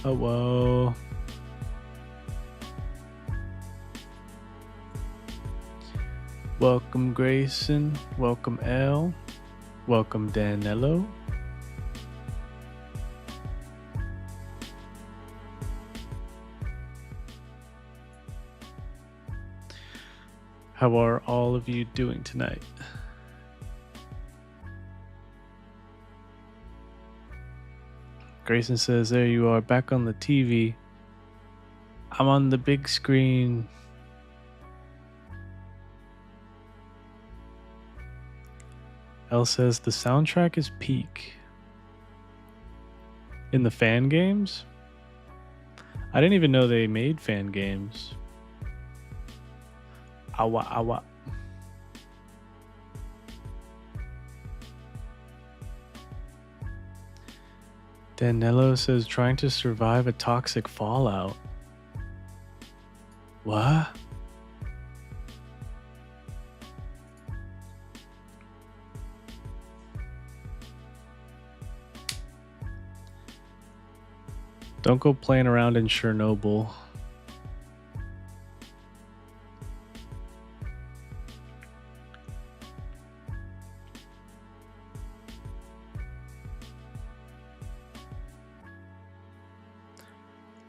Oh, whoa. Welcome, Grayson. Welcome, Elle. Welcome, Danello. How are all of you doing tonight? Grayson says, there you are, back on the TV. I'm on the big screen. Elle says, the soundtrack is peak. In the fan games? I didn't even know they made fan games. Awa, awa. Danello says, trying to survive a toxic fallout. What? Don't go playing around in Chernobyl.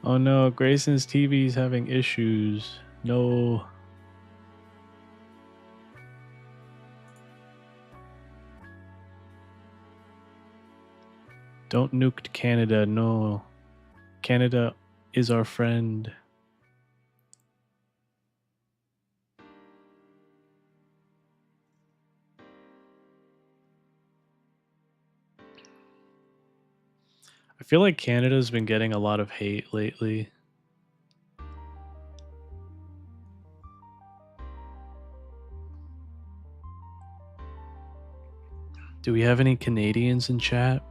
Oh no, Grayson's TV is having issues. No. Don't nuke Canada, no. Canada is our friend. I feel like Canada's been getting a lot of hate lately. Do we have any Canadians in chat?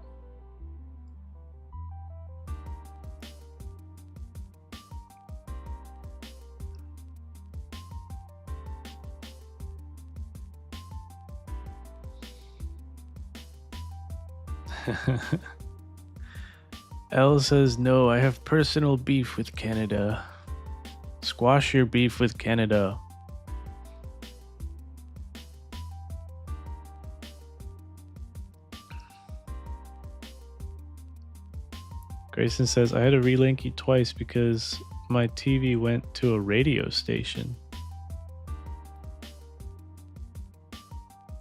Elle says, no, I have personal beef with Canada. Squash your beef with Canada. Grayson says, I had to relink you twice because my TV went to a radio station.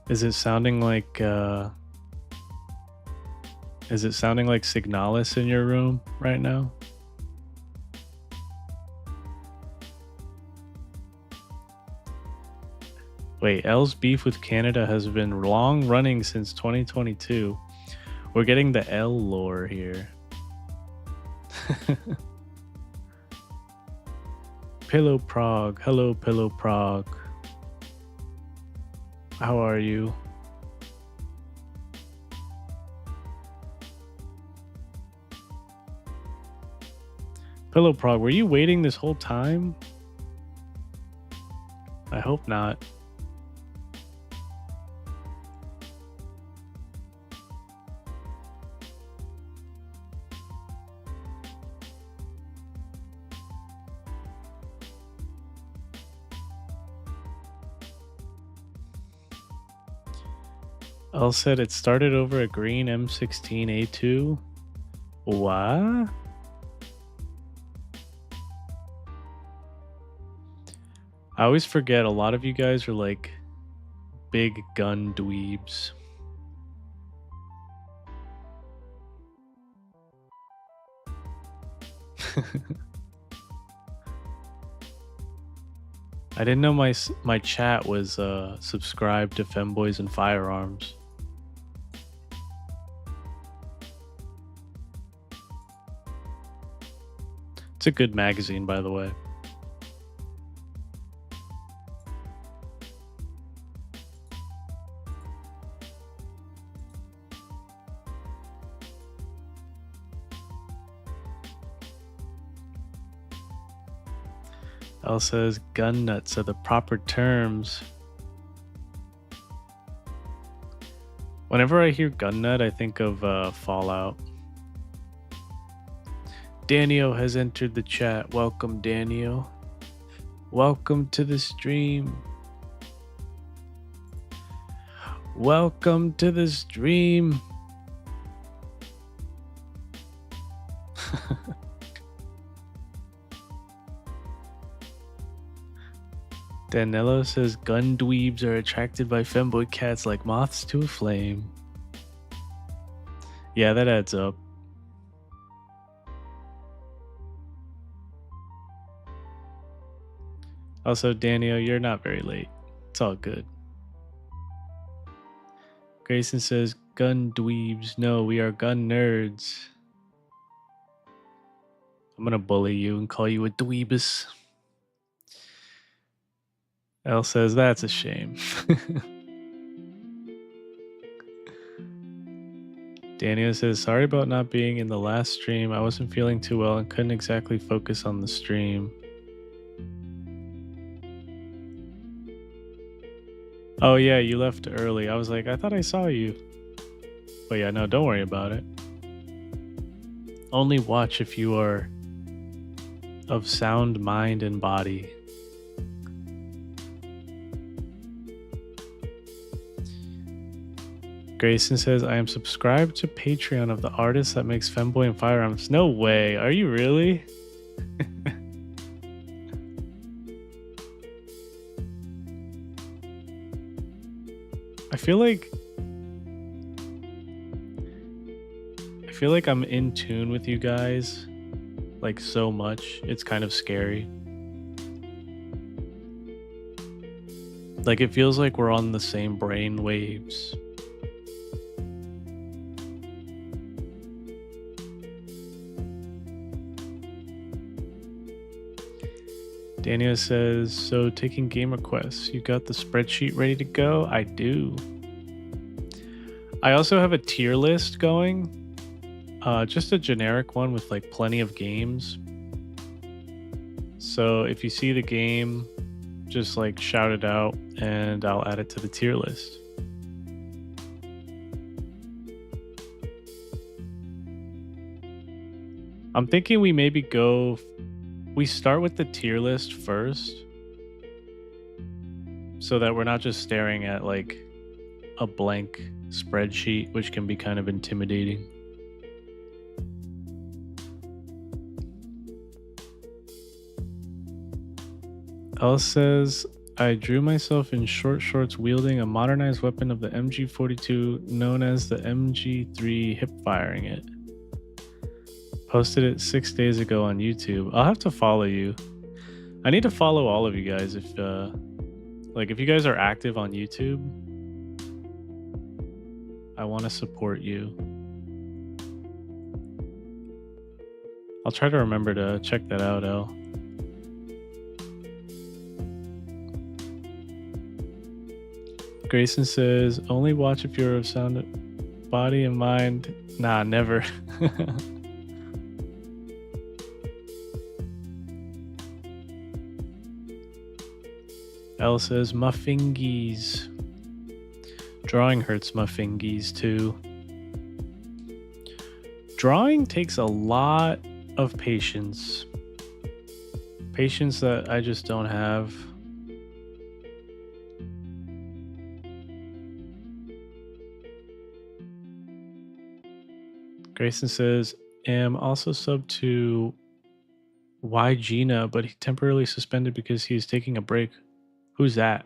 Is it sounding like Signalis in your room right now? Wait, L's beef with Canada has been long running since 2022. We're getting the L lore here. Pillow Prague. Hello, Pillow Prague. How are you? Pillow Prague, were you waiting this whole time? I hope not. Elle said it started over a green M16A2. What? I always forget a lot of you guys are like big gun dweebs. I didn't know my chat was subscribed to Femboys and Firearms. It's a good magazine, by the way. Elle says gun nuts are the proper terms. Whenever I hear gun nut, I think of Fallout. Daniel has entered the chat. Welcome, Daniel. Welcome to the stream. Welcome to the stream. Danilo says gun dweebs are attracted by femboy cats like moths to a flame. Yeah, that adds up. Also, Daniel, you're not very late. It's all good. Grayson says gun dweebs. No, we are gun nerds. I'm gonna bully you and call you a dweebus. Elle says that's a shame. Daniel says, sorry about not being in the last stream. I wasn't feeling too well and couldn't exactly focus on the stream. Oh yeah, you left early. I was like, I thought I saw you. But yeah, no, don't worry about it. Only watch if you are of sound mind and body. Grayson says, I am subscribed to Patreon of the artist that makes Femboy and Firearms. No way. Are you really? I feel like I'm in tune with you guys, like so much. It's kind of scary. Like it feels like we're on the same brain waves. Daniel says, so taking game requests, you got the spreadsheet ready to go? I do. I also have a tier list going. Just a generic one with like plenty of games. So if you see the game, just like shout it out and I'll add it to the tier list. I'm thinking we maybe we start with the tier list first so that we're not just staring at like a blank spreadsheet, which can be kind of intimidating. Elle says, I drew myself in short shorts wielding a modernized weapon of the MG42 known as the MG3, hip firing it. Posted it 6 days ago on YouTube. I'll have to follow you. I need to follow all of you guys if you guys are active on YouTube. I want to support you. I'll try to remember to check that out, Elle. Grayson says, only watch if you're of sound body and mind. Nah, never. Elle says, my fingies. Drawing hurts my fingies too. Drawing takes a lot of patience. Patience that I just don't have. Grayson says, am also sub to YGina, but he temporarily suspended because he is taking a break. Who's that?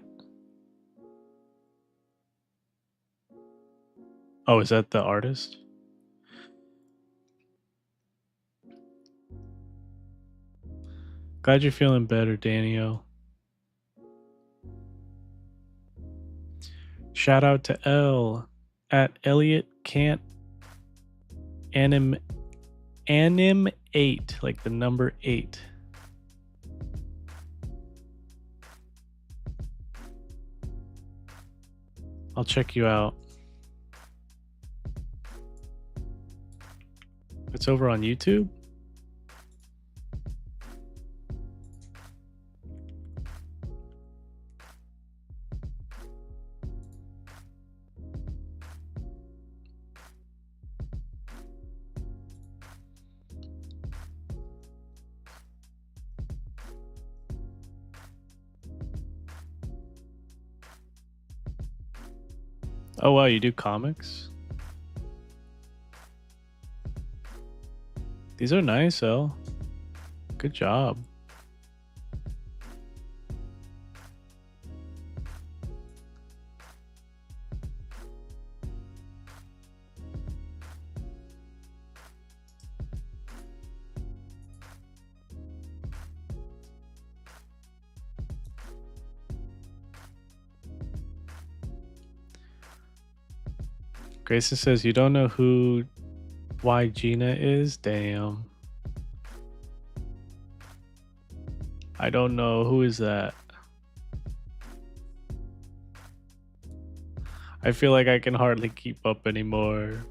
Oh, is that the artist? Glad you're feeling better, Danio. Shout out to Elle at Elliot Can't Anim 8, like the number 8. I'll check you out. It's over on YouTube. Oh wow, you do comics? These are nice, El. Good job. Grayson says you don't know why Gina is? Damn. I don't know. Who is that? I feel like I can hardly keep up anymore.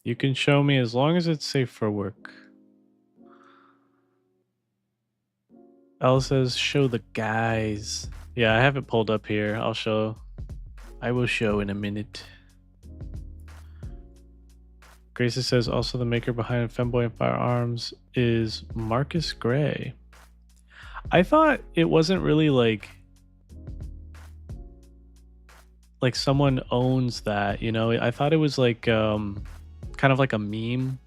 You can show me as long as it's safe for work. Elle says show the guys. Yeah, I have it pulled up here. I'll show. I will show in a minute. Gracie says also the maker behind Femboy and Firearms is Marcus Gray. I thought it wasn't really like someone owns that, you know? I thought it was like kind of like a meme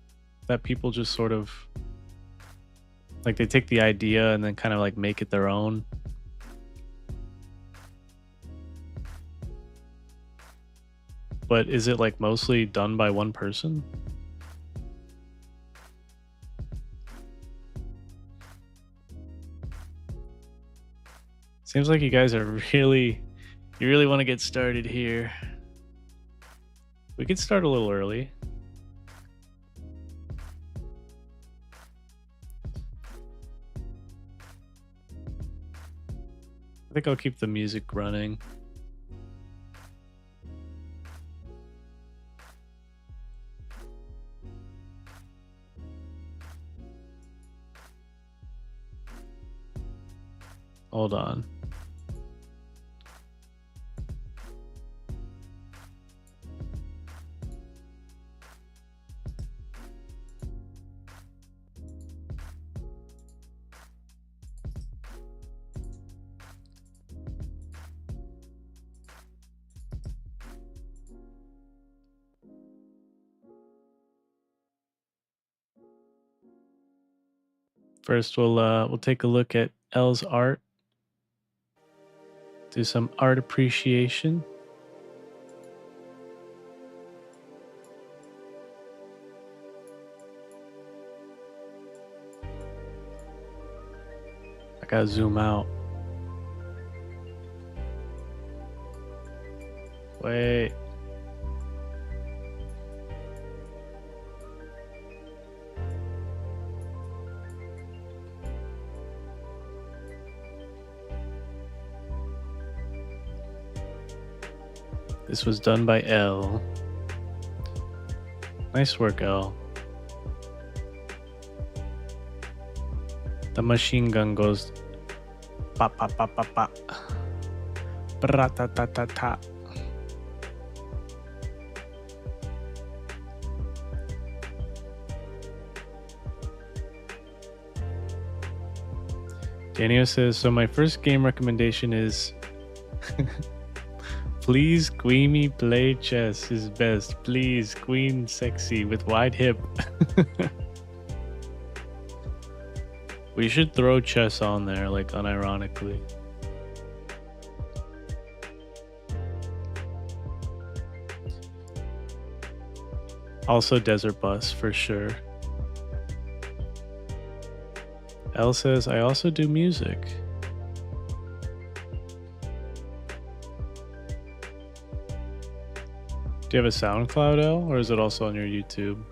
that people just sort of like they take the idea and then kind of like make it their own. But is it like mostly done by one person? Seems like you guys are you really want to get started here. We could start a little early. I think I'll keep the music running. Hold on. First, we'll take a look at Elle's art. Do some art appreciation. I gotta zoom out. Wait. This was done by Elle. Nice work, Elle. The machine gun goes pop pop pop pop pop. Bra-ta-ta-ta-ta. Daniel says, so my first game recommendation is please Queenie play chess is best. Please Queen sexy with wide hip. We should throw chess on there, like unironically. Also Desert Bus for sure. Elle says, I also do music. Do you have a SoundCloud, Elle, or is it also on your YouTube?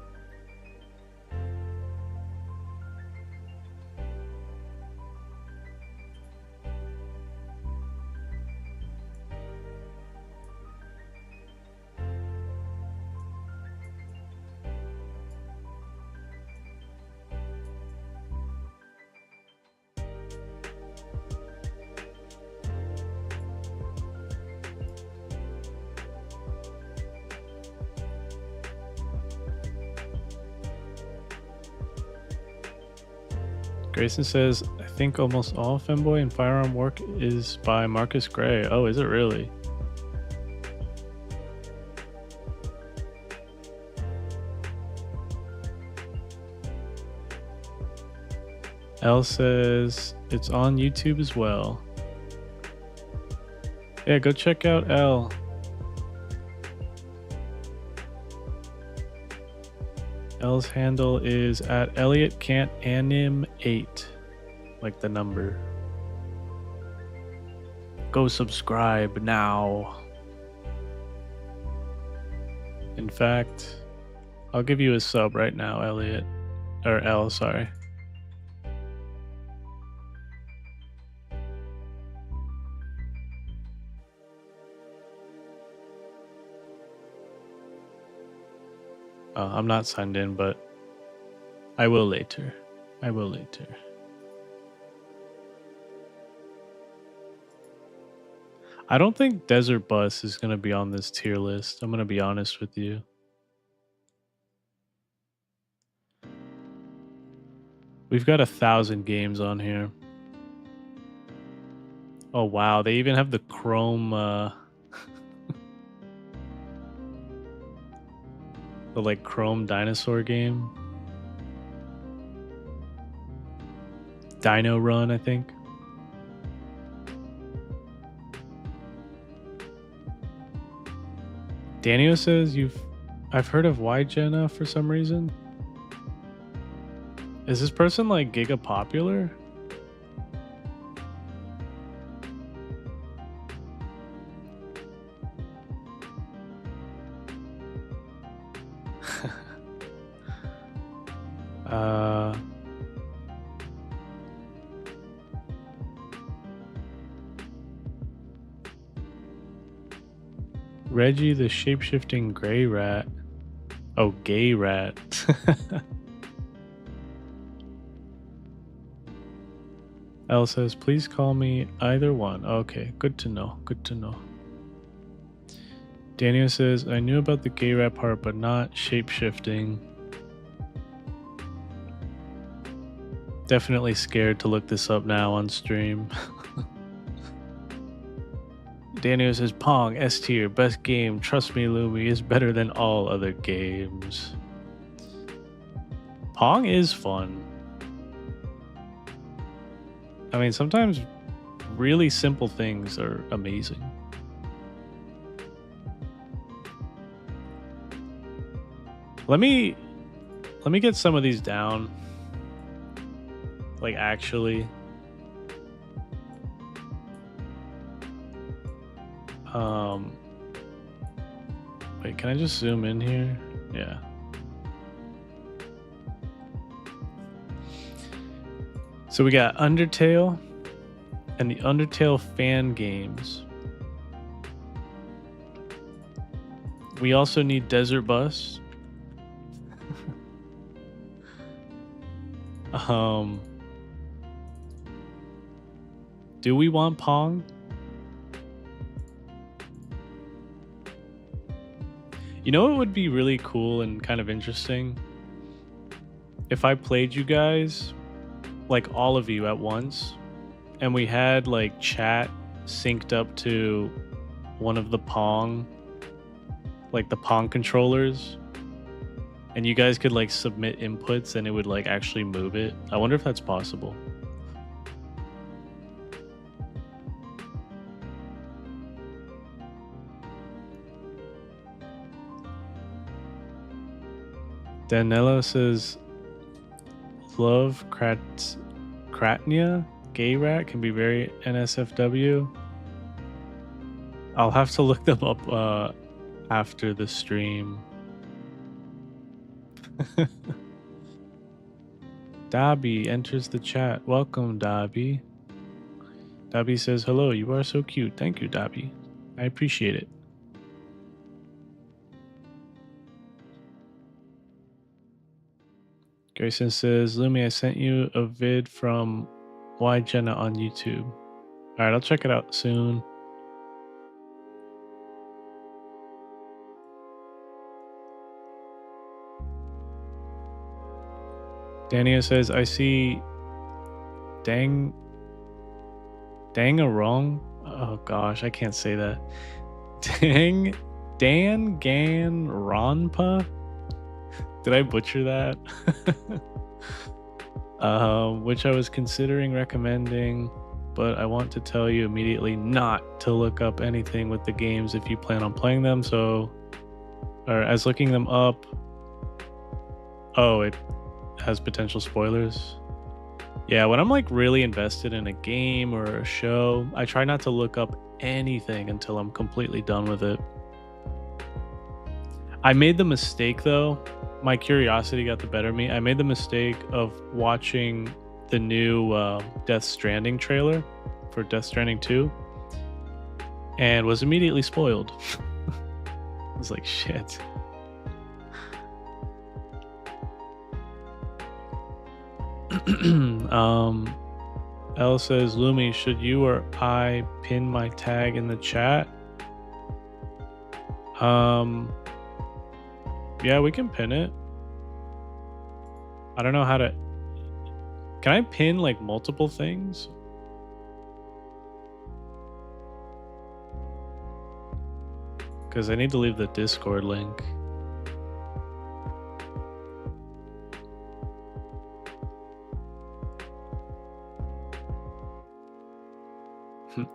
Grayson says, I think almost all femboy and firearm work is by Marcus Gray. Oh, is it really? L says it's on YouTube as well. Yeah, go check out L. L's handle is at ElliotCan'tAnim8, like the number. Go subscribe now. In fact, I'll give you a sub right now, Elliot. Or L, sorry. I'm not signed in, but I will later. I will later. I don't think Desert Bus is going to be on this tier list. I'm going to be honest with you. We've got 1,000 games on here. Oh, wow. They even have the Chrome... the, like, Chrome dinosaur game. Dino Run, I think. Daniel says I've heard of Y-Jenna for some reason. Is this person like giga popular? Reggie the shapeshifting gray rat. Oh, gay rat. L says, please call me either one. Okay, good to know. Good to know. Daniel says, I knew about the gay rat part, but not shapeshifting. Definitely scared to look this up now on stream. Daniel says, Pong, S tier, best game. Trust me, Lumi is better than all other games. Pong is fun. I mean, sometimes really simple things are amazing. Let me get some of these down. Like, actually. Wait, can I just zoom in here? Yeah. So we got Undertale and the Undertale fan games. We also need Desert Bus. Do we want Pong? You know what would be really cool and kind of interesting? If I played you guys, like all of you at once, and we had like chat synced up to one of the Pong, like the Pong controllers, and you guys could like submit inputs and it would like actually move it. I wonder if that's possible. Danilo says, love Kratnia, gay rat can be very NSFW. I'll have to look them up after the stream. Dobby enters the chat. Welcome, Dobby. Dobby says, hello, you are so cute. Thank you, Dobby. I appreciate it. Grayson says, Lumi, I sent you a vid from Y-Jenna on YouTube. All right, I'll check it out soon. Daniel says, I see Dang a wrong. Oh gosh, I can't say that. Danganronpa? Did I butcher that? Which I was considering recommending, but I want to tell you immediately not to look up anything with the games if you plan on playing them. So, or as looking them up, oh, it has potential spoilers. Yeah, when I'm like really invested in a game or a show, I try not to look up anything until I'm completely done with it. I made the mistake though. My curiosity got the better of me. I made the mistake of watching the new Death Stranding trailer for Death Stranding 2 and was immediately spoiled. I was like, shit. L says, Lumi, should you or I pin my tag in the chat? Yeah, we can pin it. I don't know how to... Can I pin like multiple things? Because I need to leave the Discord link.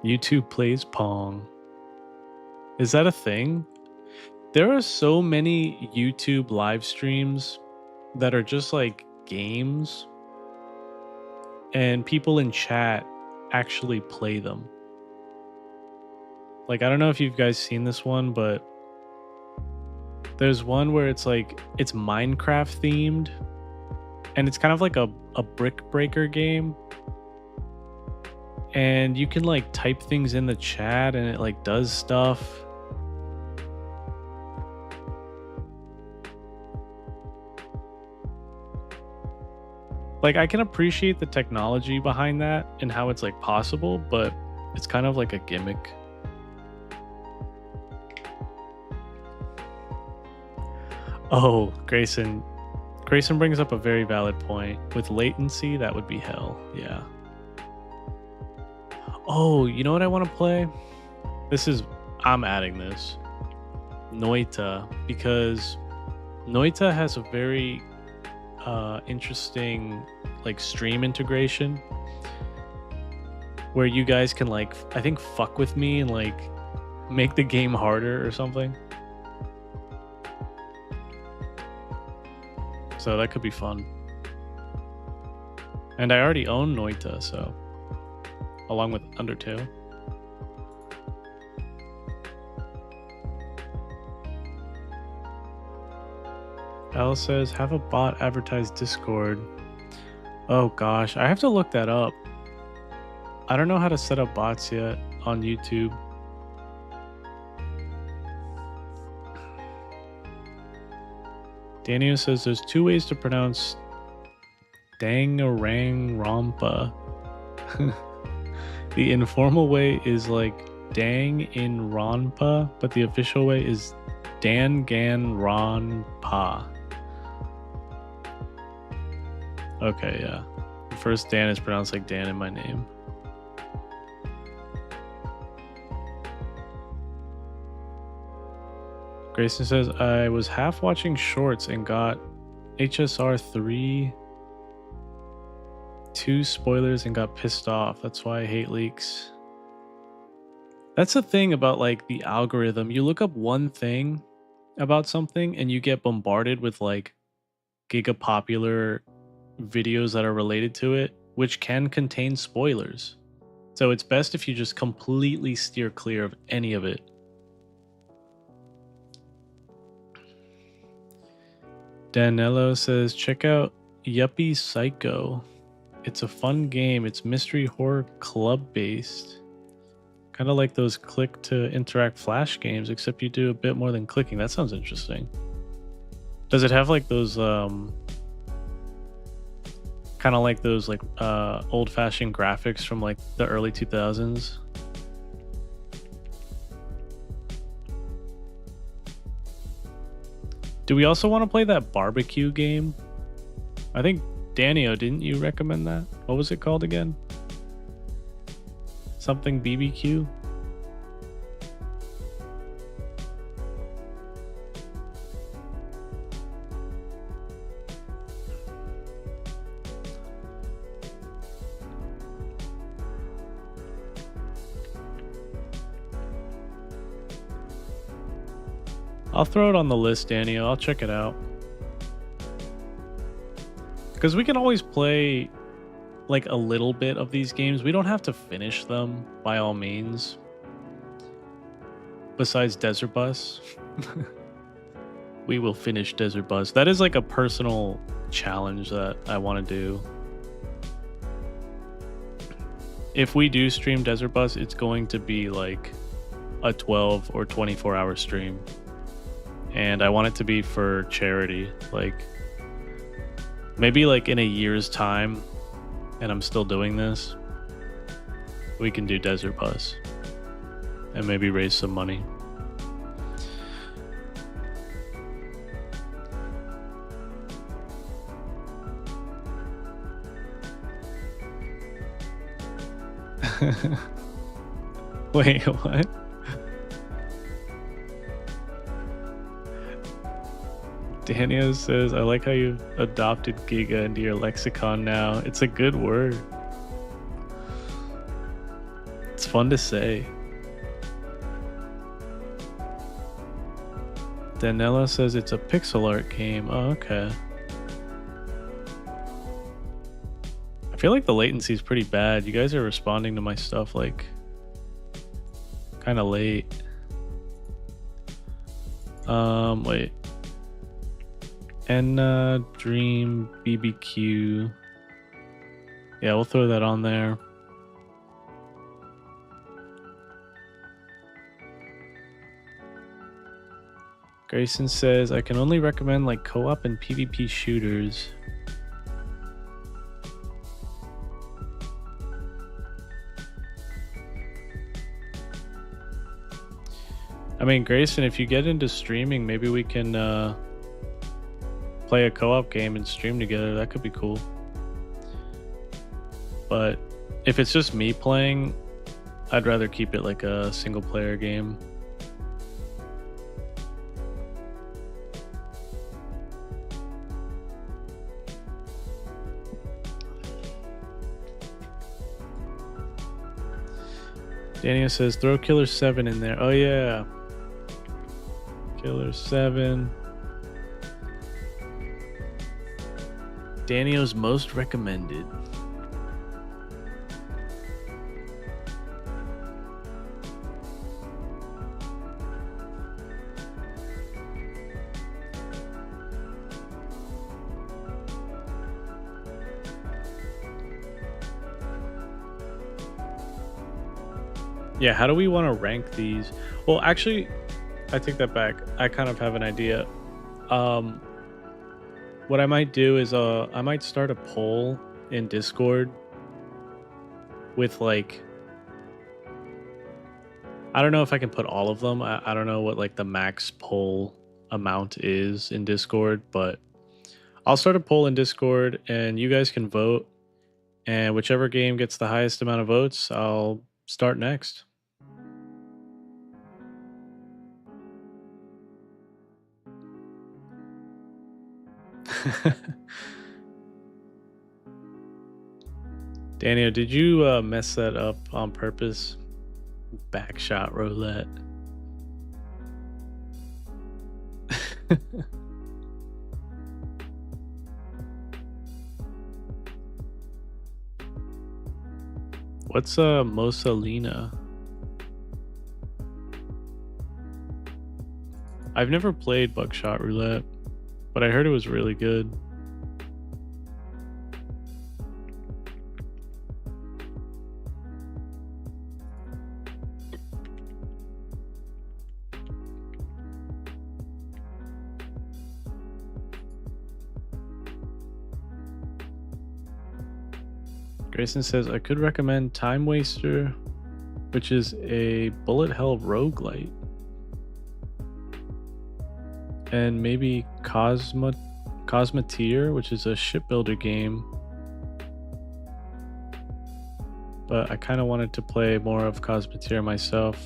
YouTube plays Pong. Is that a thing? There are so many YouTube live streams that are just like games, and people in chat actually play them. Like, I don't know if you guys seen this one, but there's one where it's like, it's Minecraft themed, and it's kind of like a brick breaker game. And you can like type things in the chat and it like does stuff. Like, I can appreciate the technology behind that and how it's like possible, but it's kind of like a gimmick. Oh, Grayson brings up a very valid point. With latency, that would be hell. Yeah. Oh, you know what I want to play? I'm adding this. Noita, because Noita has a very interesting like stream integration where you guys can like, I think, fuck with me and like make the game harder or something. So that could be fun. And I already own Noita, so along with Undertale. Al says, have a bot advertise Discord. Oh gosh, I have to look that up. I don't know how to set up bots yet on YouTube. Daniel says there's 2 ways to pronounce Danganronpa. The informal way is like Danganronpa, but the official way is Danganronpa. Okay, yeah. The first Dan is pronounced like Dan in my name. Grayson says, I was half watching shorts and got HSR 3 2 spoilers and got pissed off. That's why I hate leaks. That's the thing about like the algorithm. You look up one thing about something and you get bombarded with like giga-popular videos that are related to it, which can contain spoilers. So it's best if you just completely steer clear of any of it. Danilo says, check out Yuppie Psycho. It's a fun game. It's mystery horror club based. Kind of like those click to interact flash games, except you do a bit more than clicking. That sounds interesting. Does it have like those kind of like those like old-fashioned graphics from like the early 2000s? Do we also want to play that barbecue game? I think Danio, didn't you recommend that? What was it called again? Something BBQ? I'll throw it on the list, Danio. I'll check it out. Because we can always play like a little bit of these games. We don't have to finish them by all means. Besides Desert Bus. We will finish Desert Bus. That is like a personal challenge that I want to do. If we do stream Desert Bus, it's going to be like a 12 or 24 hour stream. And I want it to be for charity. Like maybe like in a year's time and I'm still doing this, we can do Desert Bus and maybe raise some money. Wait, what? Daniel says, I like how you've adopted Giga into your lexicon now. It's a good word. It's fun to say. Danella says it's a pixel art game. Oh, okay. I feel like the latency is pretty bad. You guys are responding to my stuff like kind of late. Wait. Enna Dream BBQ. Yeah, we'll throw that on there. Grayson says, I can only recommend like co-op and PvP shooters. I mean, Grayson, if you get into streaming, maybe we can play a co-op game and stream together. That could be cool. But if it's just me playing, I'd rather keep it like a single player game. Daniel says, throw Killer 7 in there. Oh yeah. Killer 7. Daniel's most recommended. Yeah, how do we want to rank these? Well, actually, I take that back. I kind of have an idea. What I might do is I might start a poll in Discord with like, I don't know if I can put all of them. I don't know what like the max poll amount is in Discord, but I'll start a poll in Discord and you guys can vote, and whichever game gets the highest amount of votes, I'll start next. Daniel, did you mess that up on purpose? Backshot roulette. What's Mosalina? I've never played Buckshot Roulette, but I heard it was really good. Grayson says, I could recommend Time Waster, which is a bullet hell roguelite. And maybe Cosmogony. Cosmeteer, which is a shipbuilder game. But I kind of wanted to play more of Cosmeteer myself.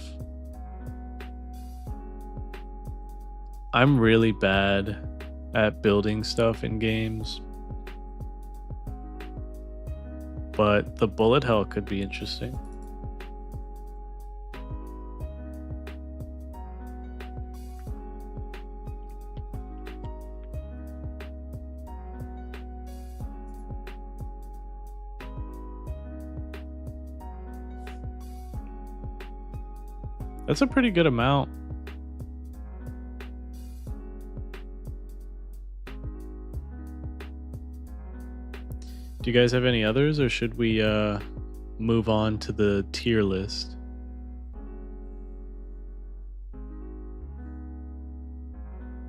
I'm really bad at building stuff in games. But the bullet hell could be interesting. That's a pretty good amount. Do you guys have any others, or should we move on to the tier list?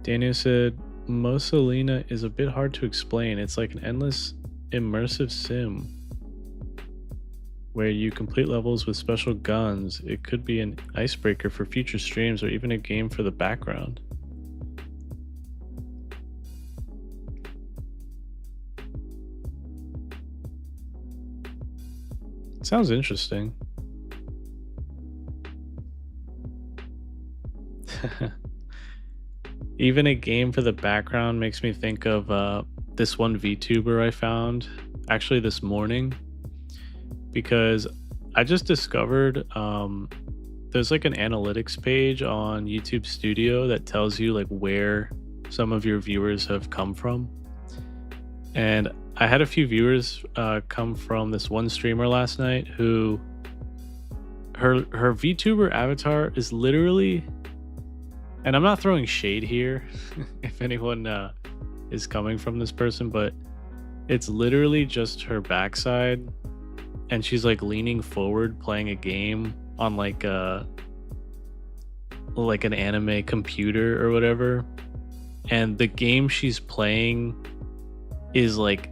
Daniel said, Mussolina is a bit hard to explain. It's like an endless immersive sim where you complete levels with special guns. It could be an icebreaker for future streams or even a game for the background. Sounds interesting. Even a game for the background makes me think of this one VTuber I found actually this morning, because I just discovered there's like an analytics page on YouTube Studio that tells you like where some of your viewers have come from. And I had a few viewers come from this one streamer last night who her VTuber avatar is literally, and I'm not throwing shade here if anyone is coming from this person, but it's literally just her backside, and she's like leaning forward playing a game on like an anime computer or whatever, and the game she's playing is like,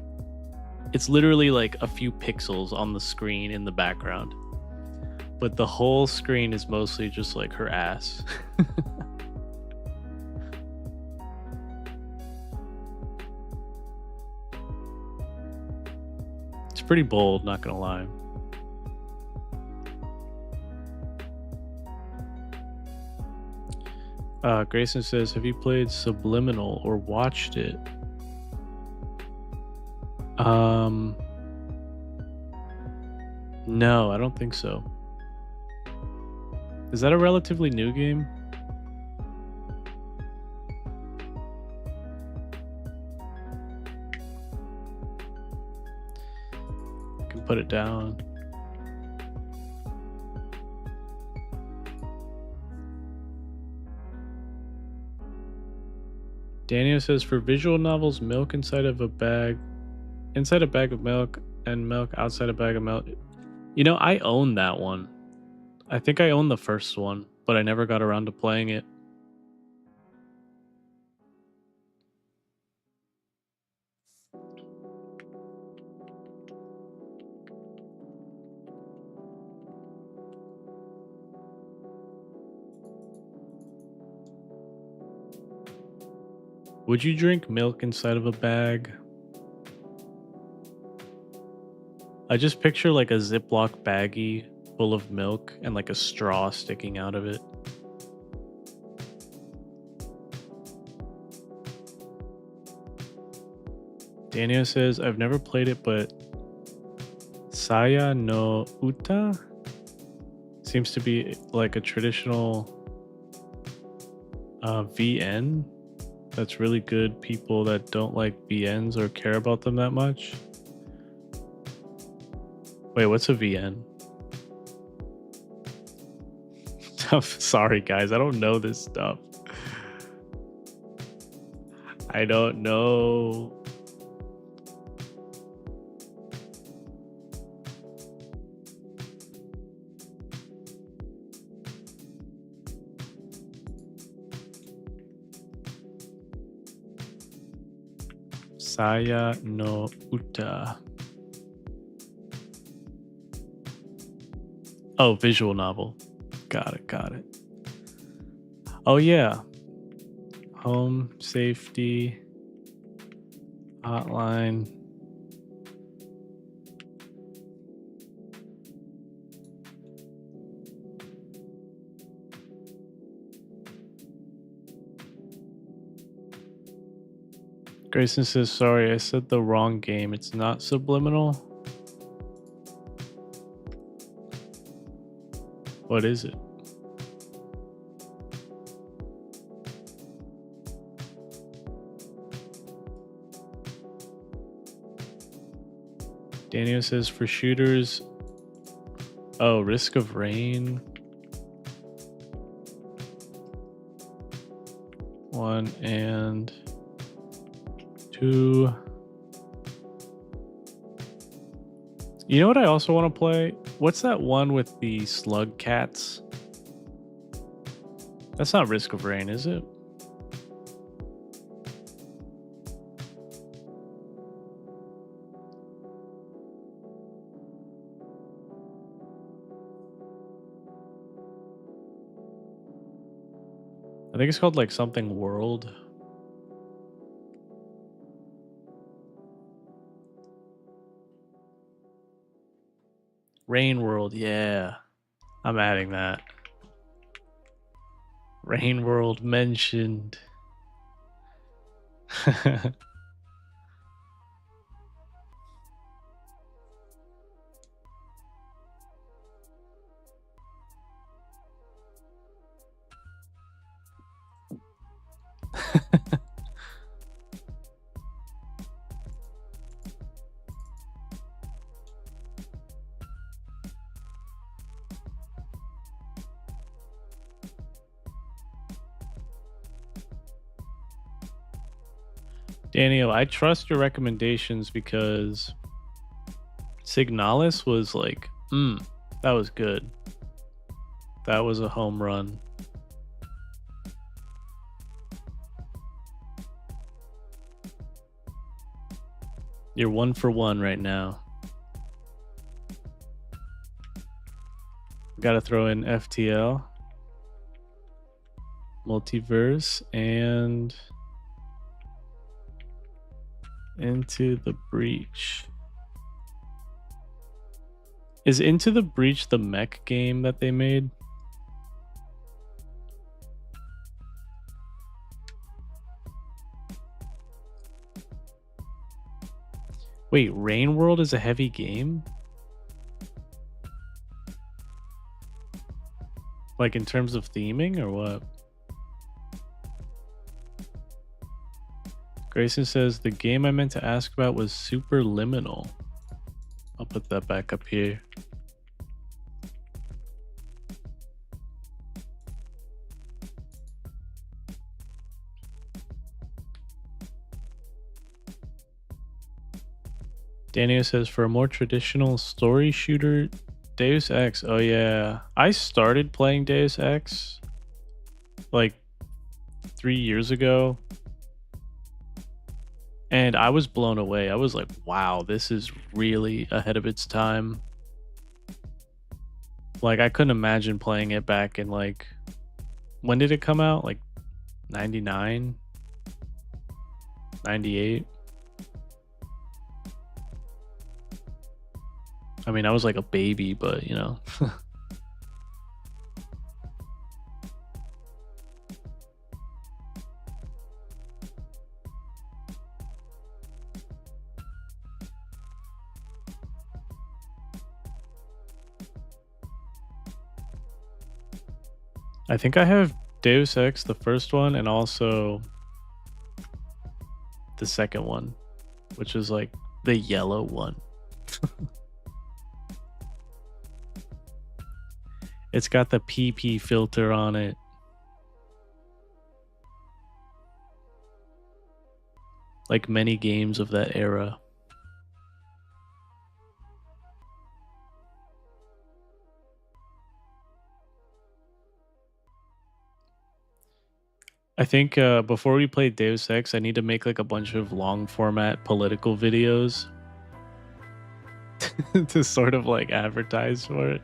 it's literally like a few pixels on the screen in the background, but the whole screen is mostly just like her ass. It's pretty bold, not gonna lie. Grayson says, have you played Subliminal or watched it? No, I don't think so. Is that a relatively new game? I can put it down. Daniel says, for visual novels, milk inside a bag of milk and milk outside a bag of milk. You know, I own that one. I think I own the first one, but I never got around to playing it. Would you drink milk inside of a bag? I just picture like a Ziploc baggie full of milk and like a straw sticking out of it. Daniel says, I've never played it, but Saya no Uta seems to be like a traditional VN that's really good. People that don't like VNs or care about them that much. Wait, what's a VN? I'm sorry, guys. I don't know this stuff. I don't know. Saya no Uta. Oh, visual novel. Got it. Oh, yeah. Home, safety. Hotline. Grayson says, sorry, I said the wrong game. It's not Subliminal. What is it? Daniel says, for shooters, oh, Risk of Rain. 1 and 2. You know what I also want to play? What's that one with the slug cats? That's not Risk of Rain, is it? I think it's called like something World. Rain World, yeah. I'm adding that. Rain World mentioned. Daniel, I trust your recommendations because Signalis was like, that was good. That was a home run. You're 1 for 1 right now. Got to throw in FTL, Multiverse, and Into the Breach. Is Into the Breach the mech game that they made? Wait, Rain World is a heavy game? Like in terms of theming or what? Grayson says, the game I meant to ask about was Superliminal. I'll put that back up here. Daniel says, for a more traditional story shooter, Deus Ex. Oh yeah, I started playing Deus Ex like 3 years ago, and I was blown away. I was like, wow, this is really ahead of its time. Like, I couldn't imagine playing it back in like, when did it come out? Like 99, 98. I mean, I was like a baby, but you know. I think I have Deus Ex, the first one, and also the second one, which is like the yellow one. It's got the PP filter on it. Like many games of that era. I think before we play Deus Ex, I need to make like a bunch of long format political videos to sort of like advertise for it.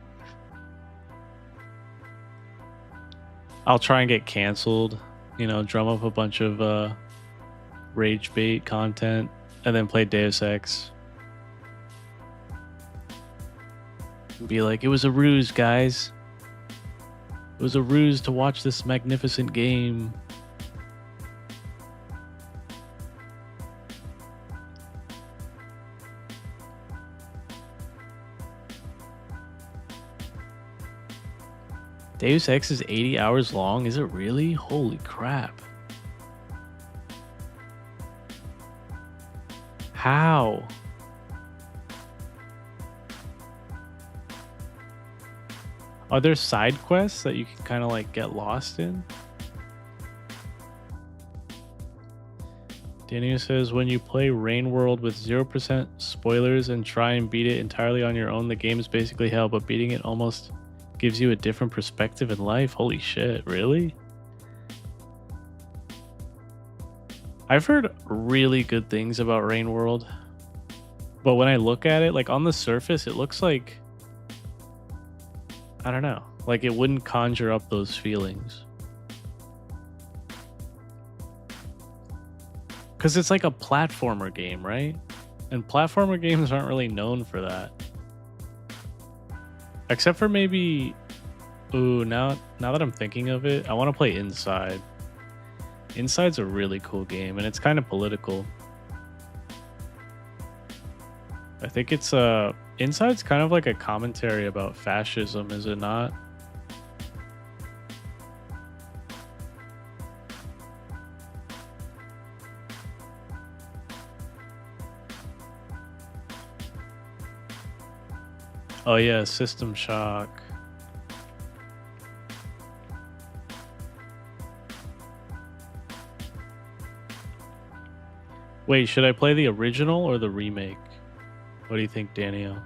I'll try and get canceled, you know, drum up a bunch of rage bait content and then play Deus Ex. And be like, it was a ruse, guys. It was a ruse to watch this magnificent game. Deus Ex is 80 hours long? Is it really? Holy crap. How? Are there side quests that you can kind of like get lost in? Daniel says, when you play Rain World with 0% spoilers and try and beat it entirely on your own, the game is basically hell, but beating it almost gives you a different perspective in life. Holy shit, really? I've heard really good things about Rain World, but when I look at it, like on the surface, it looks like, I don't know, like it wouldn't conjure up those feelings. Because it's like a platformer game, right? And platformer games aren't really known for that. Except for maybe... Ooh, now that I'm thinking of it, I want to play Inside. Inside's a really cool game, and it's kind of political. I think it's... Inside's kind of like a commentary about fascism, is it not? Oh yeah, System Shock. Wait, should I play the original or the remake? What do you think, Daniel?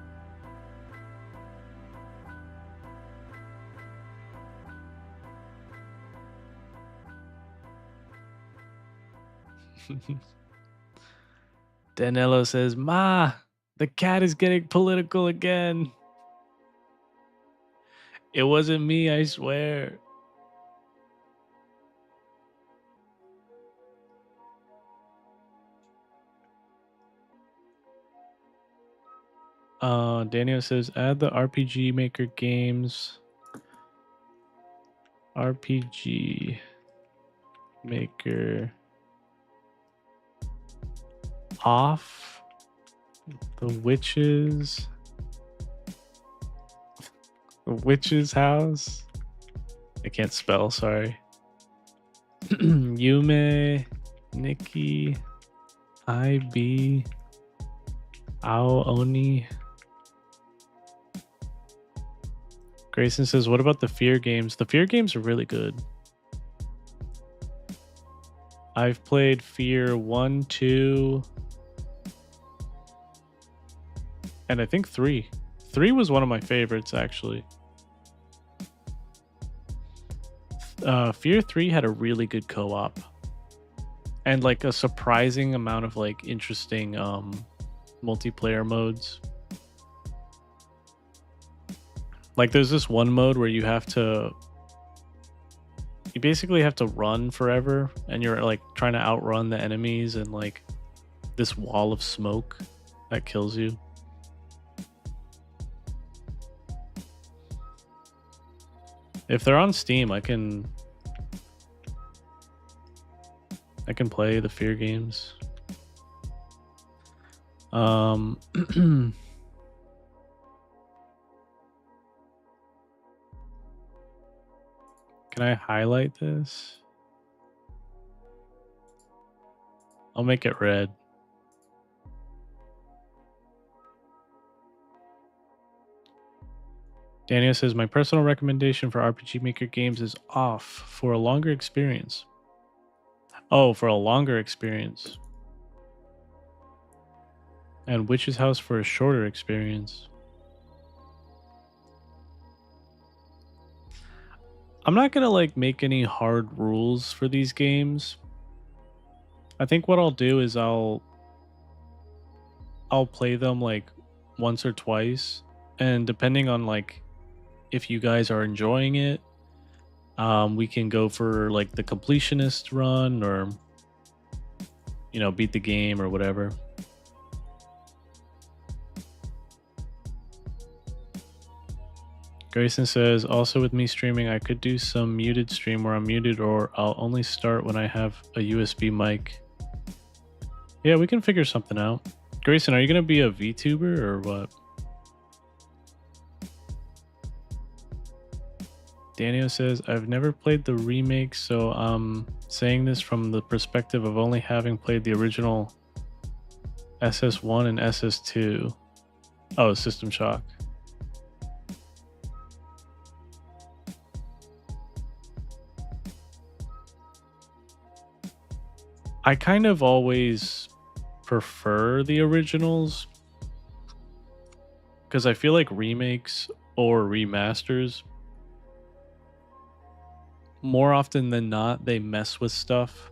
Danilo says, Ma, the cat is getting political again. It wasn't me, I swear. Daniel says, add the RPG Maker games. RPG Maker off. The witches. The witch's house. I can't spell, sorry. Yume, Nikki, IB, Aoni. Grayson says, what about the Fear games? The Fear games are really good. I've played Fear 1, 2, and I think 3. 3 was one of my favorites, actually. Fear 3 had a really good co-op. And like a surprising amount of like interesting multiplayer modes. Like there's this one mode where you basically have to run forever, and you're like trying to outrun the enemies and like this wall of smoke that kills you. If they're on Steam, I can play the Fear games. Can I highlight this? I'll make it red. Daniel says, my personal recommendation for RPG Maker games is off for a longer experience. Oh, for a longer experience. And Witch's House for a shorter experience. I'm not gonna like make any hard rules for these games. I think what I'll do is I'll play them like once or twice, and depending on like if you guys are enjoying it, we can go for like the completionist run, or you know, beat the game or whatever. Grayson says, also with me streaming, I could do some muted stream where I'm muted, or I'll only start when I have a USB mic. Yeah, we can figure something out. Grayson, are you going to be a VTuber or what? Daniel says, I've never played the remake, so I'm saying this from the perspective of only having played the original SS1 and SS2. Oh, System Shock. I kind of always prefer the originals because I feel like remakes or remasters, more often than not, they mess with stuff.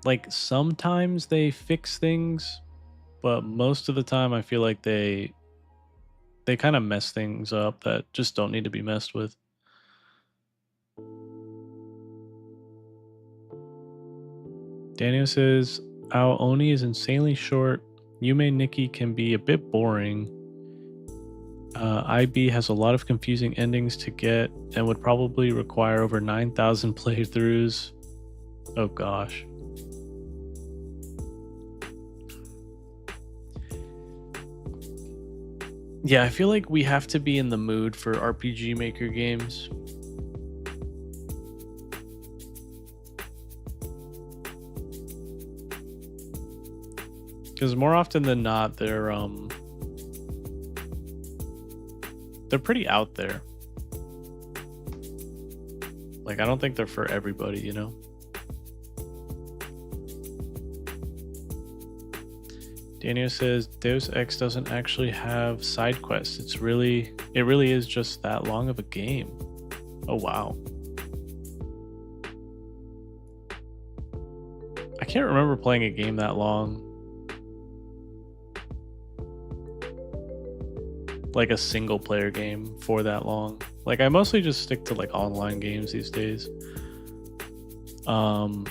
Like sometimes they fix things, but most of the time I feel like they kind of mess things up that just don't need to be messed with. Daniel says, Ao Oni is insanely short. Yume Nikki can be a bit boring. IB has a lot of confusing endings to get and would probably require over 9,000 playthroughs. Oh gosh. Yeah, I feel like we have to be in the mood for RPG Maker games. Because more often than not, they're pretty out there. Like, I don't think they're for everybody, you know? Daniel says Deus Ex doesn't actually have side quests. It really is just that long of a game. Oh wow. I can't remember playing a game that long. Like a single player game for that long. Like I mostly just stick to like online games these days. But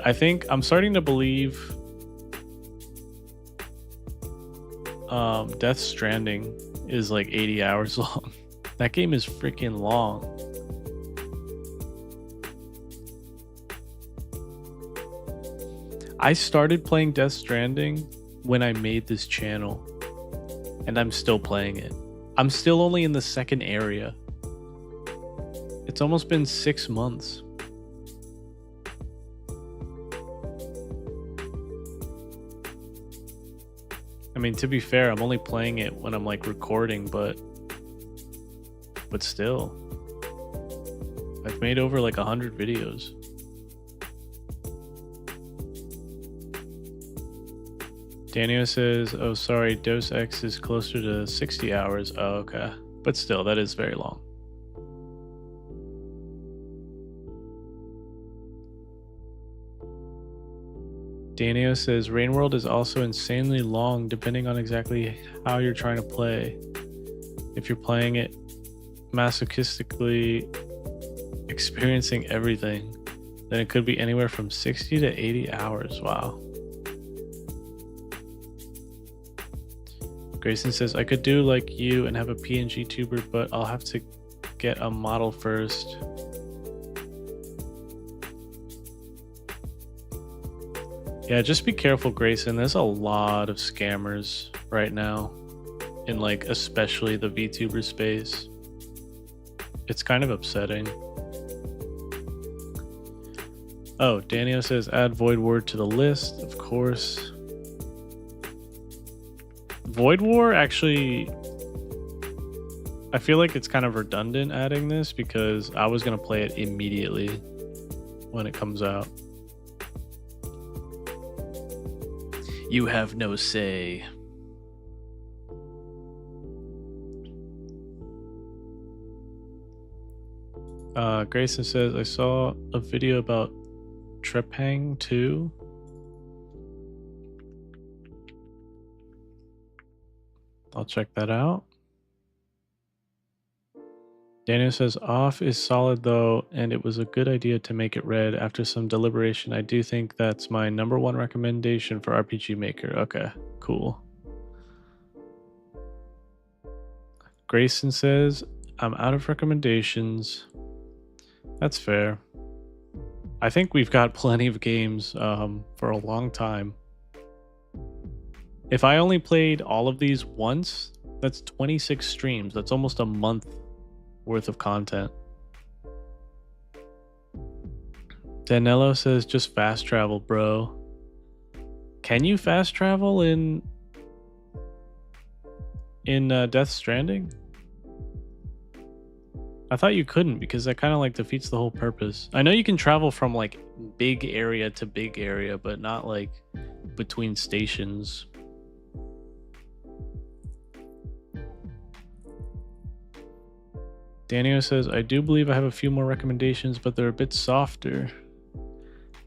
I think I'm starting to believe Death Stranding is like 80 hours long. That game is freaking long. I started playing Death Stranding when I made this channel, and I'm still playing it. I'm still only in the second area. It's almost been 6 months. I mean, to be fair, I'm only playing it when I'm like recording, but still. I've made over like 100 videos. Daniel says, oh, sorry, Deus Ex is closer to 60 hours. Oh, okay. But still, that is very long. Daniel says, Rain World is also insanely long depending on exactly how you're trying to play. If you're playing it masochistically, experiencing everything, then it could be anywhere from 60 to 80 hours. Wow. Grayson says, I could do like you and have a PNG tuber, but I'll have to get a model first. Yeah, just be careful, Grayson. There's a lot of scammers right now in like especially the VTuber space. It's kind of upsetting. Oh, Daniel says add Void War to the list, of course. Void War, actually, I feel like it's kind of redundant adding this because I was going to play it immediately when it comes out. You have no say. Grayson says, I saw a video about Trepang 2. I'll check that out. Daniel says off is solid though, and it was a good idea to make it red. After some deliberation, I do think that's my #1 recommendation for RPG Maker. Okay, cool. Grayson says, I'm out of recommendations. That's fair. I think we've got plenty of games for a long time. If I only played all of these once, that's 26 streams. That's almost a month worth of content. Danilo says, just fast travel, bro. Can you fast travel in Death Stranding? I thought you couldn't because that kind of like defeats the whole purpose. I know you can travel from like big area to big area, but not like between stations. Daniel says, I do believe I have a few more recommendations, but they're a bit softer.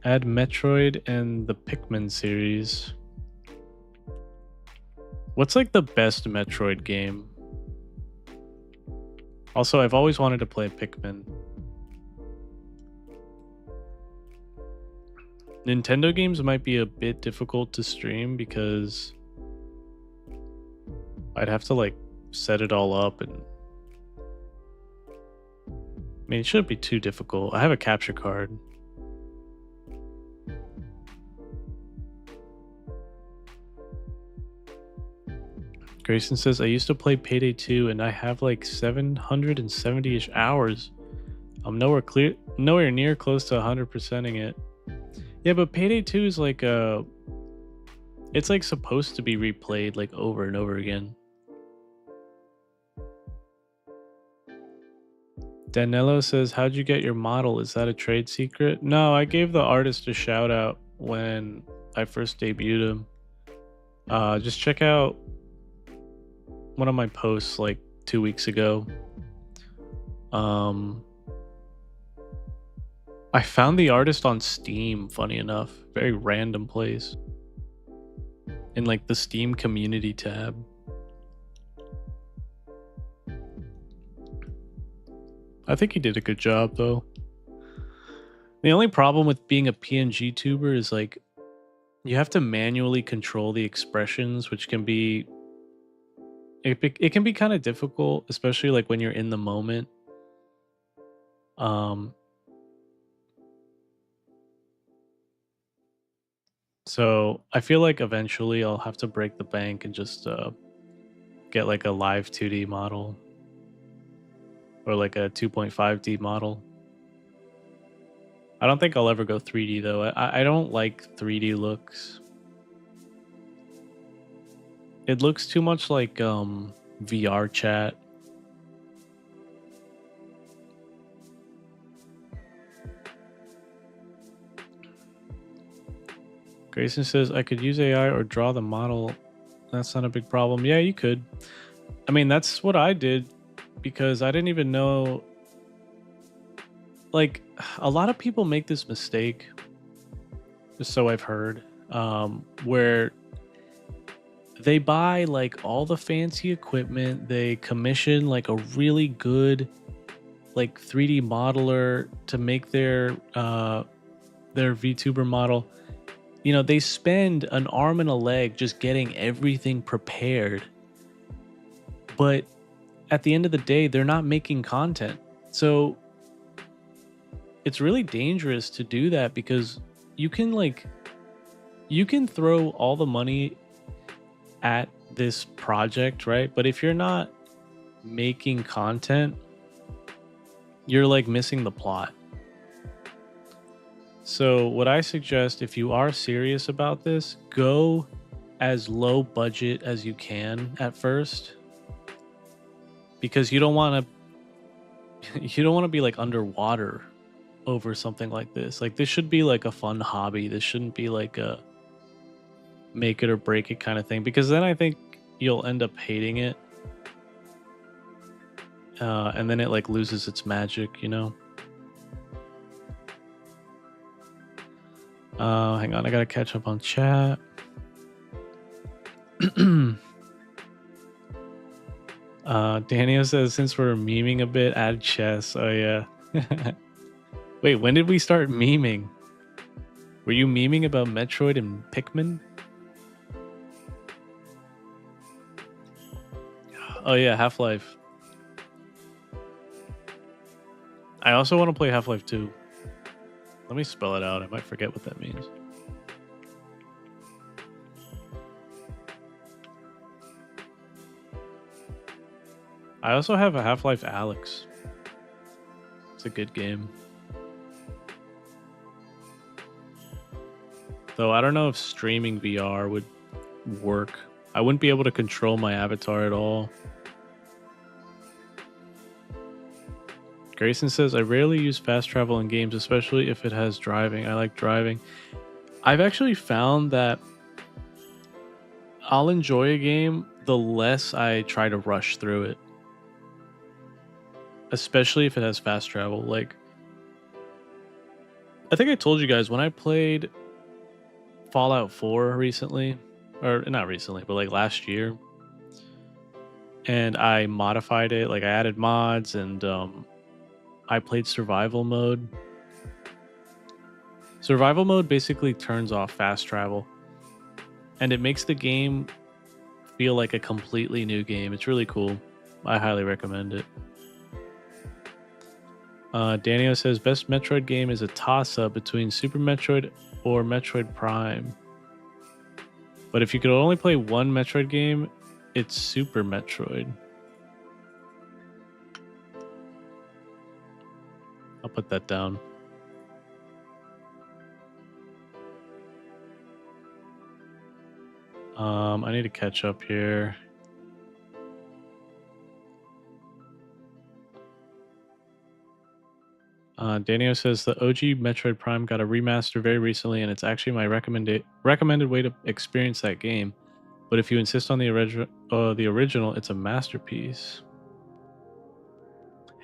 Add Metroid and the Pikmin series. What's like the best Metroid game? Also, I've always wanted to play Pikmin. Nintendo games might be a bit difficult to stream because I'd have to like set it all up, and I mean, it shouldn't be too difficult. I have a capture card. Grayson says, I used to play Payday 2 and I have like 770-ish hours. I'm nowhere near close to 100%ing it. Yeah, but Payday 2 is like it's like supposed to be replayed like over and over again. Danilo says, how'd you get your model? Is that a trade secret? No, I gave the artist a shout out when I first debuted him. Just check out one of my posts like 2 weeks ago. I found the artist on Steam, funny enough. Very random place. In like the Steam community tab. I think he did a good job though. The only problem with being a PNG tuber is like you have to manually control the expressions, which can be it can be kind of difficult, especially like when you're in the moment. So I feel like eventually I'll have to break the bank and just get like a live 2D model or like a 2.5D model. I don't think I'll ever go 3D though. I don't like 3D looks. It looks too much like VR chat. Grayson says, I could use AI or draw the model. That's not a big problem. Yeah, you could. I mean, that's what I did because I didn't even know. Like, a lot of people make this mistake, just so I've heard, where they buy like all the fancy equipment, they commission like a really good like 3D modeler to make their VTuber model. You know, they spend an arm and a leg just getting everything prepared. But at the end of the day, they're not making content. So it's really dangerous to do that because you can throw all the money at this project, right? But if you're not making content, you're like missing the plot. So what I suggest, if you are serious about this, go as low budget as you can at first, because you don't want to be like underwater over something like this. Like, this should be like a fun hobby. This shouldn't be like a make it or break it kind of thing, because then I think you'll end up hating it, and then it like loses its magic, you know. Hang on, I gotta catch up on chat. Daniel says, since we're memeing a bit, add chess. Oh, yeah. Wait, when did we start memeing? Were you memeing about Metroid and Pikmin? Oh, yeah, Half-Life. I also want to play Half-Life 2. Let me spell it out. I might forget what that means. I also have a Half-Life Alyx. It's a good game. Though I don't know if streaming VR would work. I wouldn't be able to control my avatar at all. Grayson says, I rarely use fast travel in games, especially if it has driving. I like driving. I've actually found that I'll enjoy a game the less I try to rush through it. Especially if it has fast travel. Like, I think I told you guys when I played Fallout 4 recently, or not recently, but like last year, and I modified it. Like, I added mods and I played survival mode. Survival mode basically turns off fast travel, and it makes the game feel like a completely new game. It's really cool. I highly recommend it. Daniel says, best Metroid game is a toss-up between Super Metroid or Metroid Prime. But if you could only play one Metroid game, it's Super Metroid. I'll put that down. I need to catch up here. Daniel says the OG Metroid Prime got a remaster very recently, and it's actually my recommended way to experience that game. But if you insist on the original, it's a masterpiece.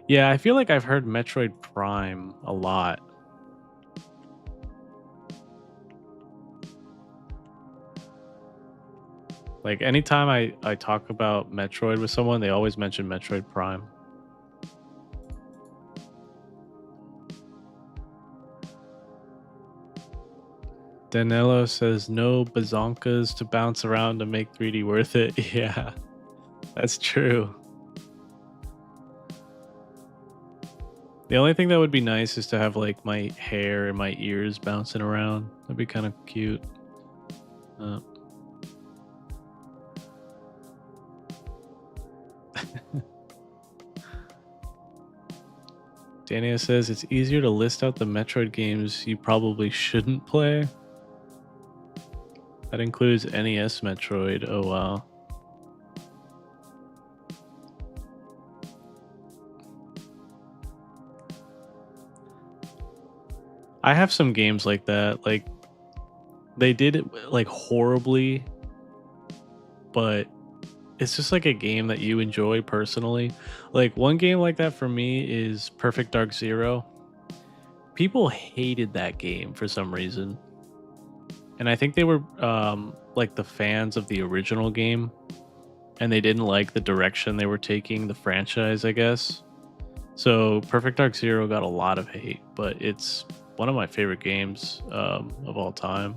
Yeah, I feel like I've heard Metroid Prime a lot. Like, anytime I talk about Metroid with someone, they always mention Metroid Prime. Danilo says no bazonkas to bounce around to make 3D worth it. Yeah, that's true. The only thing that would be nice is to have like my hair and my ears bouncing around. That'd be kind of cute. Dania says it's easier to list out the Metroid games you probably shouldn't play. That includes NES Metroid. Oh, wow. I have some games like that. Like, they did it like horribly, but it's just like a game that you enjoy personally. Like, one game like that for me is Perfect Dark Zero. People hated that game for some reason. And I think they were like the fans of the original game, and they didn't like the direction they were taking the franchise, I guess. So Perfect Dark Zero got a lot of hate, but it's one of my favorite games of all time.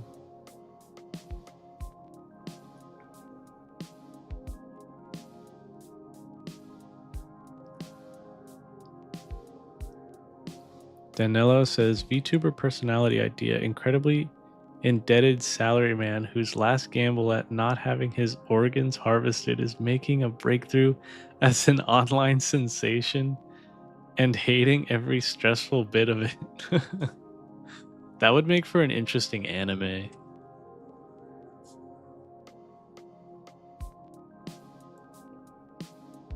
Danilo says VTuber personality idea, incredibly indebted salaryman whose last gamble at not having his organs harvested is making a breakthrough as an online sensation and hating every stressful bit of it. That would make for an interesting anime.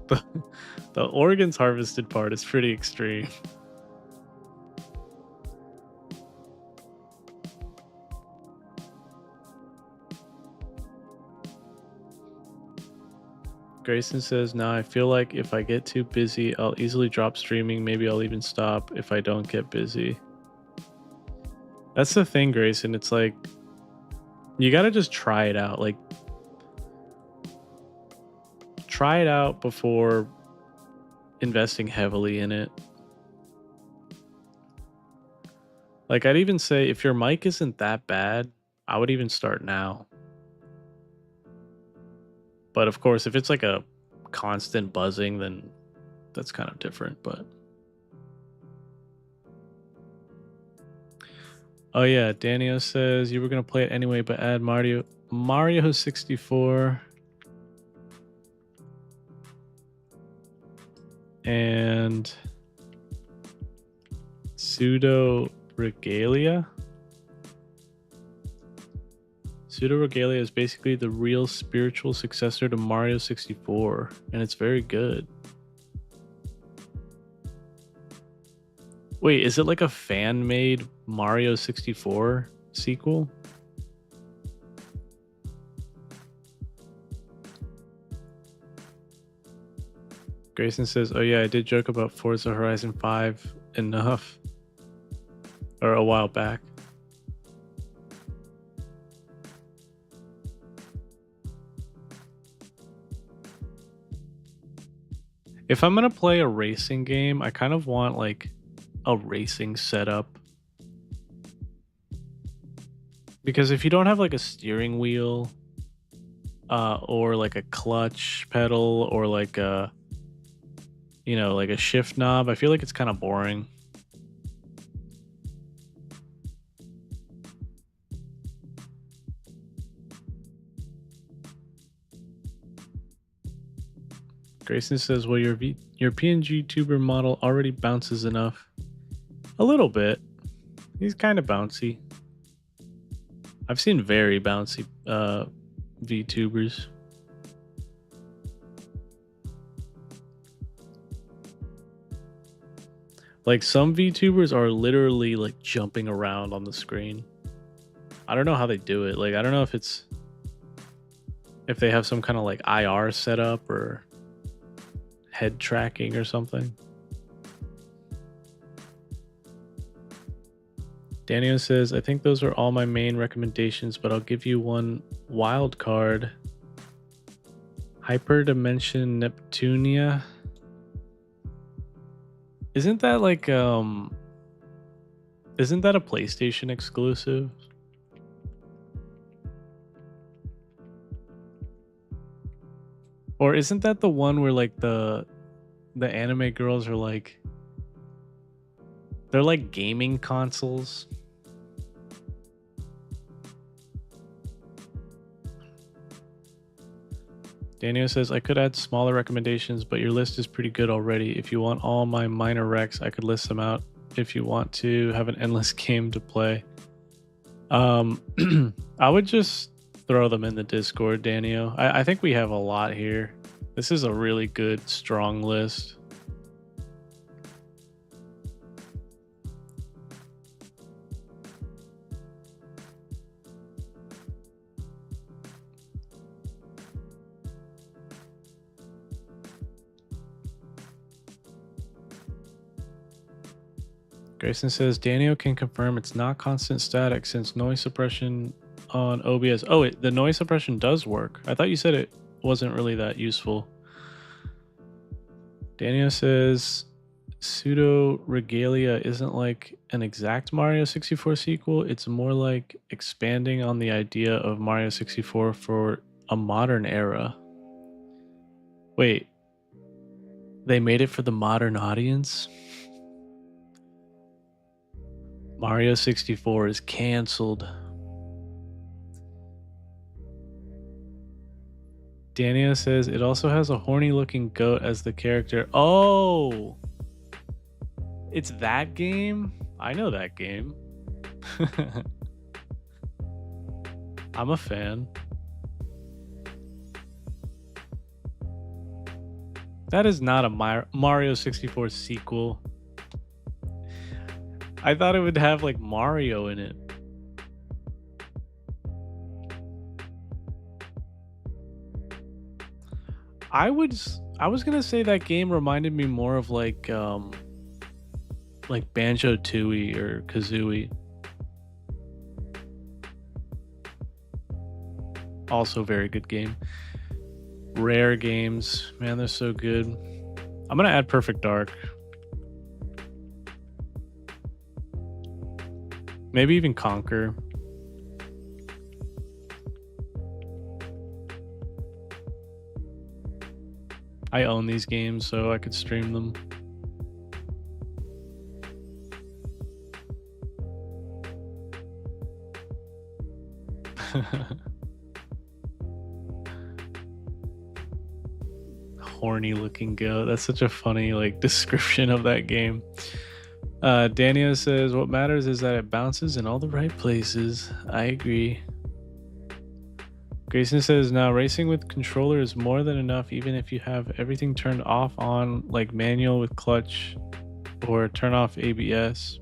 The organs harvested part is pretty extreme. Grayson says, now I feel like if I get too busy, I'll easily drop streaming. Maybe I'll even stop if I don't get busy. That's the thing, Grayson. It's like, you gotta just try it out. Like, try it out before investing heavily in it. Like, I'd even say if your mic isn't that bad, I would even start now. But of course, if it's like a constant buzzing, then that's kind of different. But oh yeah, Daniel says you were gonna play it anyway, but add Mario 64 and Pseudo Regalia. Pseudo Regalia is basically the real spiritual successor to Mario 64, and it's very good. Wait, is it like a fan-made Mario 64 sequel? Grayson says, oh yeah, I did joke about Forza Horizon 5 enough. Or a while back. If I'm gonna play a racing game, I kind of want like a racing setup. Because if you don't have like a steering wheel, or like a clutch pedal, or like a, you know, like a shift knob, I feel like it's kind of boring. Grayson says, well, your PNG tuber model already bounces enough. A little bit. He's kind of bouncy. I've seen very bouncy VTubers. Like some VTubers are literally like jumping around on the screen. I don't know how they do it. Like, I don't know if they have some kind of like IR setup or head tracking or something. Daniel says, I think those are all my main recommendations, but I'll give you one wild card. Hyperdimension Neptunia. Isn't that like isn't that a PlayStation exclusive? Or isn't that the one where like the anime girls are like, they're like gaming consoles? Daniel says, I could add smaller recommendations, but your list is pretty good already. If you want all my minor recs, I could list them out if you want to have an endless game to play. I would just throw them in the Discord, Daniel. I think we have a lot here. This is a really good, strong list. Grayson says, Daniel can confirm it's not constant static since noise suppression on OBS. Oh, the noise suppression does work. I thought you said it wasn't really that useful. Daniel says, Pseudo Regalia isn't like an exact Mario 64 sequel. It's more like expanding on the idea of Mario 64 for a modern era. Wait, they made it for the modern audience? Mario 64 is canceled. Daniel says it also has a horny looking goat as the character. Oh, it's that game? I know that game. I'm a fan. That is not a Mario 64 sequel. I thought it would have like Mario in it. I was gonna say that game reminded me more of like Banjo-Tooie or Kazooie. Also very good game. Rare games, man, they're so good. I'm gonna add Perfect Dark. Maybe even Conquer. I own these games, so I could stream them. Horny looking goat. That's such a funny like description of that game. Daniel says, what matters is that it bounces in all the right places. I agree. Grayson says, now racing with controller is more than enough even if you have everything turned off on, like manual with clutch or turn off ABS.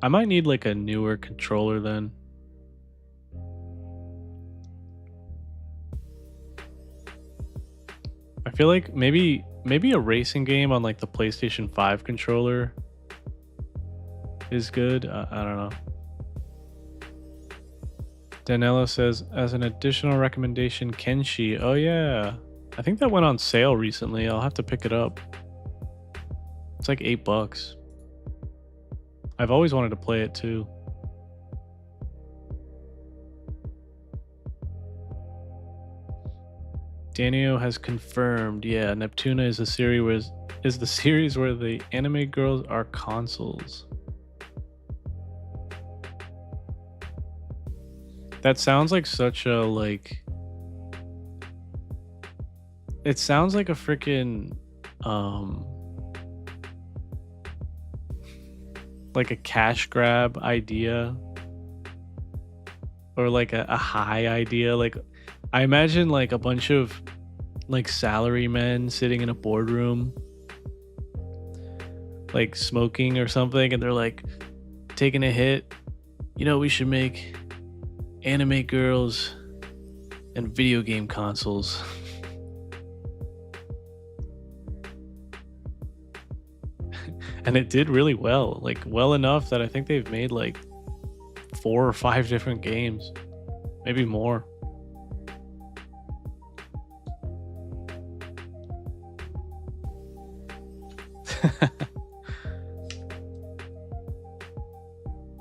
I might need like a newer controller then. I feel like maybe a racing game on like the PlayStation 5 controller is good. I don't know. Danilo says, as an additional recommendation, Kenshi. Oh yeah, I think that went on sale recently. I'll have to pick it up. It's like $8. I've always wanted to play it too. Danio has confirmed. Yeah, Neptuna is the series where the anime girls are consoles. That sounds like such a like. It sounds like a freaking like a cash grab idea, or like a high idea. Like I imagine like a bunch of like salary men sitting in a boardroom, like smoking or something, and they're like taking a hit. You know, we should make anime girls and video game consoles. And it did really well, like well enough that I think they've made like 4 or 5 different games, maybe more.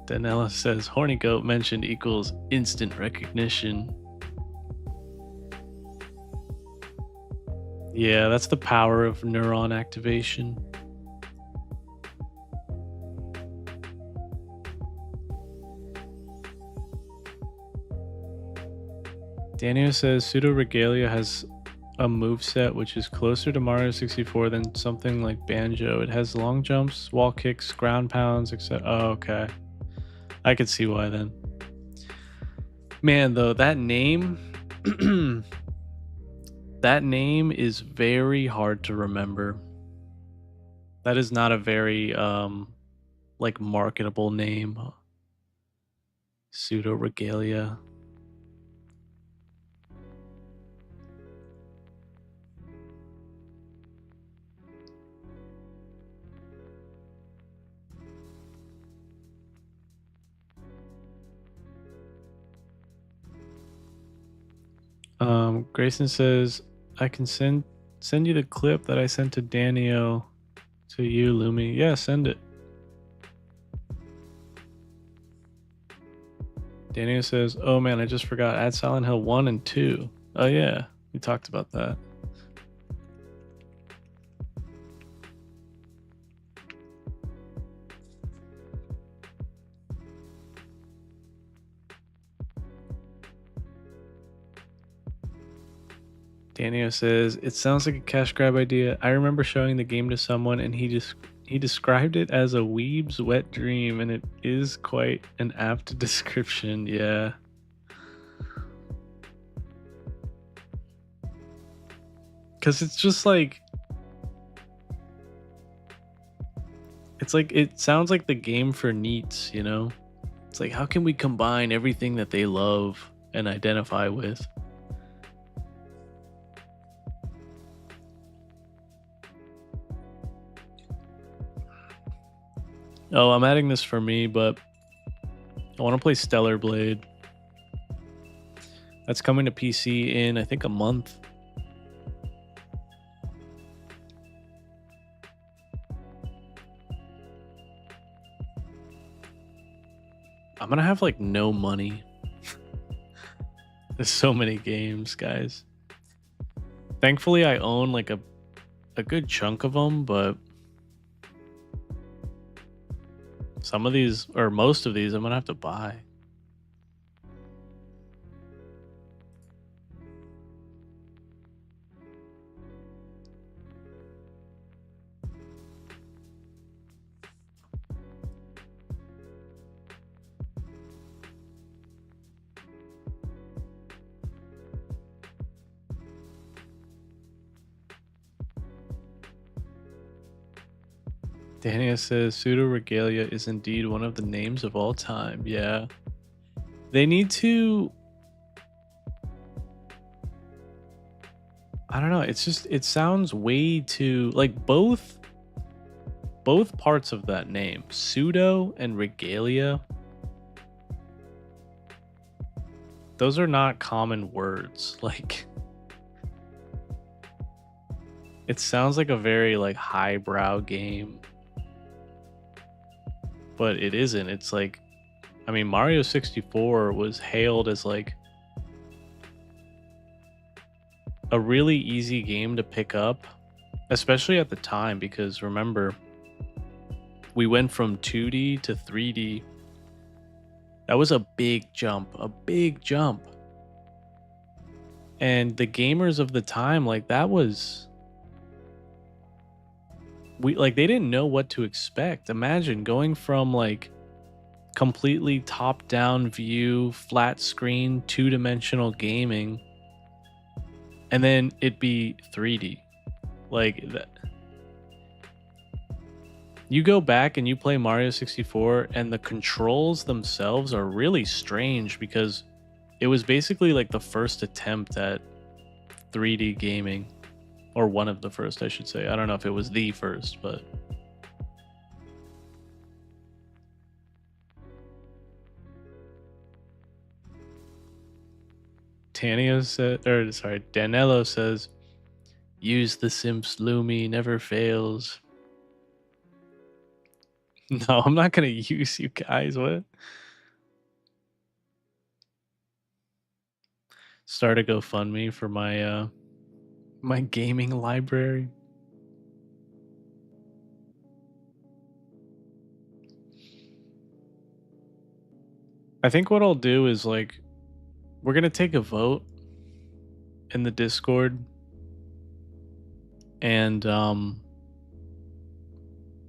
Danella says horny goat mentioned equals instant recognition. Yeah, that's the power of neuron activation. Daniel says Pseudo Regalia has a moveset which is closer to Mario 64 than something like Banjo. It has long jumps, wall kicks, ground pounds, etc. Oh, okay. I could see why then. Man, though, that name that name is very hard to remember. That is not a very like marketable name. Pseudo Regalia. Grayson says, I can send you the clip that I sent to Danio to you, Lumi. Yeah, send it. Danio says, oh man, I just forgot. Add Silent Hill 1 and 2. Oh yeah, we talked about that. Danio says, it sounds like a cash grab idea. I remember showing the game to someone and he described it as a weeb's wet dream, and it is quite an apt description. Yeah. Cause it's just like, it's like, it sounds like the game for neats, you know? It's like, how can we combine everything that they love and identify with? Oh, I'm adding this for me, but I want to play Stellar Blade. That's coming to PC in, I think, a month. I'm gonna have like no money. There's so many games, guys. Thankfully, I own like a good chunk of them, but some of these, or most of these, I'm gonna have to buy. Dania says pseudo regalia is indeed one of the names of all time. Yeah. They need to, I don't know, it's just, it sounds way too like both parts of that name, pseudo and regalia. Those are not common words. Like, it sounds like a very like highbrow game, but it isn't. It's like, I mean, Mario 64 was hailed as like a really easy game to pick up, especially at the time, because remember, we went from 2D to 3D. That was a big jump, And the gamers of the time, like, that was, they didn't know what to expect. Imagine going from like completely top-down view, flat screen, two-dimensional gaming, and then it be 3D. Like that. You go back and you play Mario 64 and the controls themselves are really strange because it was basically like the first attempt at 3D gaming, or one of the first, I should say. I don't know if it was the first, but Danilo says, use the Simps Lumi, never fails. No, I'm not gonna use you guys. What? Start a GoFundMe for my my gaming library. I think what I'll do is like, we're gonna take a vote in the Discord, and I'm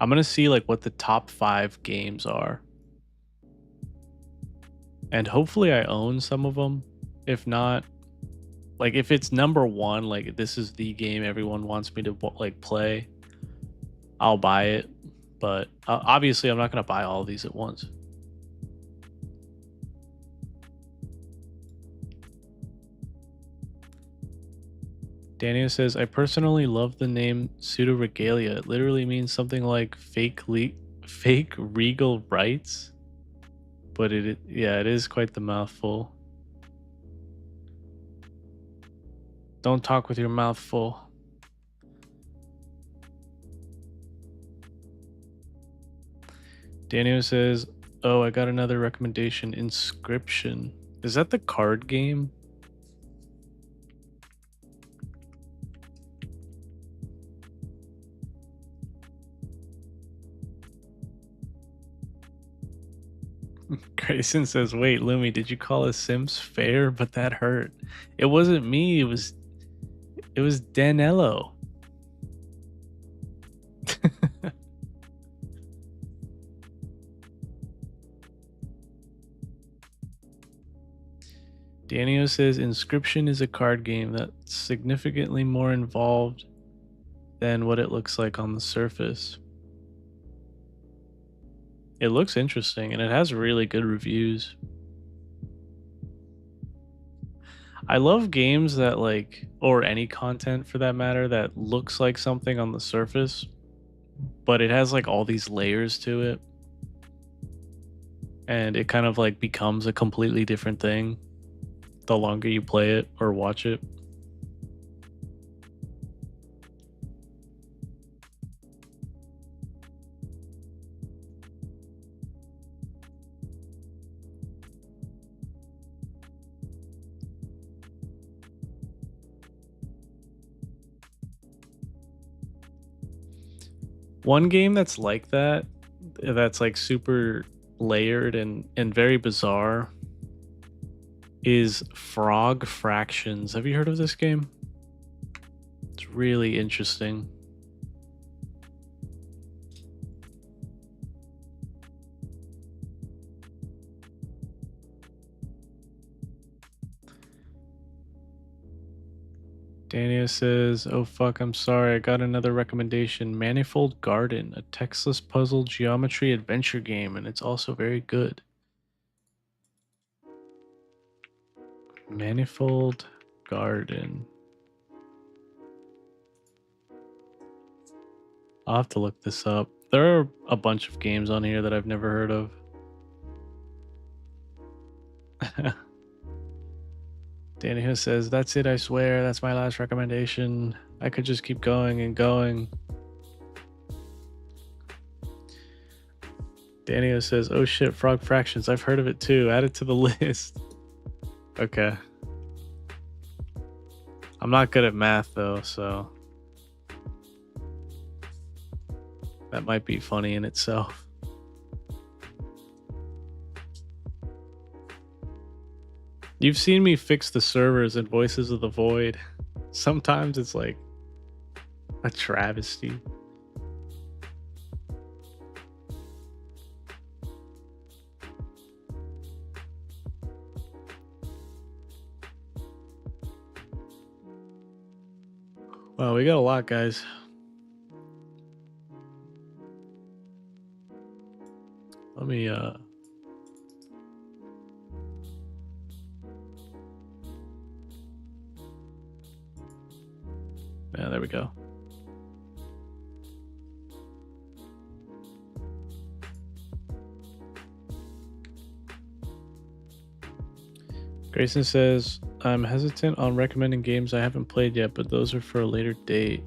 gonna see like what the top 5 games are, and hopefully I own some of them. If not, like if it's number 1, like this is the game everyone wants me to like play, I'll buy it. But obviously I'm not gonna buy all of these at once. Daniel says, I personally love the name pseudo regalia. It literally means something like fake regal rights. But it is quite the mouthful. Don't talk with your mouth full. Daniel says, oh, I got another recommendation, Inscription. Is that the card game? Grayson says, wait, Lumi, did you call us Sims fair? But that hurt. It wasn't me, it was Danilo. Daniel says, Inscription is a card game that's significantly more involved than what it looks like on the surface. It looks interesting, and it has really good reviews. I love games that like, or any content for that matter, that looks like something on the surface, but it has like all these layers to it, and it kind of like becomes a completely different thing. the longer you play it or watch it. One game that's like that, that's like super layered and very bizarre, is Frog Fractions. Have you heard of this game? It's really interesting. Dania says, oh fuck, I'm sorry, I got another recommendation. Manifold Garden, a textless puzzle geometry adventure game, and it's also very good. Manifold Garden. I'll have to look this up. There are a bunch of games on here that I've never heard of. Danny says, that's it, I swear. That's my last recommendation. I could just keep going and going. Danny says, oh shit, Frog Fractions. I've heard of it too. Add it to the list. Okay. I'm not good at math though, so that might be funny in itself. You've seen me fix the servers in Voices of the Void. Sometimes it's like a travesty. Wow, we got a lot, guys. Let me yeah, there we go. Grayson says, I'm hesitant on recommending games I haven't played yet, but those are for a later date.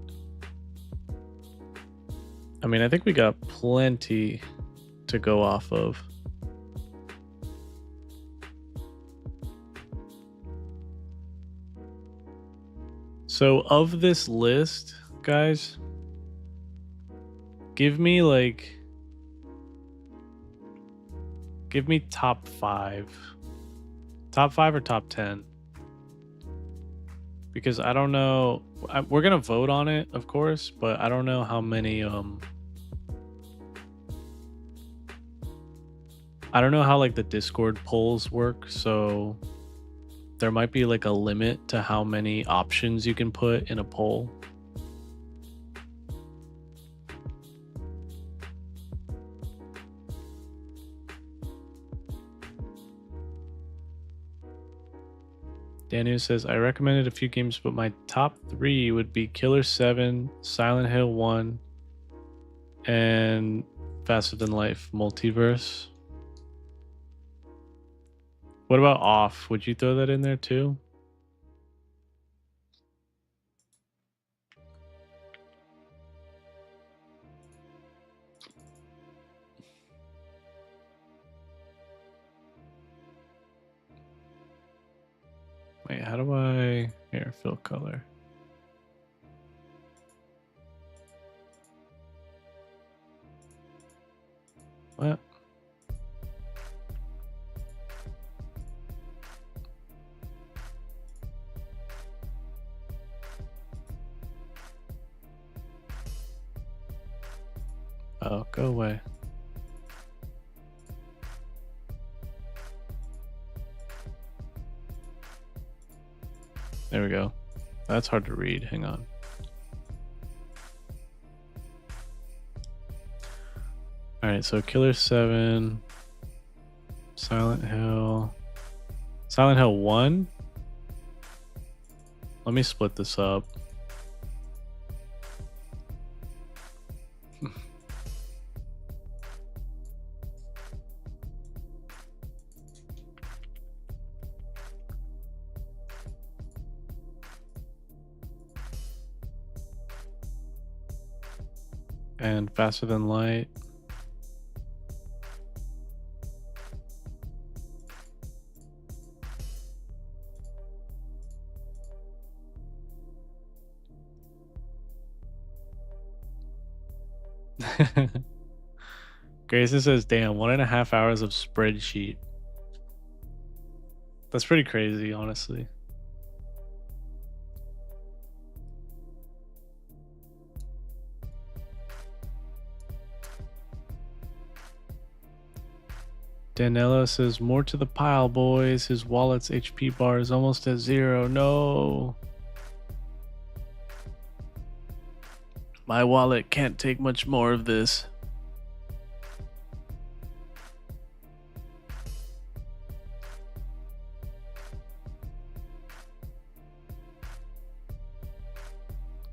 I mean, I think we got plenty to go off of. So of this list, guys, give me top 5. Top 5 or top 10? Because I don't know. We're going to vote on it, of course, but I don't know how many I don't know how like the Discord polls work, so there might be like a limit to how many options you can put in a poll. Daniel says, I recommended a few games, but my top 3 would be Killer 7, Silent Hill 1, and Faster Than Life Multiverse. What about Off? Would you throw that in there too? Wait, how do I... Here, fill color. What? Oh, go away. There we go. That's hard to read. Hang on. All right, so Killer 7, Silent Hill 1. Let me split this up. and Faster Than Light. Grayson says, damn, 1.5 hours of spreadsheet. That's pretty crazy, honestly. Danilo says, more to the pile, boys. His wallet's HP bar is almost at 0. No. My wallet can't take much more of this.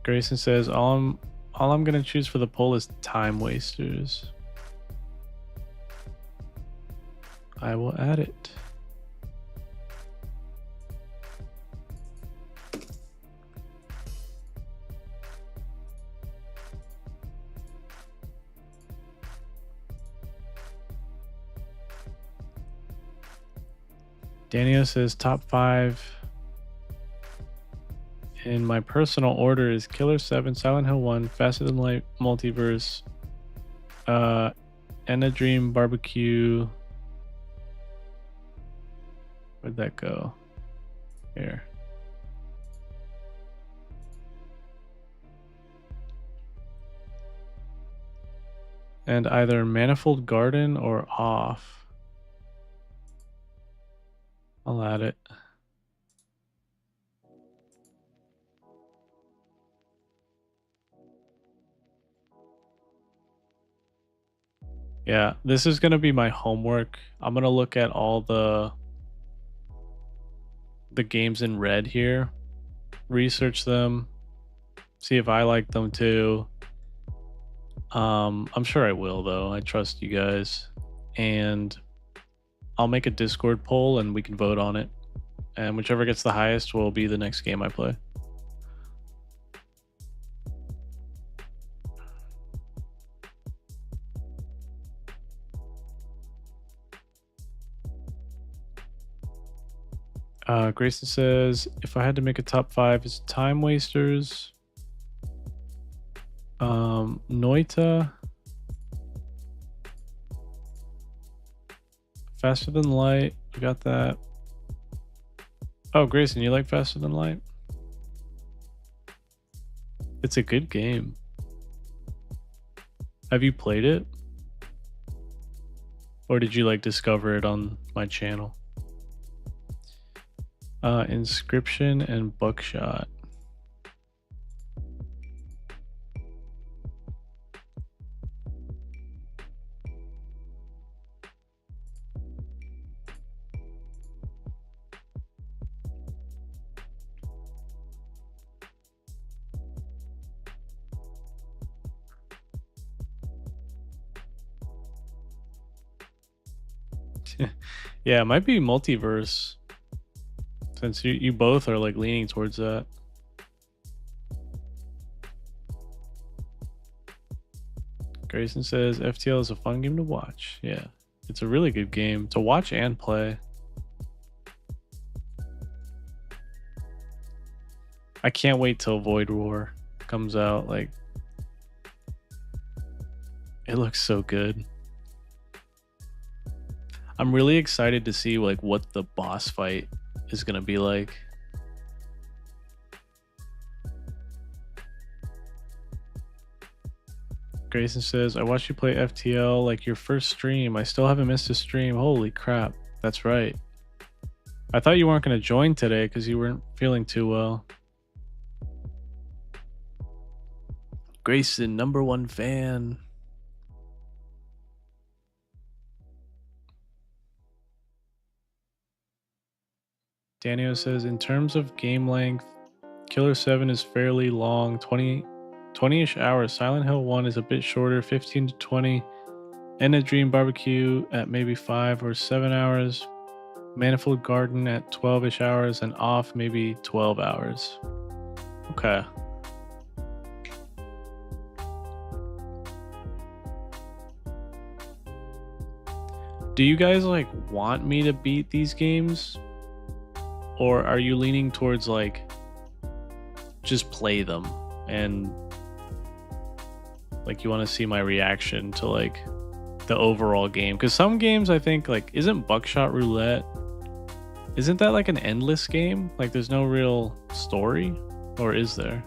Grayson says, all I'm gonna choose for the poll is time wasters. I will add it. Daniel says top 5 in my personal order is Killer 7, Silent Hill 1, Faster Than Light, Multiverse, Enna Dream, Barbecue. Where'd that go? Here. And either Manifold Garden or Off. I'll add it. Yeah, this is going to be my homework. I'm going to look at all the games in red here, research them, see if I like them too. I'm sure I will though. I trust you guys. And I'll make a Discord poll and we can vote on it. And whichever gets the highest will be the next game I play. Grayson says, if I had to make a top 5, it's Time Wasters, Noita, Faster Than Light. We got that. Oh, Grayson, you like Faster Than Light? It's a good game. Have you played it? Or did you like discover it on my channel? Inscription and Buckshot. Yeah, it might be Multiverse. Since you both are like leaning towards that. Grayson says FTL is a fun game to watch. Yeah, it's a really good game to watch and play. I can't wait till Void War comes out. Like, it looks so good. I'm really excited to see like what the boss fight is gonna be like. Grayson says, I watched you play FTL like your first stream. I still haven't missed a stream. Holy crap. That's right. I thought you weren't going to join today because you weren't feeling too well. Grayson, #1 fan. Daniel says, in terms of game length, Killer 7 is fairly long, 20-ish hours. Silent Hill 1 is a bit shorter, 15 to 20. Enna Dream Barbecue at maybe 5 or 7 hours. Manifold Garden at 12-ish hours, and Off maybe 12 hours. Okay. Do you guys like want me to beat these games? Or are you leaning towards like just play them and like you want to see my reaction to like the overall game? Because some games I think like isn't Buckshot Roulette, isn't that like an endless game? Like there's no real story, or is there?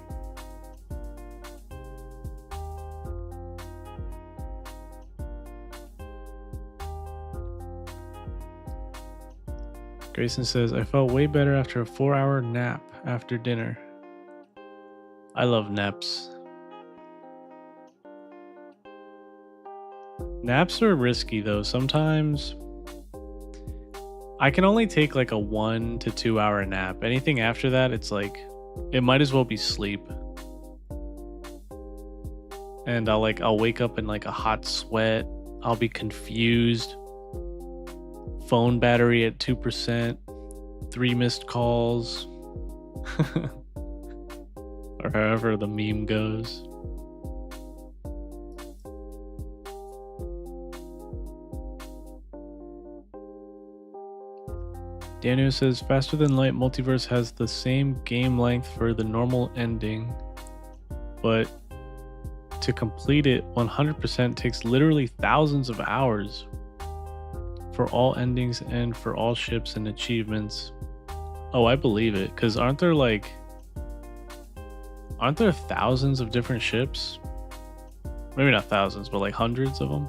Grayson says, I felt way better after a 4-hour nap after dinner. I love naps. Naps are risky though. Sometimes I can only take like a 1 to 2 hour nap. Anything after that, it's like, it might as well be sleep. And I'll wake up in like a hot sweat. I'll be confused. Phone battery at 2%, 3 missed calls, or however the meme goes. Daniel says, Faster Than Light Multiverse has the same game length for the normal ending, but to complete it 100% takes literally thousands of hours for all endings and for all ships and achievements. Oh, I believe it, because aren't there thousands of different ships? Maybe not thousands, but like hundreds of them.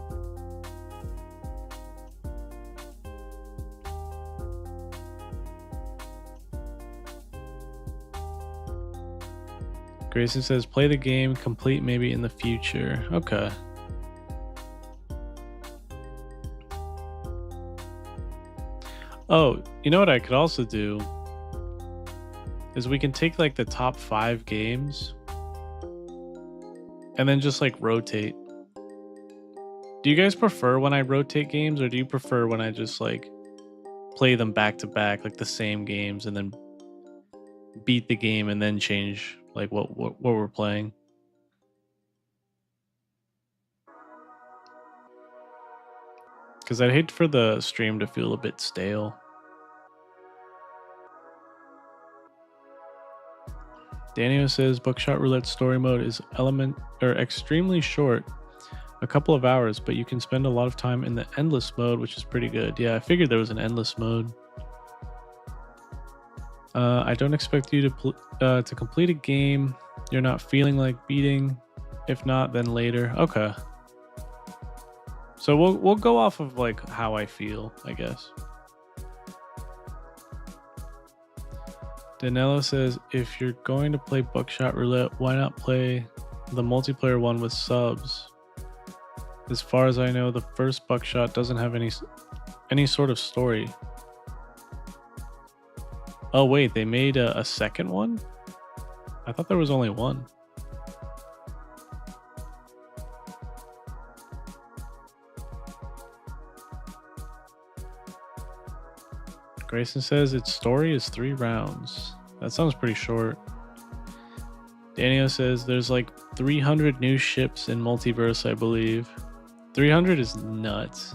Grayson says, play the game, complete maybe in the future. Okay. Oh, you know what I could also do is we can take like the top 5 games and then just like rotate. Do you guys prefer when I rotate games, or do you prefer when I just like play them back to back, like the same games, and then beat the game and then change like what we're playing? Because I'd hate for the stream to feel a bit stale. Daniel says Buckshot Roulette story mode is extremely short, a couple of hours, but you can spend a lot of time in the endless mode, which is pretty good. Yeah, I figured there was an endless mode. I don't expect you to complete a game you're not feeling like beating. If not, then later. Okay. So we'll go off of like how I feel, I guess. Danilo says, if you're going to play Buckshot Roulette, why not play the multiplayer one with subs? As far as I know, the first Buckshot doesn't have any sort of story. Oh wait, they made a second one? I thought there was only one. Grayson says its story is 3 rounds. That sounds pretty short. Daniel says there's like 300 new ships in Multiverse, I believe. 300 is nuts.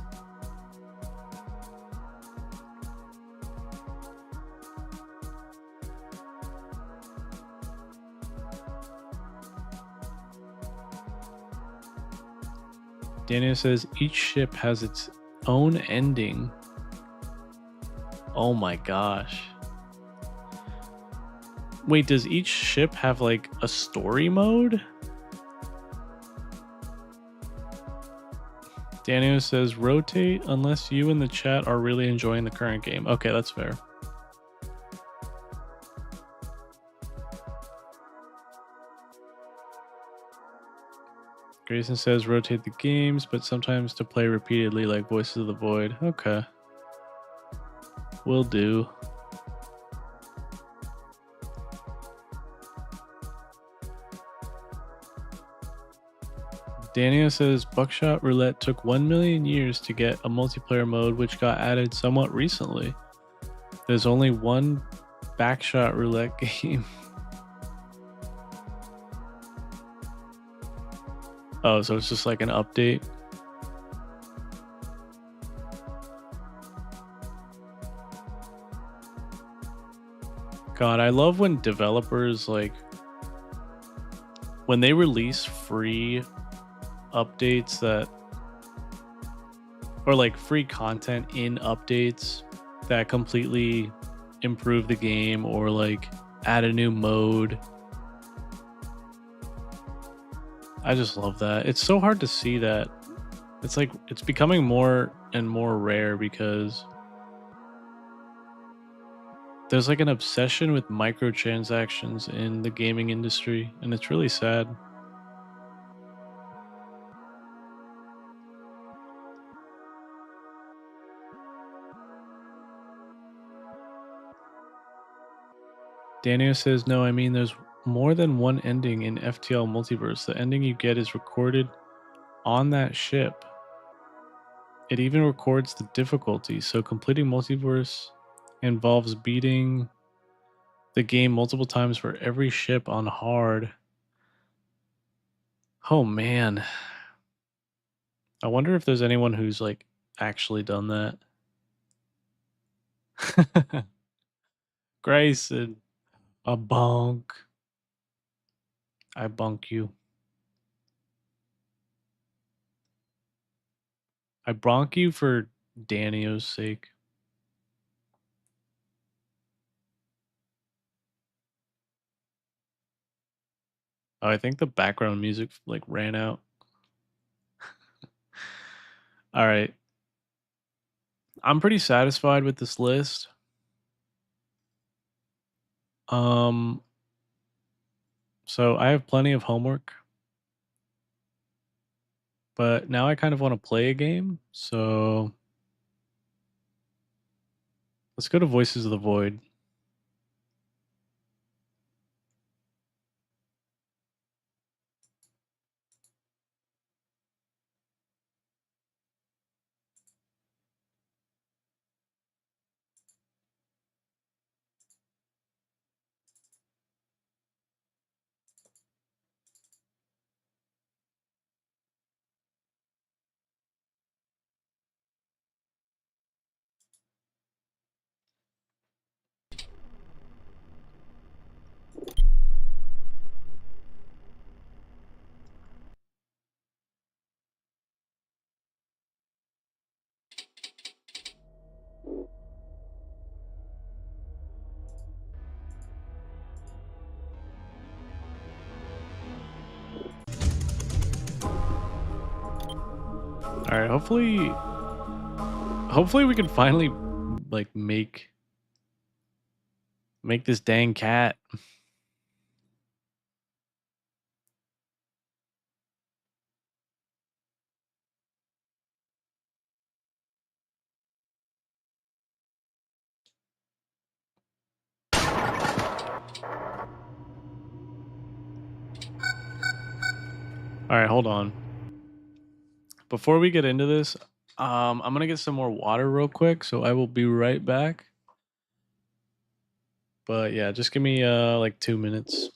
Daniel says each ship has its own ending. Oh my gosh. Wait, does each ship have like a story mode? Daniel says rotate unless you in the chat are really enjoying the current game. Okay, that's fair. Grayson says rotate the games, but sometimes to play repeatedly like Voices of the Void. Okay. Will do. Daniel says Buckshot Roulette took 1 million years to get a multiplayer mode, which got added somewhat recently. There's only one Backshot Roulette game. Oh, so it's just like an update. God, I love when developers like when they release free updates that or like free content in updates that completely improve the game or like add a new mode. I just love that. It's so hard to see that. It's like it's becoming more and more rare because there's like an obsession with microtransactions in the gaming industry, and it's really sad. Daniel says, no, I mean, there's more than one ending in FTL Multiverse. The ending you get is recorded on that ship. It even records the difficulty, so completing Multiverse involves beating the game multiple times for every ship on hard. Oh man. I wonder if there's anyone who's like actually done that. Grayson, a bonk. I bunk you. I bronk you for Danio's sake. Oh, I think the background music like ran out. All right. I'm pretty satisfied with this list. Um so I have plenty of homework, but now I kind of want to play a game. So let's go to Voices of the Void. All right, hopefully we can finally like make this dang cat. All right, hold on. Before we get into this, I'm gonna get some more water real quick, so I will be right back. But yeah, just give me like 2 minutes.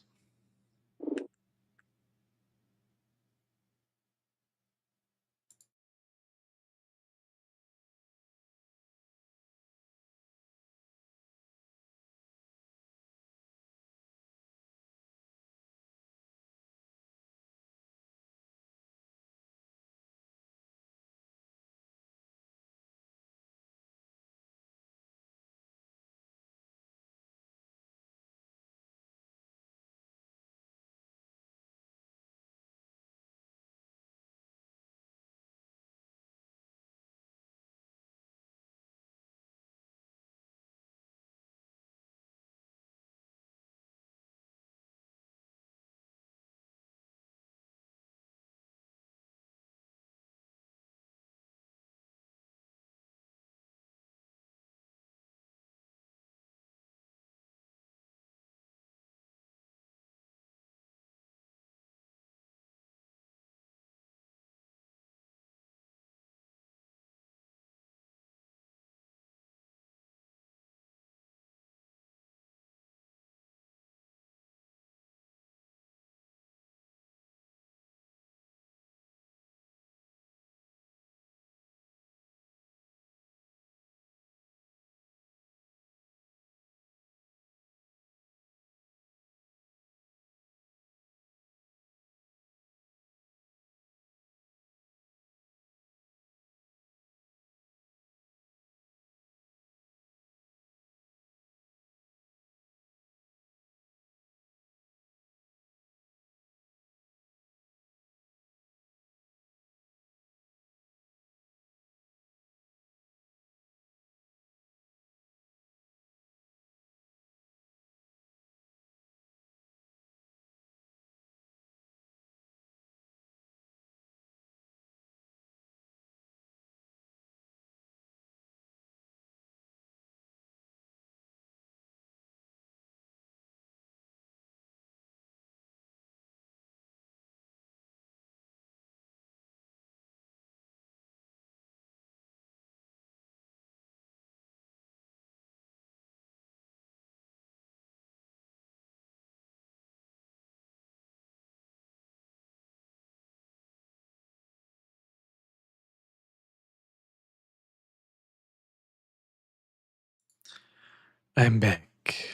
I'm back.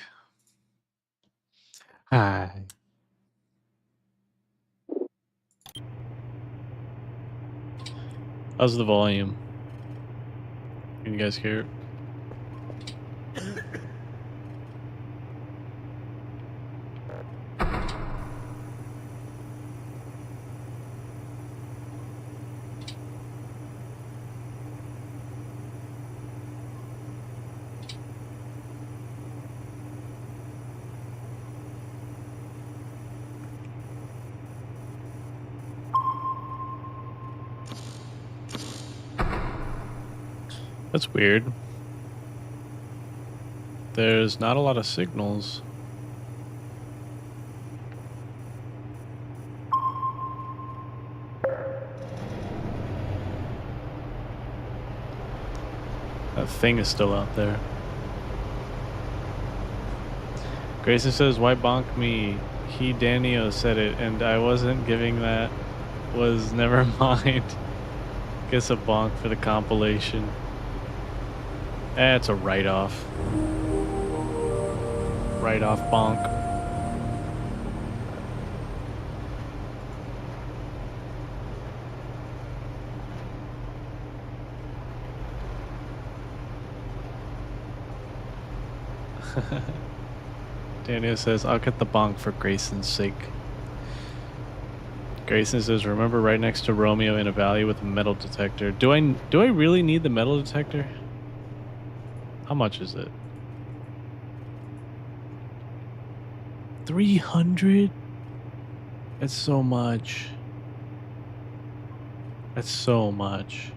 Hi. How's the volume? Can you guys hear it? That's weird. There's not a lot of signals. That thing is still out there. Grayson says, why bonk me? He, Danio, said it, and I wasn't giving that. Was never mind. Guess a bonk for the compilation. It's a write-off. Write-off bonk. Daniel says, I'll get the bonk for Grayson's sake. Grayson says, remember right next to Romeo in a valley with a metal detector. Do I really need the metal detector? How much is it? 300? That's so much. That's so much.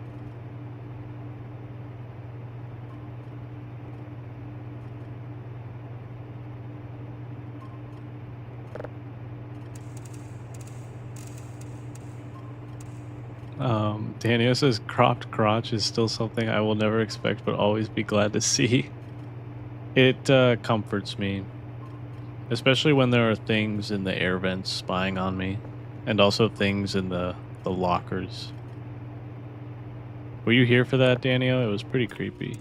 Daniel says cropped crotch is still something I will never expect but always be glad to see. It comforts me. Especially when there are things in the air vents spying on me. And also things in the lockers. Were you here for that, Daniel? It was pretty creepy.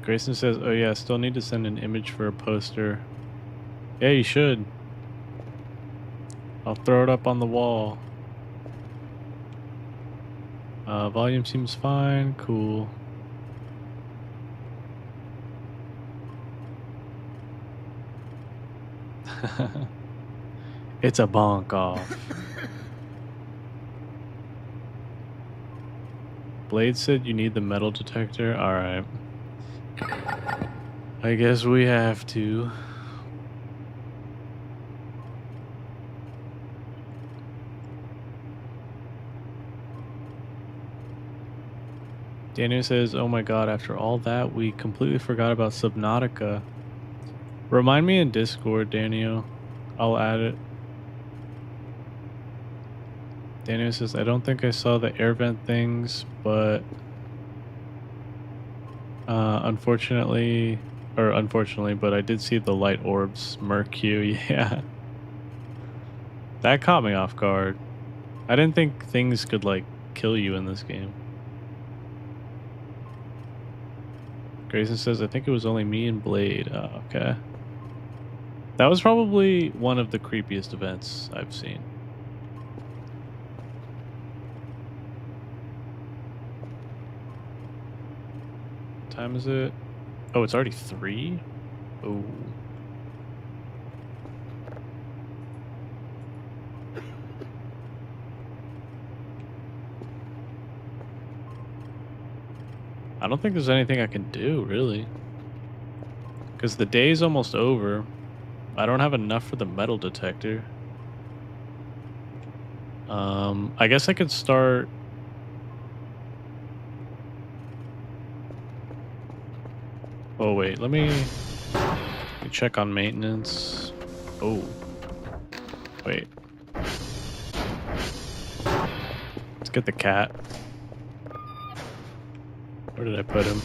Grayson says, oh yeah, still need to send an image for a poster. Yeah, you should. I'll throw it up on the wall. Volume seems fine. Cool. It's a bonk off. Blade said you need the metal detector. Alright. I guess we have to. Daniel says, oh my god, after all that, we completely forgot about Subnautica. Remind me in Discord, Daniel. I'll add it. Daniel says, I don't think I saw the air vent things, but unfortunately, but I did see the light orbs. Mercu, yeah. That caught me off guard. I didn't think things could, like, kill you in this game. Grayson says, I think it was only me and Blade. Oh, okay. That was probably one of the creepiest events I've seen. What time is it? Oh, it's already 3? Oh. I don't think there's anything I can do, really. Because the day's almost over. I don't have enough for the metal detector. I guess I could start... Oh, wait, let me check on maintenance. Oh. Wait. get the cat. Where did I put him?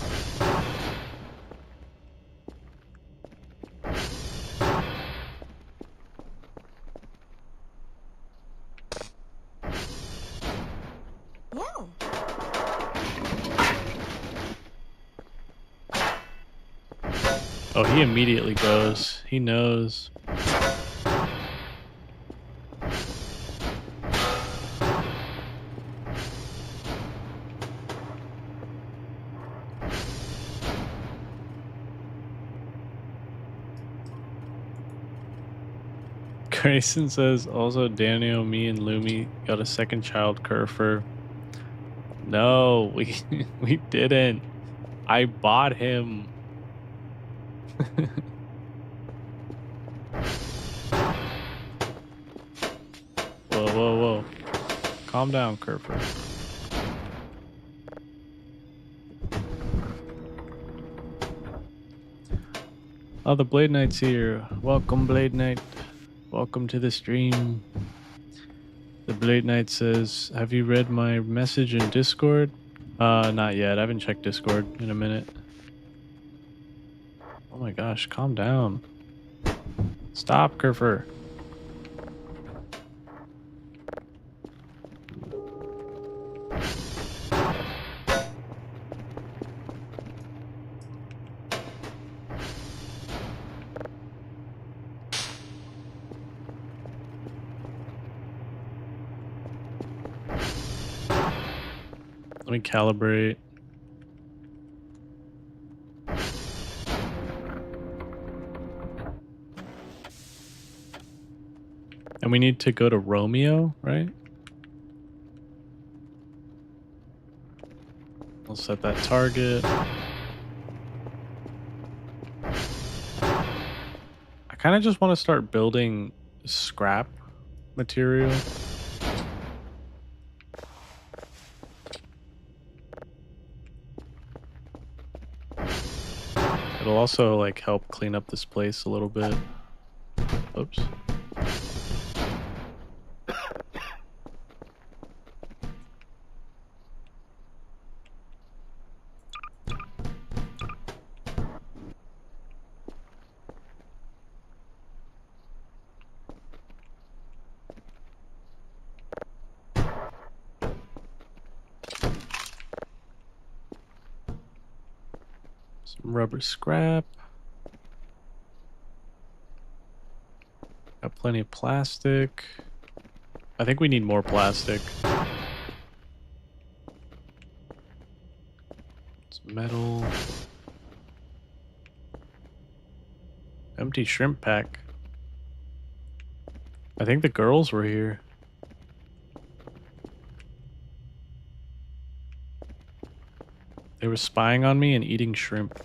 Oh, he immediately goes. He knows. Grayson says, also Daniel, me, and Lumi got a second child, Kerfer. No, we didn't. I bought him. Whoa, whoa, whoa. Calm down, Kerfer. Oh, the Blade Knight's here. Welcome, Blade Knight. Welcome to the stream. The Blade Knight says, have you read my message in Discord? Not yet. I haven't checked Discord in a minute. Oh my gosh, calm down. Stop, Kerfer. Let me calibrate. And we need to go to Romeo, right? I'll set that target. I kind of just want to start building scrap material. It'll also like help clean up this place a little bit. Oops. Some rubber scrap. Got plenty of plastic. I think we need more plastic. Some metal. Empty shrimp pack. I think the girls were here. They were spying on me and eating shrimp.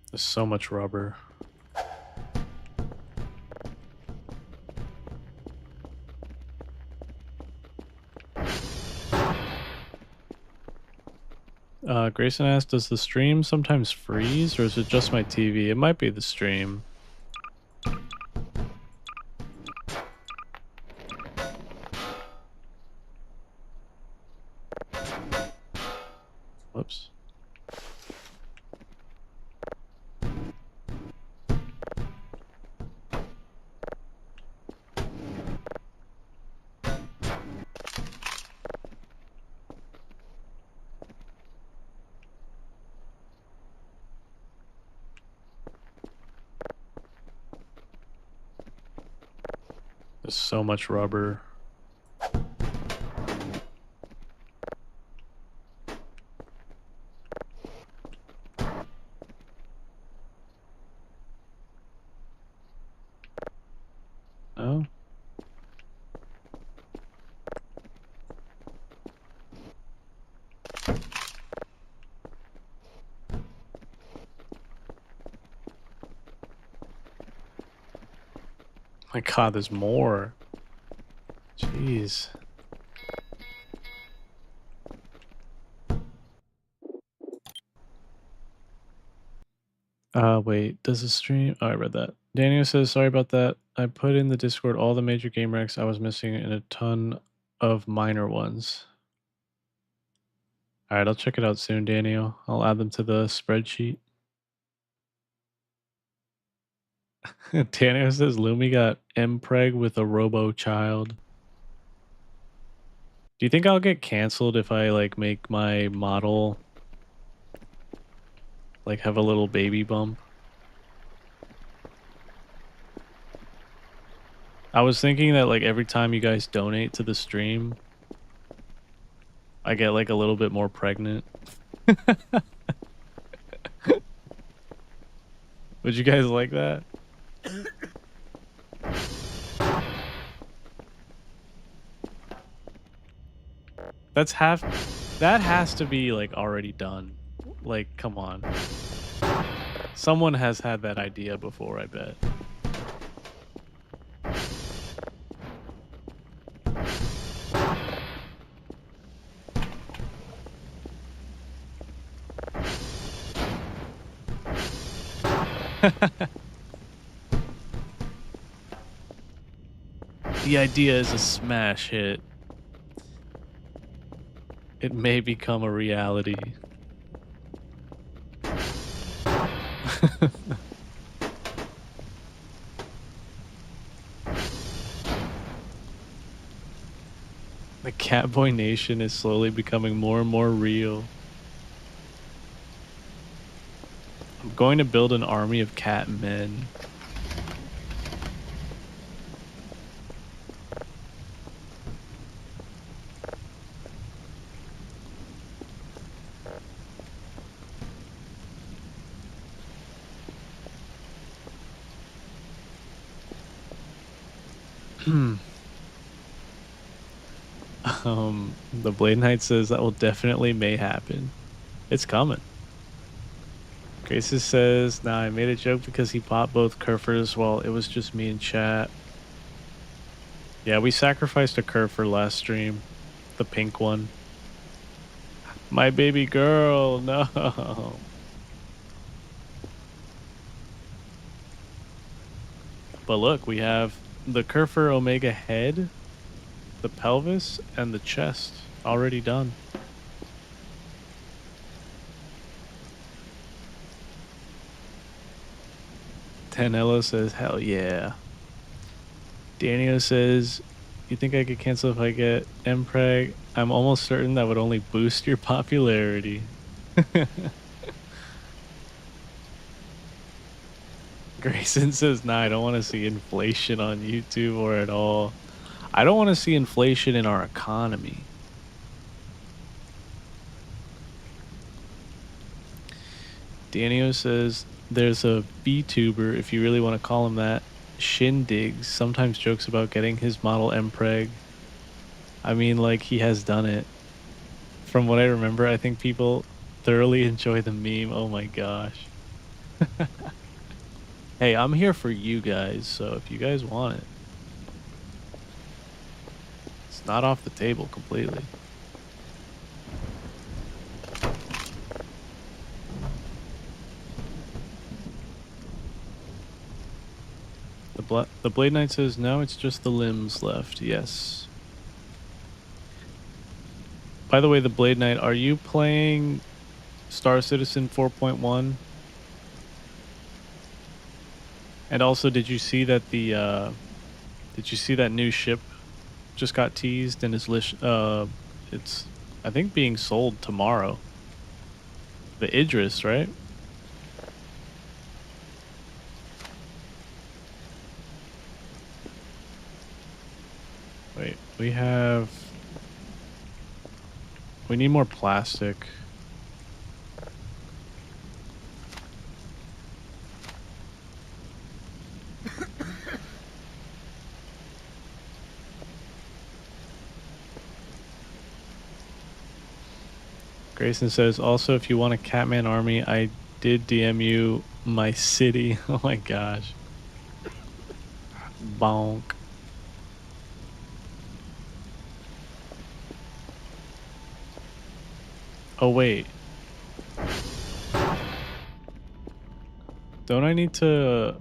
There's so much rubber. Grayson asked, does the stream sometimes freeze or is it just my TV? It might be the stream. Whoops. There's so much rubber. Oh. My God, there's more. Jeez. Wait, does the stream? Oh, I read that. Daniel says, sorry about that. I put in the Discord all the major game wrecks I was missing and a ton of minor ones. All right, I'll check it out soon, Daniel. I'll add them to the spreadsheet. Daniel says, Lumi got M-Preg with a robo child. Do you think I'll get canceled if I like make my model like have a little baby bump? I was thinking that like every time you guys donate to the stream, I get like a little bit more pregnant. Would you guys like that? That has to be like already done. Like, come on. Someone has had that idea before, I bet. The idea is a smash hit. It may become a reality. The Catboy Nation is slowly becoming more and more real. I'm going to build an army of cat men. The Blade Knight says that will definitely may happen. It's coming. Graces says, nah, I made a joke because he bought both Kerfers while it was just me in chat. Yeah, we sacrificed a Kerfer last stream. The pink one. My baby girl, no. But look, we have the Kerfer Omega head, the pelvis, and the chest already done. Tanello says, hell yeah. Daniel says, you think I could cancel if I get MPreg? I'm almost certain that would only boost your popularity. Grayson says, nah, I don't want to see inflation on YouTube or at all. I don't want to see inflation in our economy. Daniel says, there's a VTuber, if you really want to call him that, Shindigs, sometimes jokes about getting his model MPreg. I mean, like, he has done it. From what I remember, I think people thoroughly enjoy the meme. Oh my gosh. Hey, I'm here for you guys, so if you guys want it, it's not off the table completely. The Blade Knight says, no, it's just the limbs left. Yes. By the way, the Blade Knight, are you playing Star Citizen 4.1? And also, did you see that new ship just got teased and it's I think being sold tomorrow. The Idris, right? Wait, we need more plastic. Grayson says, also, if you want a Catman army, I did DM you my city. Oh my gosh. Bonk. Oh, wait. Don't I need to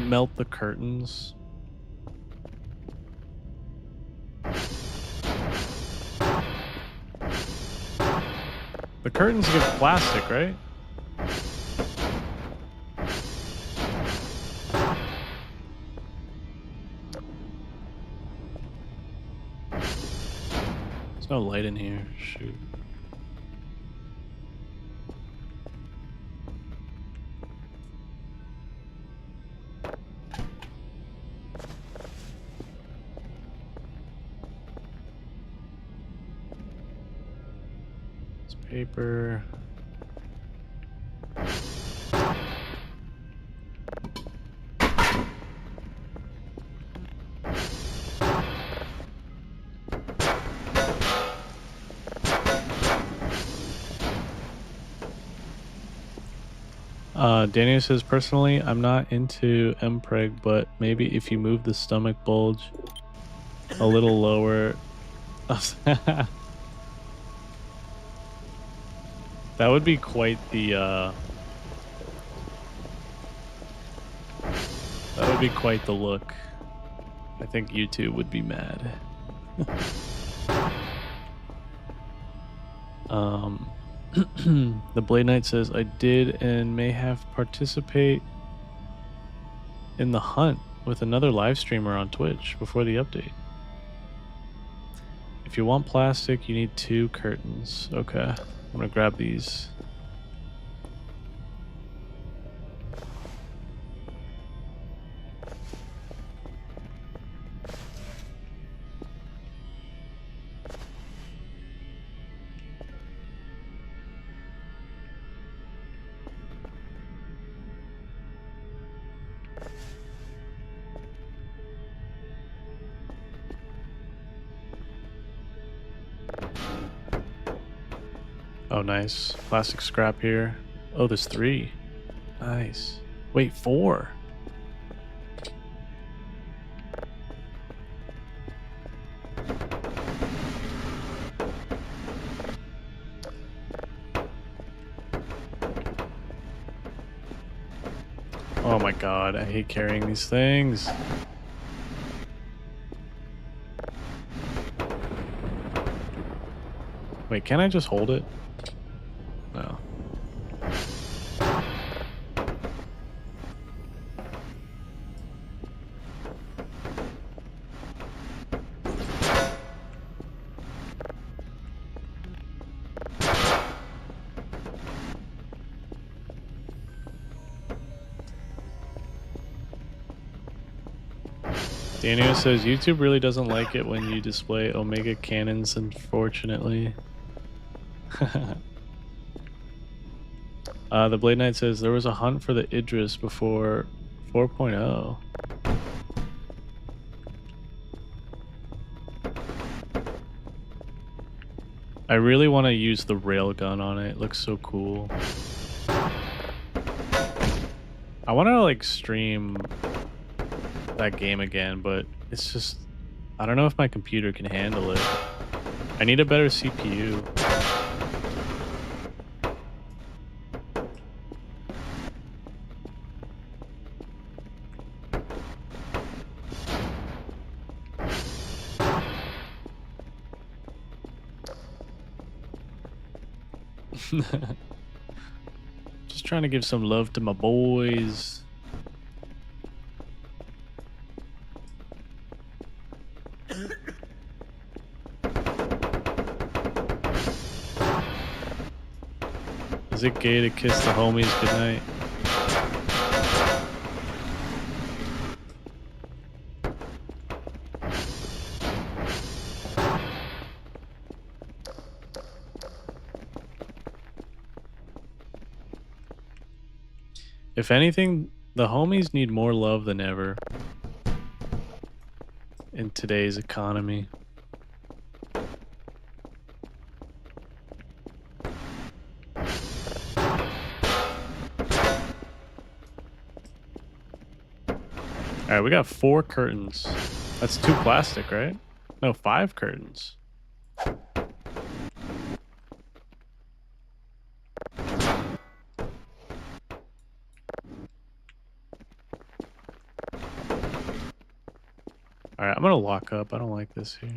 melt the curtains? The curtains give plastic, right? There's no light in here. Shoot. It's paper. Daniel says, personally, I'm not into mpreg, but maybe if you move the stomach bulge a little lower. That would be quite the, that would be quite the look. I think YouTube would be mad. The Blade Knight says, I did and may have participate in the hunt with another live streamer on Twitch before the update. If you want plastic, you need 2 curtains. Okay, I'm gonna grab these. Oh, nice. Plastic scrap here. Oh, there's 3. Nice. Wait, 4. Oh my god, I hate carrying these things. Wait, can I just hold it? No. Daniel says YouTube really doesn't like it when you display Omega cannons, unfortunately. The Blade Knight says there was a hunt for the Idris before 4.0. I really want to use the railgun on it. It looks so cool. I want to like stream that game again, but it's just, I don't know if my computer can handle it. I need a better CPU. Just trying to give some love to my boys. Is it gay to kiss the homies goodnight? If anything, the homies need more love than ever in today's economy. Alright, we got 4 curtains. That's 2 plastic, right? No, 5 curtains. All right, I'm gonna lock up. I don't like this here.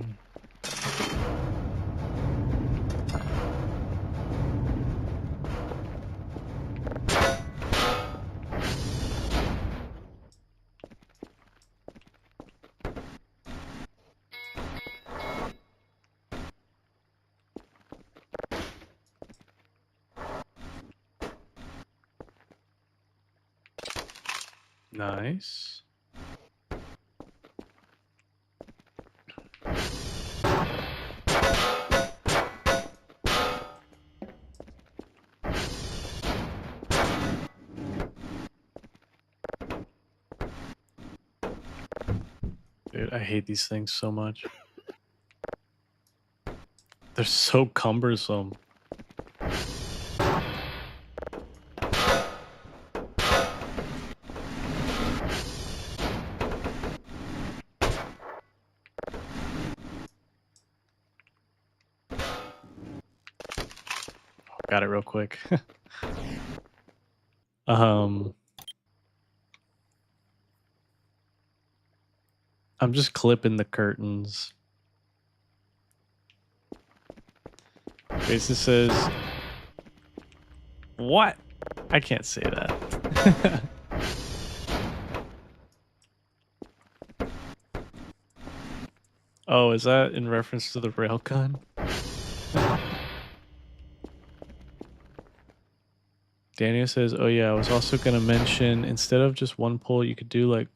Nice. Dude, I hate these things so much. They're so cumbersome. Got it real quick. I'm just clipping the curtains. Jason says, what? I can't say that. Oh, is that in reference to the railgun? Daniel says, oh yeah, I was also going to mention, instead of just one poll, you could do like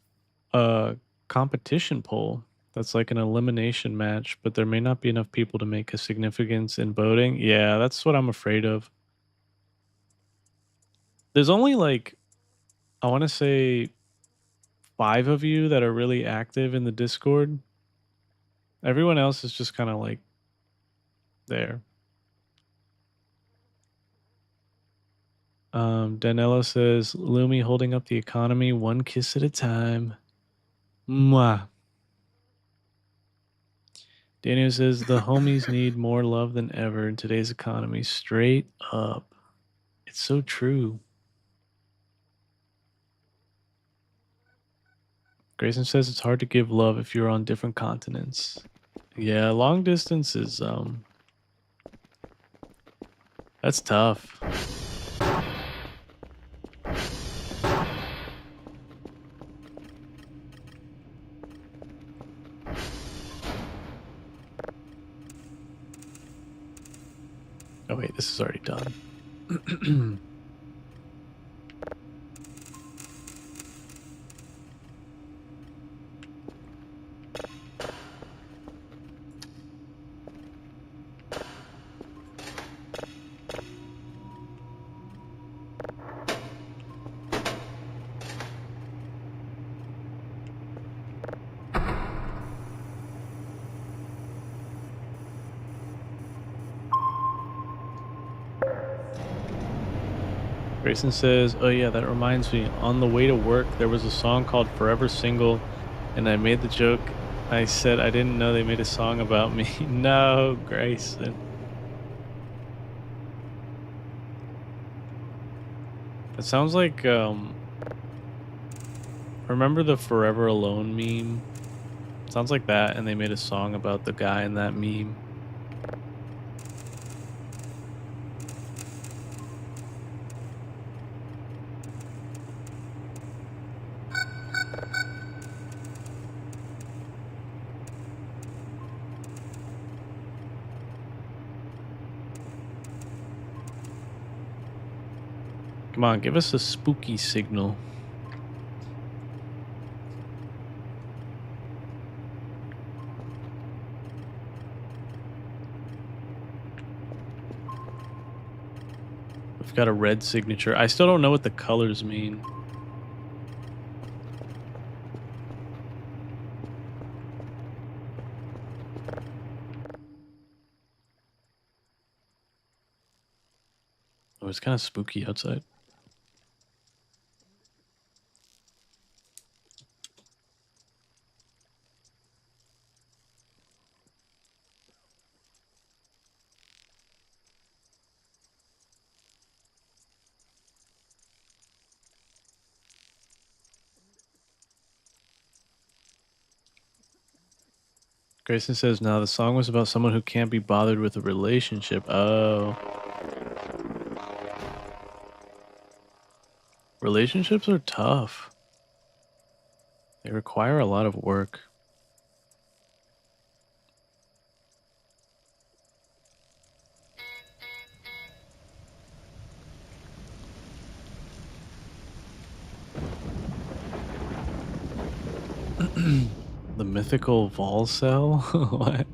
a competition poll. That's like an elimination match, but there may not be enough people to make a significance in voting. Yeah, that's what I'm afraid of. There's only like, I want to say 5 of you that are really active in the Discord. Everyone else is just kind of like there. Danilo says, Lumi holding up the economy one kiss at a time. Mwah. Daniel says, the homies need more love than ever in today's economy. Straight up. It's so true. Grayson says it's hard to give love if you're on different continents. Yeah, long distance is that's tough. Oh wait, this is already done. Grayson says, oh yeah, that reminds me. On the way to work, there was a song called Forever Single, and I made the joke. I said I didn't know they made a song about me. No, Grayson. It sounds like, remember the Forever Alone meme? Sounds like that, and they made a song about the guy in that meme. Come on, give us a spooky signal. We've got a red signature. I still don't know what the colors mean. Oh, it's kind of spooky outside. Grayson says, "Now the song was about someone who can't be bothered with a relationship." Oh. Relationships are tough. They require a lot of work. The mythical Vol cell? What?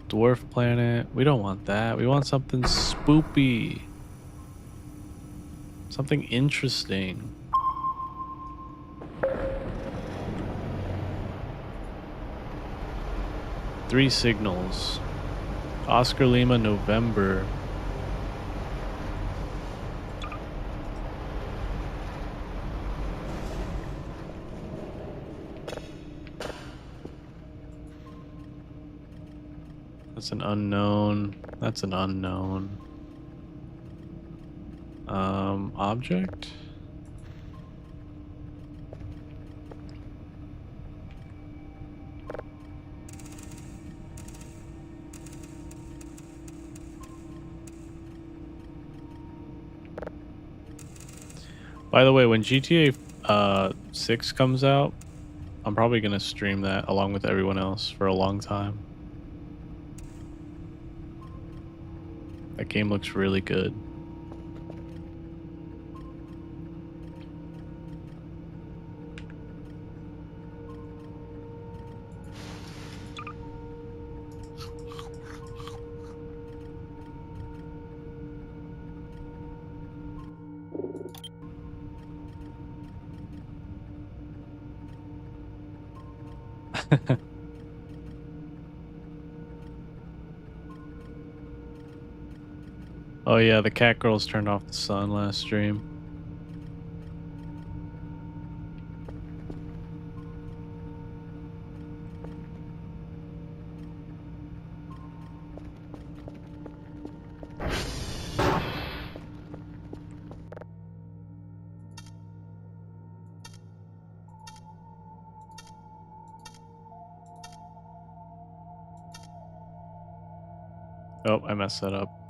Dwarf planet. We don't want that. We want something spoopy. Something interesting. Three signals. Oscar Lima, November. That's an unknown. That's an unknown. Object? By the way, when GTA 6 comes out, I'm probably going to stream that along with everyone else for a long time. That game looks really good. Oh yeah, the cat girls turned off the sun last stream. Oh, I messed that up.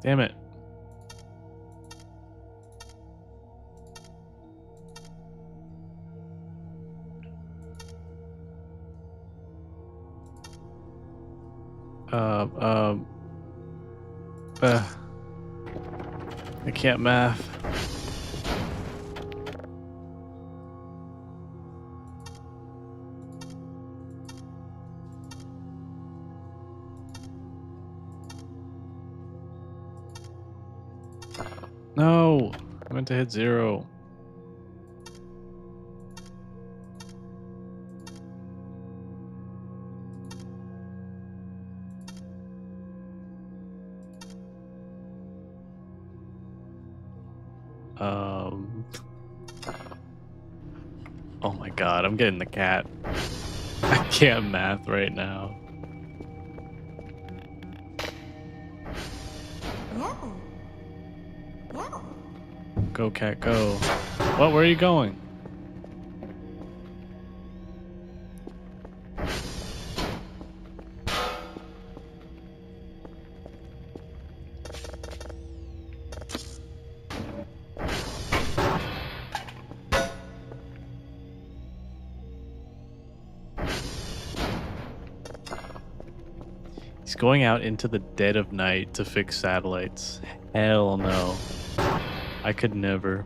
Damn it. Uh, I can't math. No, I meant to hit 0. Oh my god, I'm getting the cat. I can't math right now. Go, cat, go. What? Where are you going? He's going out into the dead of night to fix satellites. Hell no. I could never.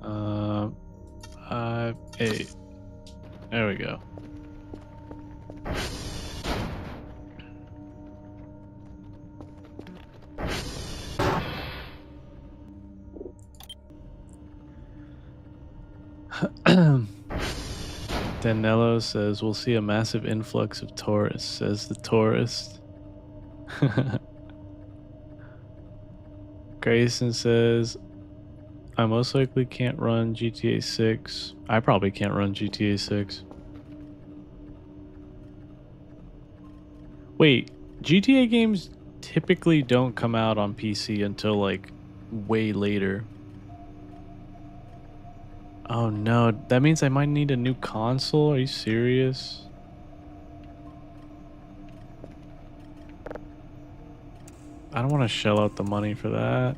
Uh, 5, 8. There we go. Danilo says we'll see a massive influx of tourists, says the tourist. Grayson says I most likely can't run GTA 6. I probably can't run GTA 6. Wait, GTA games typically don't come out on PC until like way later. Oh no, that means I might need a new console? Are you serious? I don't want to shell out the money for that.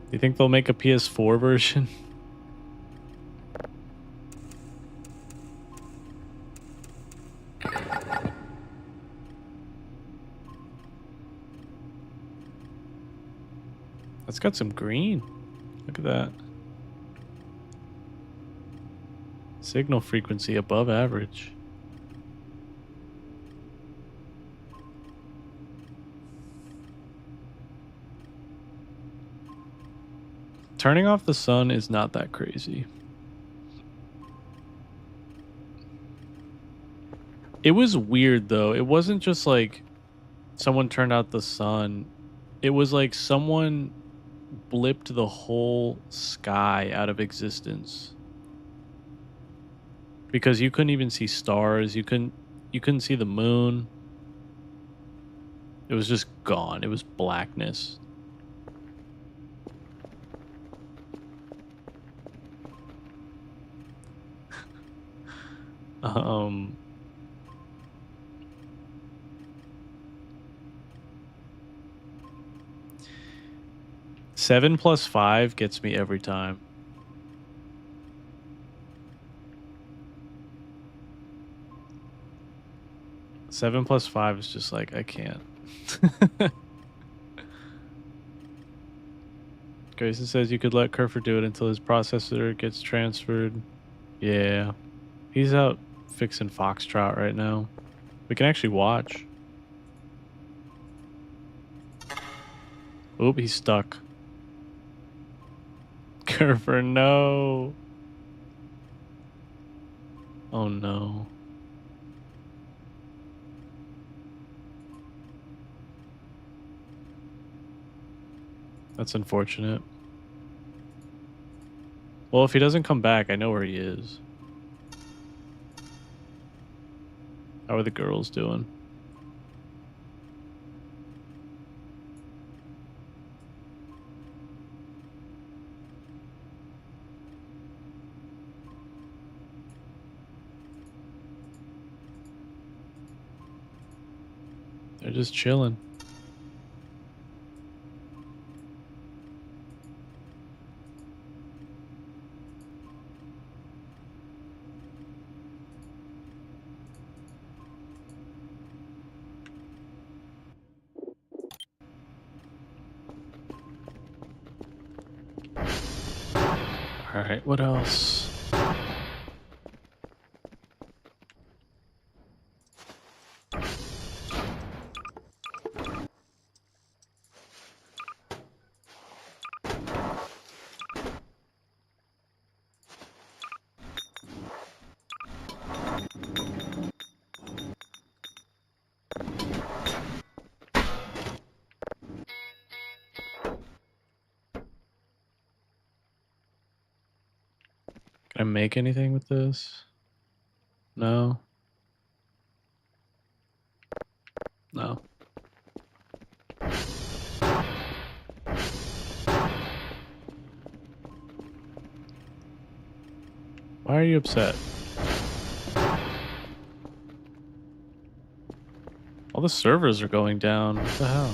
Do you think they'll make a PS4 version? That's got some green. Look at that. Signal frequency above average. Turning off the sun is not that crazy. It was weird though. It wasn't just like someone turned out the sun. It was like someone blipped the whole sky out of existence. Because you couldn't even see stars, you couldn't see the moon. It was just gone. It was blackness. um 7 plus 5 gets me every time. Seven plus 5 is just like, I can't. Grayson says you could let Kerfer do it until his processor gets transferred. Yeah. He's out fixing Foxtrot right now. We can actually watch. Oop, he's stuck. Kerfer, no. Oh no. That's unfortunate. Well, if he doesn't come back, I know where he is. How are the girls doing? They're just chilling. All right, what else? Can I make anything with this? No. No. Why are you upset? All the servers are going down. What the hell?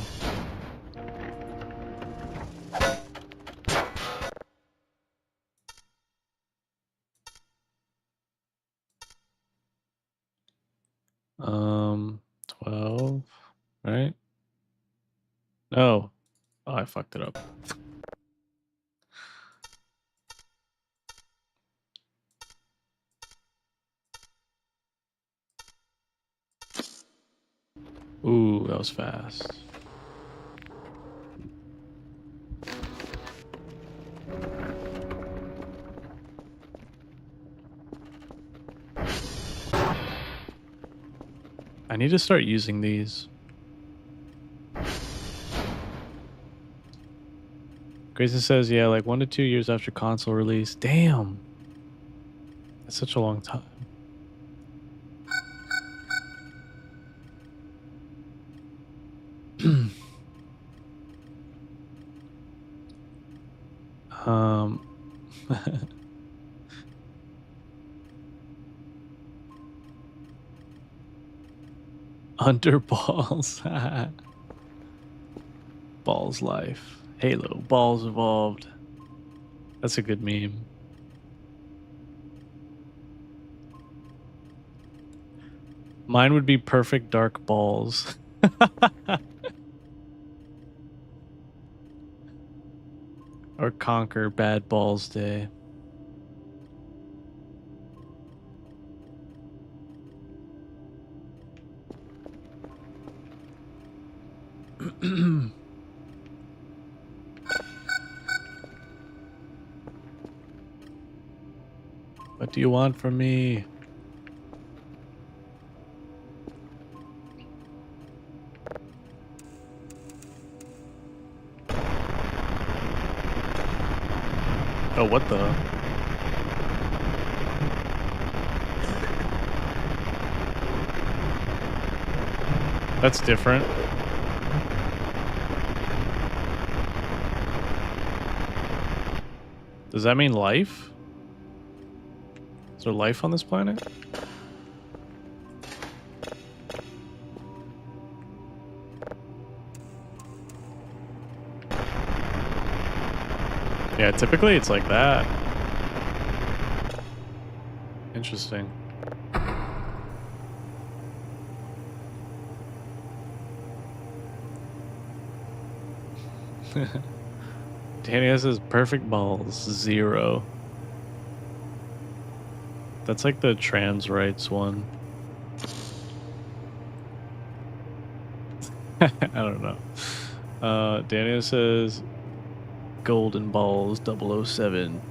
Um, 12, right? No. Oh, I fucked it up. Ooh, that was fast. I need to start using these. Grayson says, yeah, like 1 to 2 years after console release. Damn. That's such a long time. Under balls. Balls life. Halo. Balls evolved. That's a good meme. Mine would be perfect dark balls. Or conquer bad balls day. What do you want from me? Oh, what the? That's different. Does that mean life? Is there life on this planet? Yeah, typically it's like that. Interesting. Danny says perfect balls, 0. That's like the trans rights one. I don't know. Daniel says golden balls 007.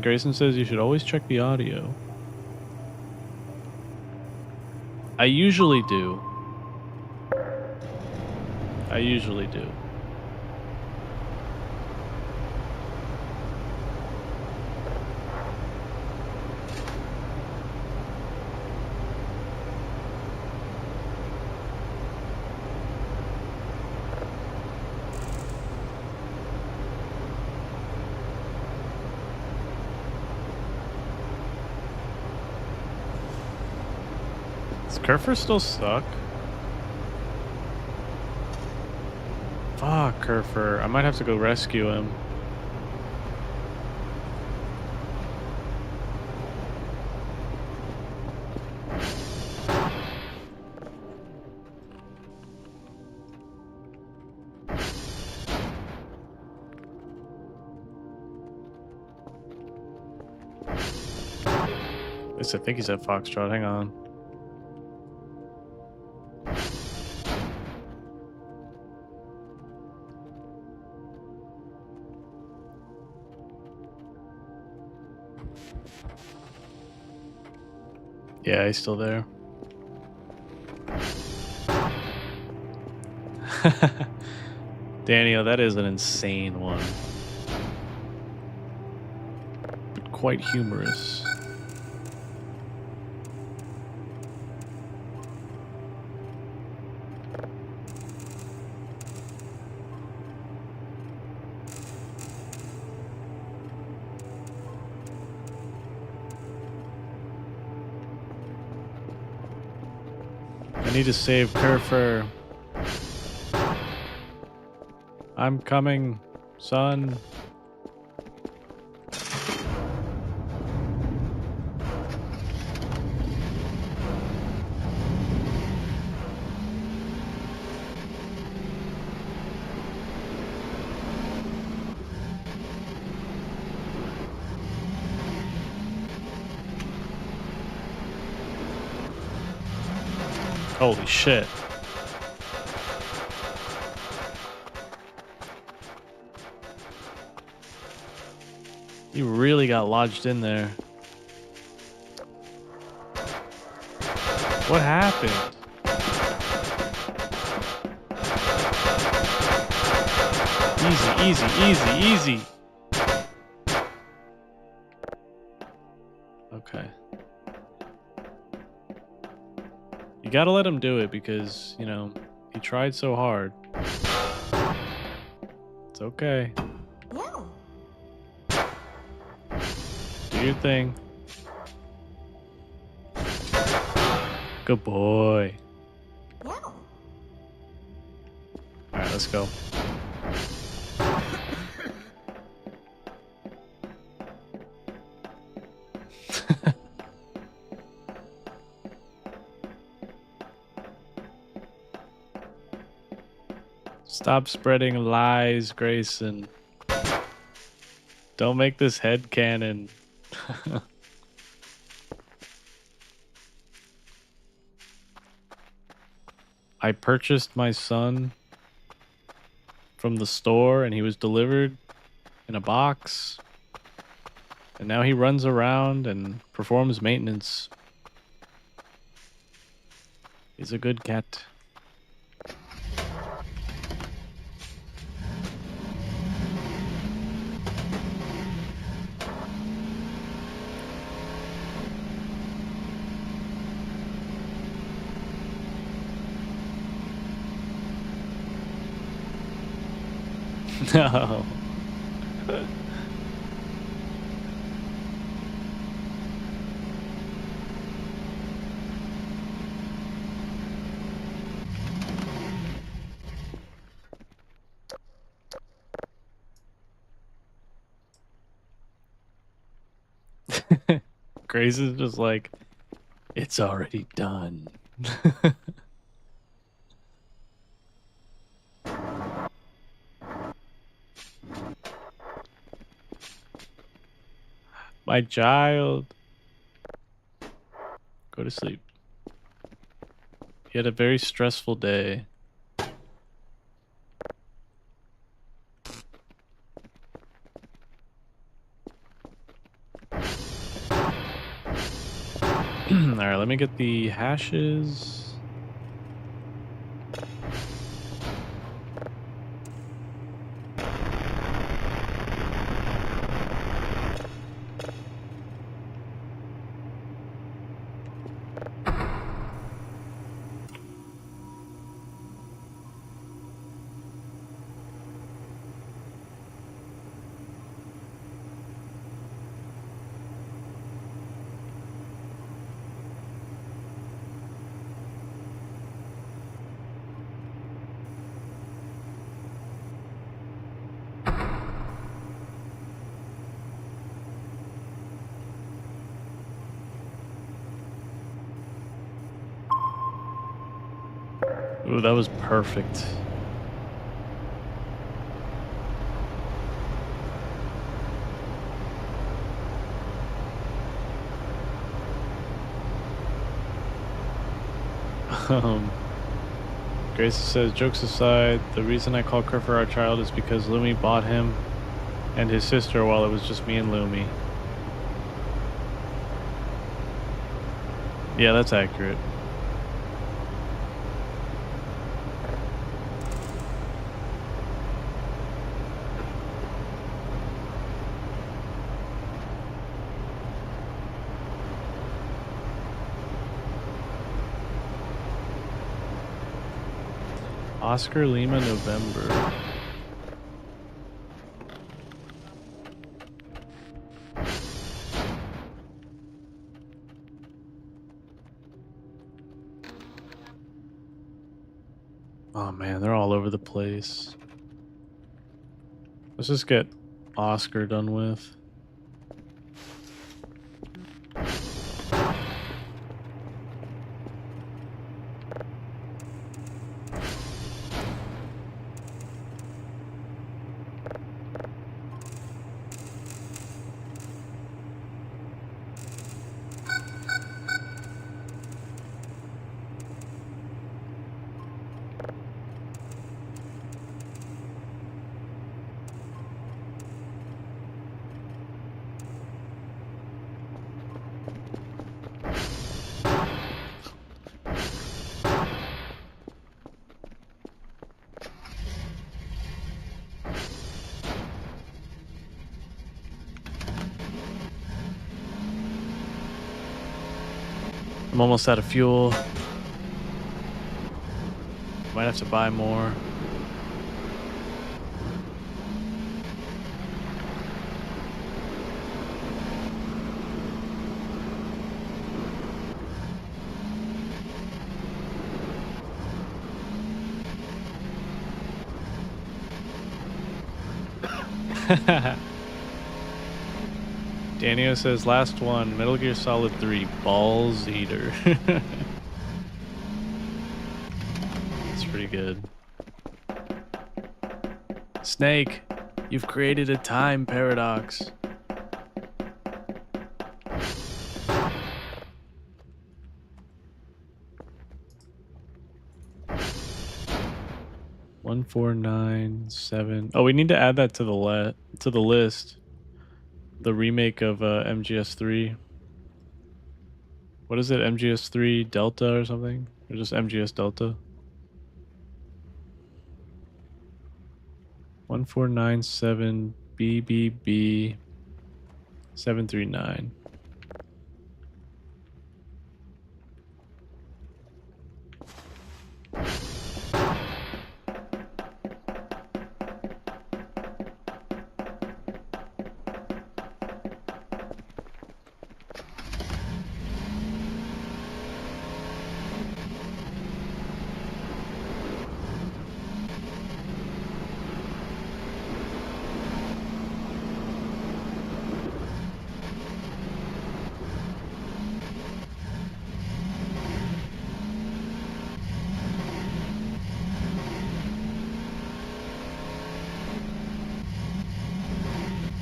Grayson says you should always check the audio. I usually do. I usually do. Does Kerfer still suck? Fuck, Kerfer. I might have to go rescue him. At least I think he's at Foxtrot. Hang on. Yeah, he's still there. Daniel, that is an insane one. But quite humorous. I need to save Kerfer. I'm coming, son. Holy shit. He really got lodged in there. What happened? Easy, easy, easy, easy. Okay. You gotta let him do it because, you know, he tried so hard. It's okay. Do your thing. Good boy. Alright, let's go. Stop spreading lies, Grayson. Don't make this head canon. I purchased my son from the store and he was delivered in a box. And now he runs around and performs maintenance. He's a good cat. No. Grace is just like, it's already done. My child. Go to sleep. He had a very stressful day. Alright, let me get the hashes. Ooh, that was perfect. Grace says, jokes aside, the reason I call Kerfer our child is because Lumi bought him and his sister while it was just me and Lumi. Yeah, that's accurate. Oscar Lima, November. Oh man, they're all over the place. Let's just get Oscar done with. I'm almost out of fuel. Might have to buy more. Daniel says, last one, Metal Gear Solid 3, Balls Eater. It's pretty good. Snake, you've created a time paradox. One, 4, 9, 7. Oh, we need to add that to the list. The remake of MGS3. What is it? MGS3 Delta or something? Or just MGS Delta? 1497 BBB 739.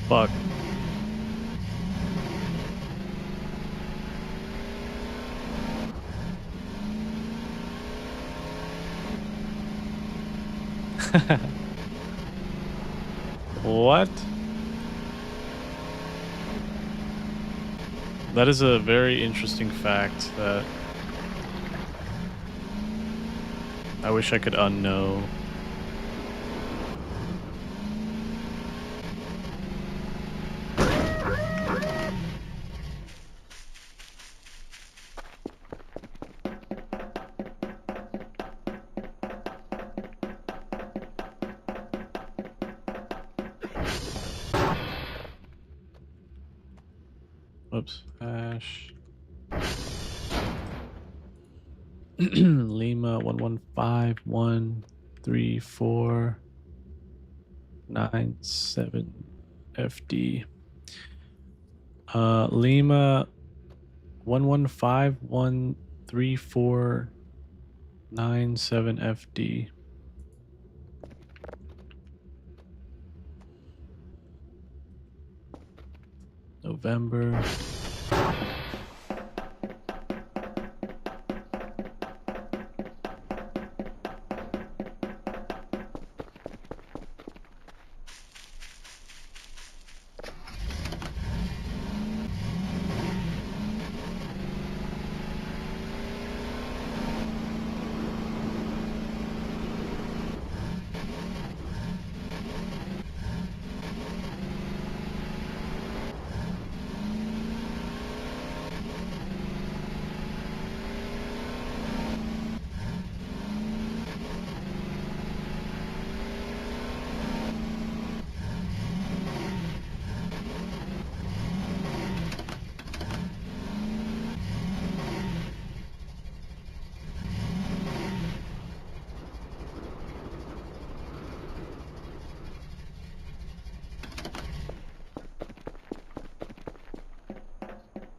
Fuck. What? That is a very interesting fact that I wish I could unknow. Whoops. Hash. Lima 11513497 FD. Lima 11513497 FD. November.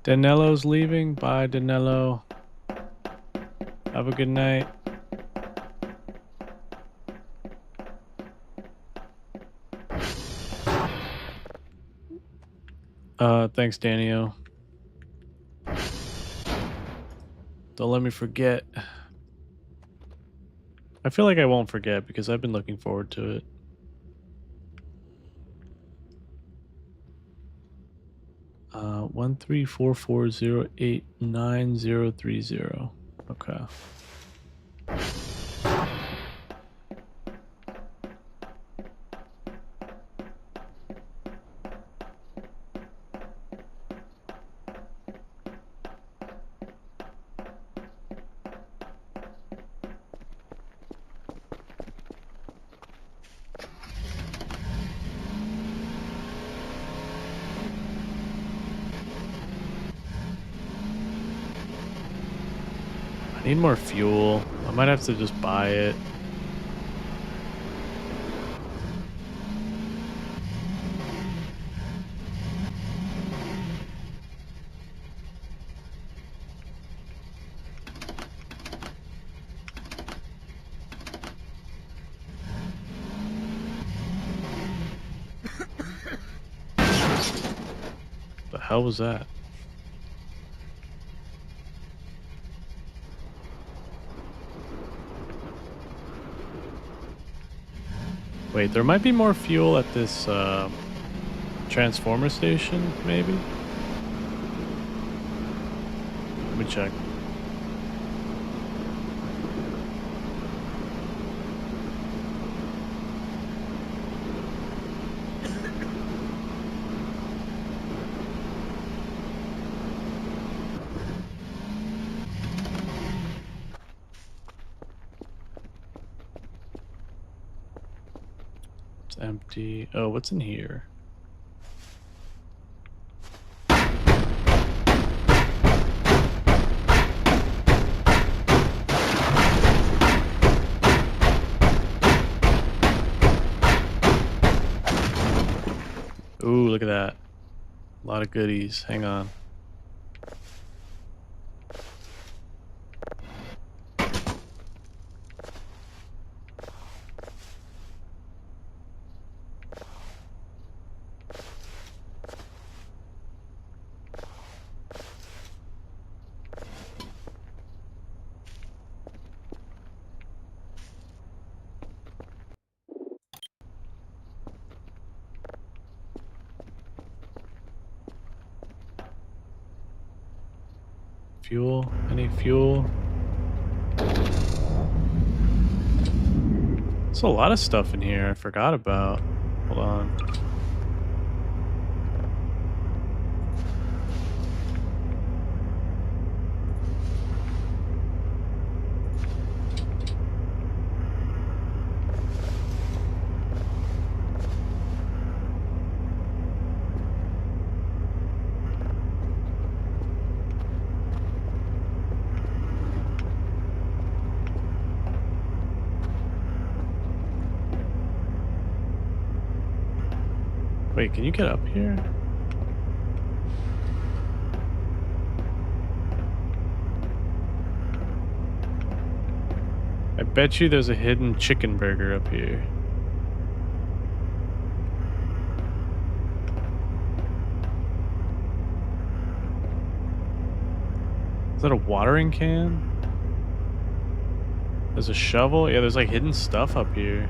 Danelo's leaving. Bye, Danilo. Have a good night. Thanks, Danio. Don't let me forget. I feel like I won't forget because I've been looking forward to it. Uh, 13440893030. Okay. Need more fuel. I might have to just buy it. The hell was that? Wait, there might be more fuel at this transformer station, maybe? Let me check. It's empty. Oh, what's in here? Ooh, look at that. A lot of goodies. Hang on. Fuel? Any fuel? There's a lot of stuff in here I forgot about. Hold on. Wait, can you get up here? I bet you there's a hidden chicken burger up here. Is that a watering can? There's a shovel? Yeah, there's like hidden stuff up here.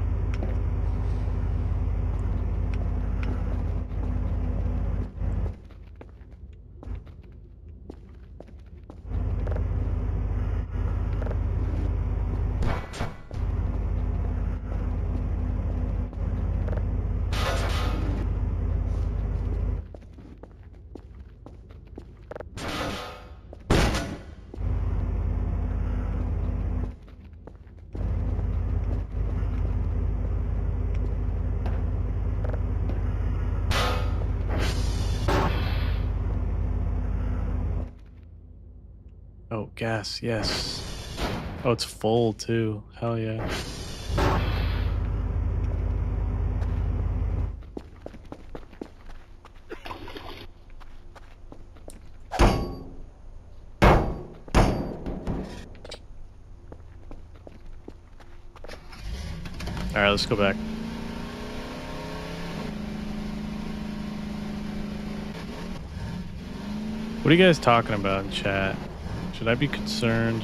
Oh, gas, yes. Oh, it's full too. Hell yeah. Alright, let's go back. What are you guys talking about in chat? Should I be concerned?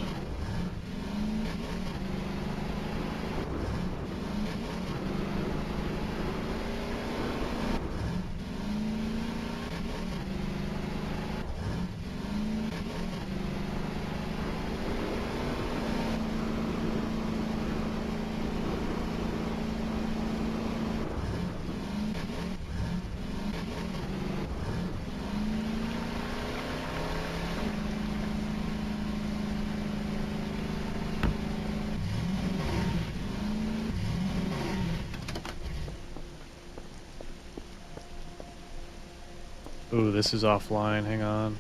Ooh, this is offline. Hang on.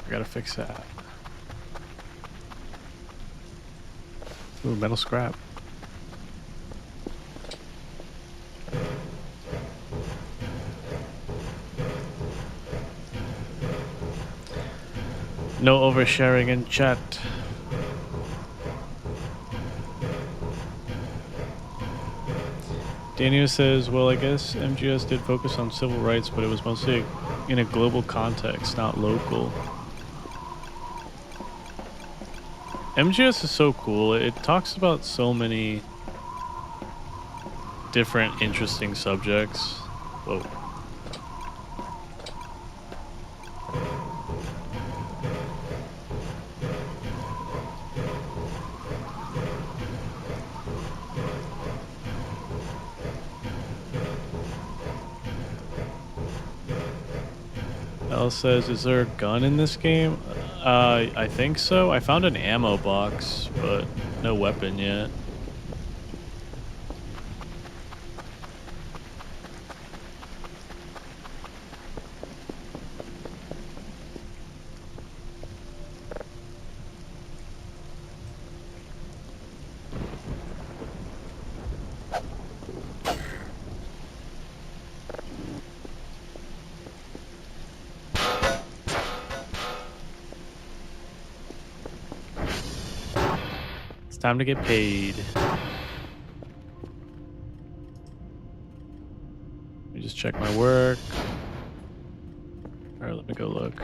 I gotta fix that. Ooh, metal scrap. No oversharing in chat. Daniel says, well, I guess MGS did focus on civil rights, but it was mostly in a global context, not local. MGS is so cool. It talks about so many different interesting subjects. Whoa. L says, is there a gun in this game? I think so. I found an ammo box, but no weapon yet. It's time to get paid. Let me just check my work. All right, let me go look.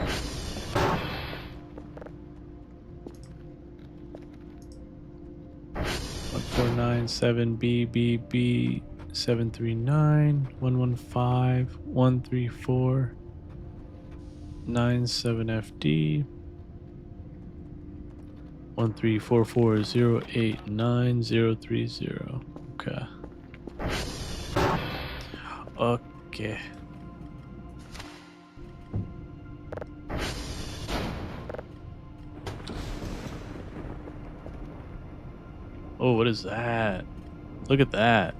1497 BBB 739 115 134 97 FD 134408930. Okay. Okay. Oh, what is that? Look at that.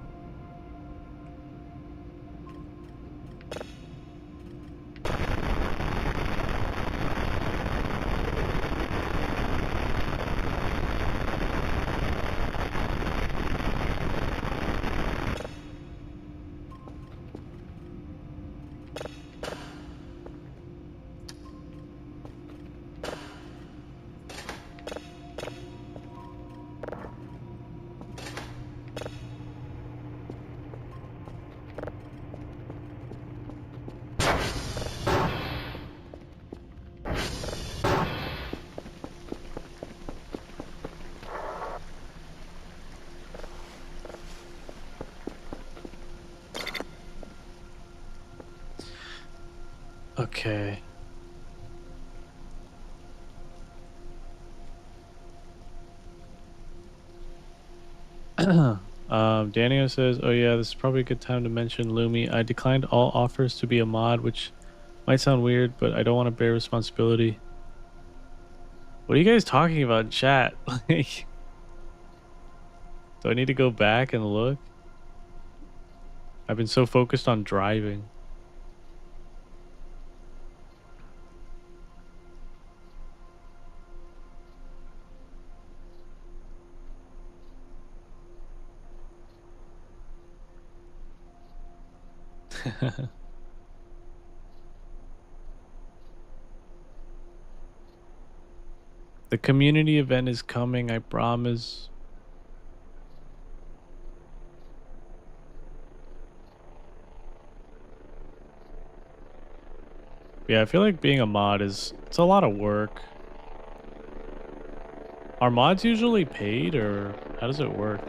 Okay. Daniel says, oh yeah, this is probably a good time to mention Lumi. I declined all offers to be a mod, which might sound weird, but I don't want to bear responsibility. What are you guys talking about in chat? Like, do I need to go back and look? I've been so focused on driving. The community event is coming, I promise. Yeah, I feel like being a mod it's a lot of work. Are mods usually paid, or how does it work?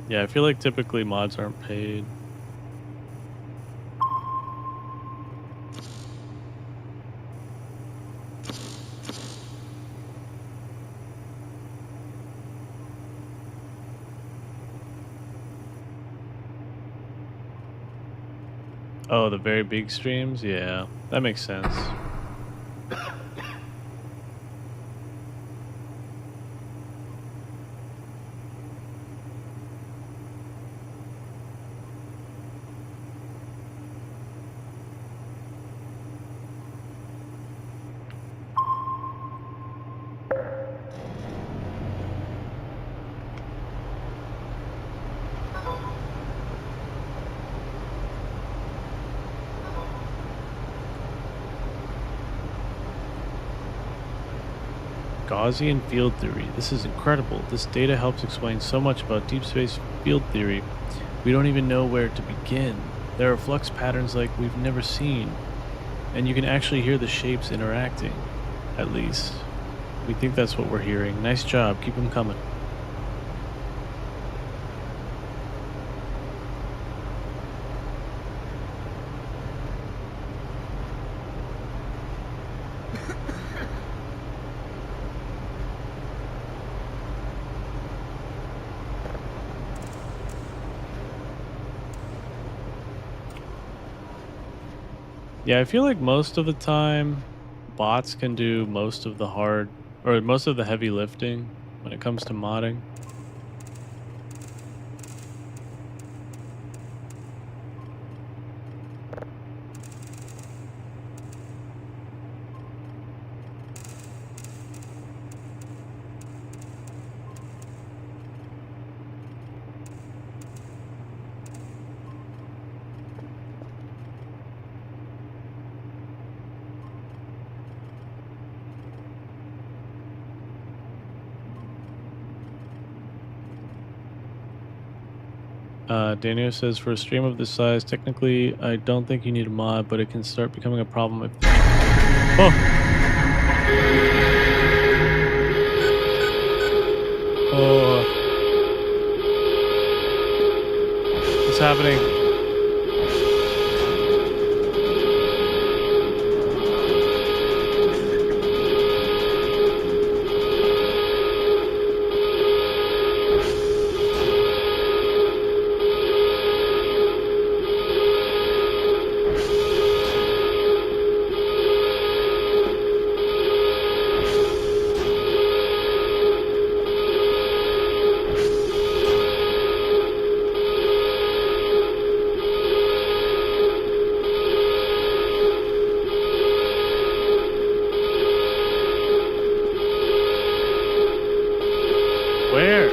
Yeah, I feel like typically mods aren't paid. Oh, the very big streams? Yeah, that makes sense. Gaussian field theory. This is incredible. This data helps explain so much about deep space field theory. We don't even know where to begin. There are flux patterns like we've never seen, and you can actually hear the shapes interacting, at least. We think that's what we're hearing. Nice job. Keep them coming. Yeah, I feel like most of the time, bots can do most of the hard, or most of the heavy lifting when it comes to modding. Daniel says, for a stream of this size, technically, I don't think you need a mod, but it can start becoming a problem if... Oh! Oh! What's happening? Where?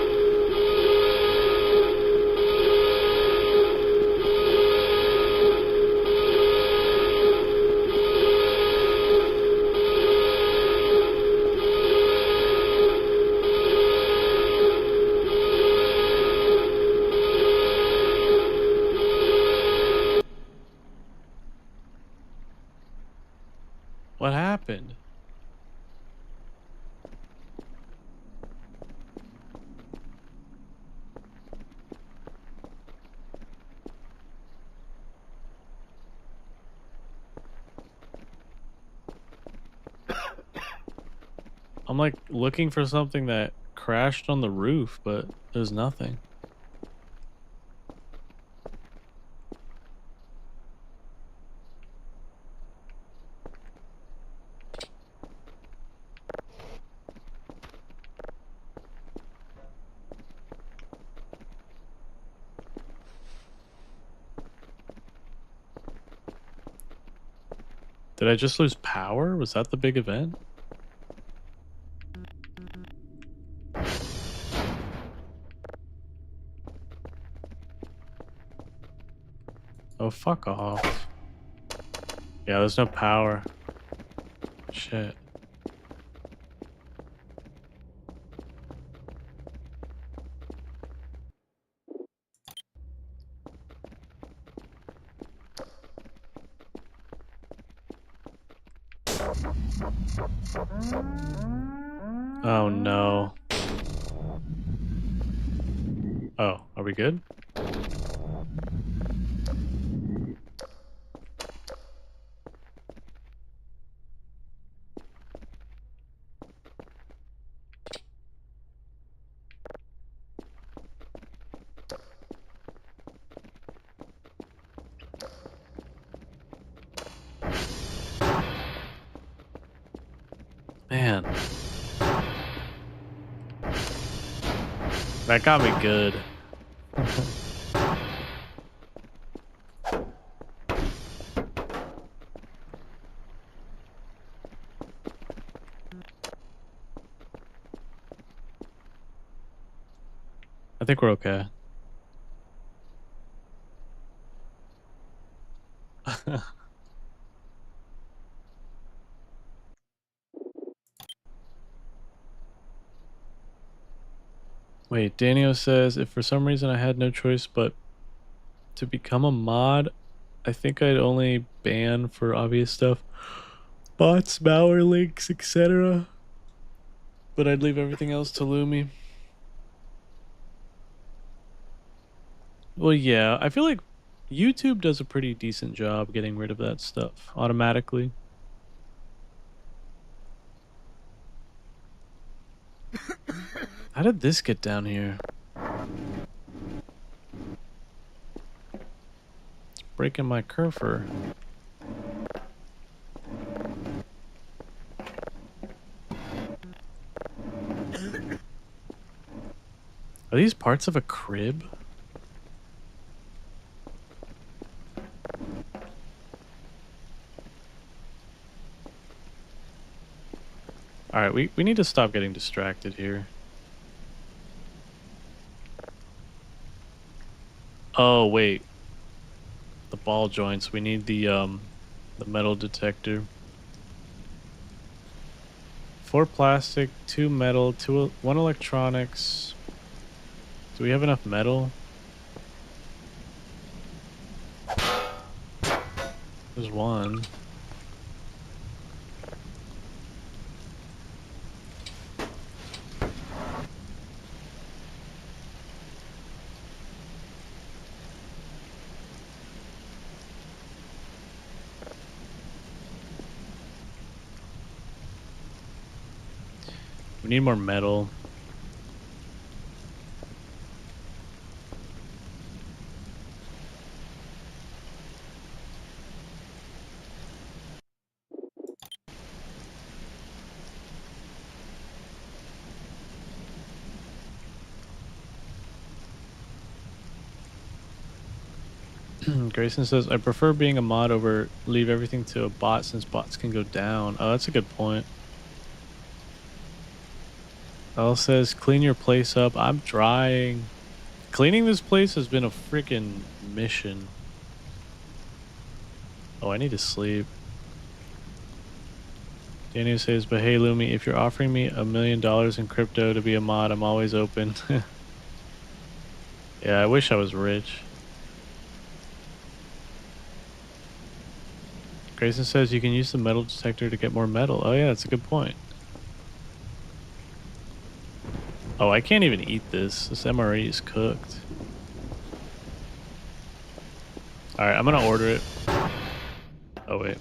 What happened? I'm like looking for something that crashed on the roof, but there's nothing. Did I just lose power? Was that the big event? Oh, fuck off. Yeah, there's no power. Shit. Oh no. Oh, Are we good? Man. That got me good. I think we're okay. Wait, Daniel says, if for some reason I had no choice but to become a mod, I think I'd only ban for obvious stuff. Bots, malware links, etc. But I'd leave everything else to Lumi. Well, yeah, I feel like YouTube does a pretty decent job getting rid of that stuff automatically. How did this get down here? It's breaking my curfer. Are these parts of a crib? Alright, we need to stop getting distracted here. Oh, wait. The ball joints. We need the metal detector. 4 plastic, 2 metal, 1 electronics. Do we have enough metal? There's 1. We need more metal. Grayson says, I prefer being a mod over leave everything to a bot since bots can go down. Oh, that's a good point. Elle says, clean your place up. I'm trying. Cleaning this place has been a freaking mission. Oh, I need to sleep. Daniel says, but hey, Lumi, if you're offering me $1 million in crypto to be a mod, I'm always open. Yeah, I wish I was rich. Grayson says you can use the metal detector to get more metal. Oh yeah, that's a good point. Oh, I can't even eat this. This MRE is cooked. Alright, I'm gonna order it. Oh wait.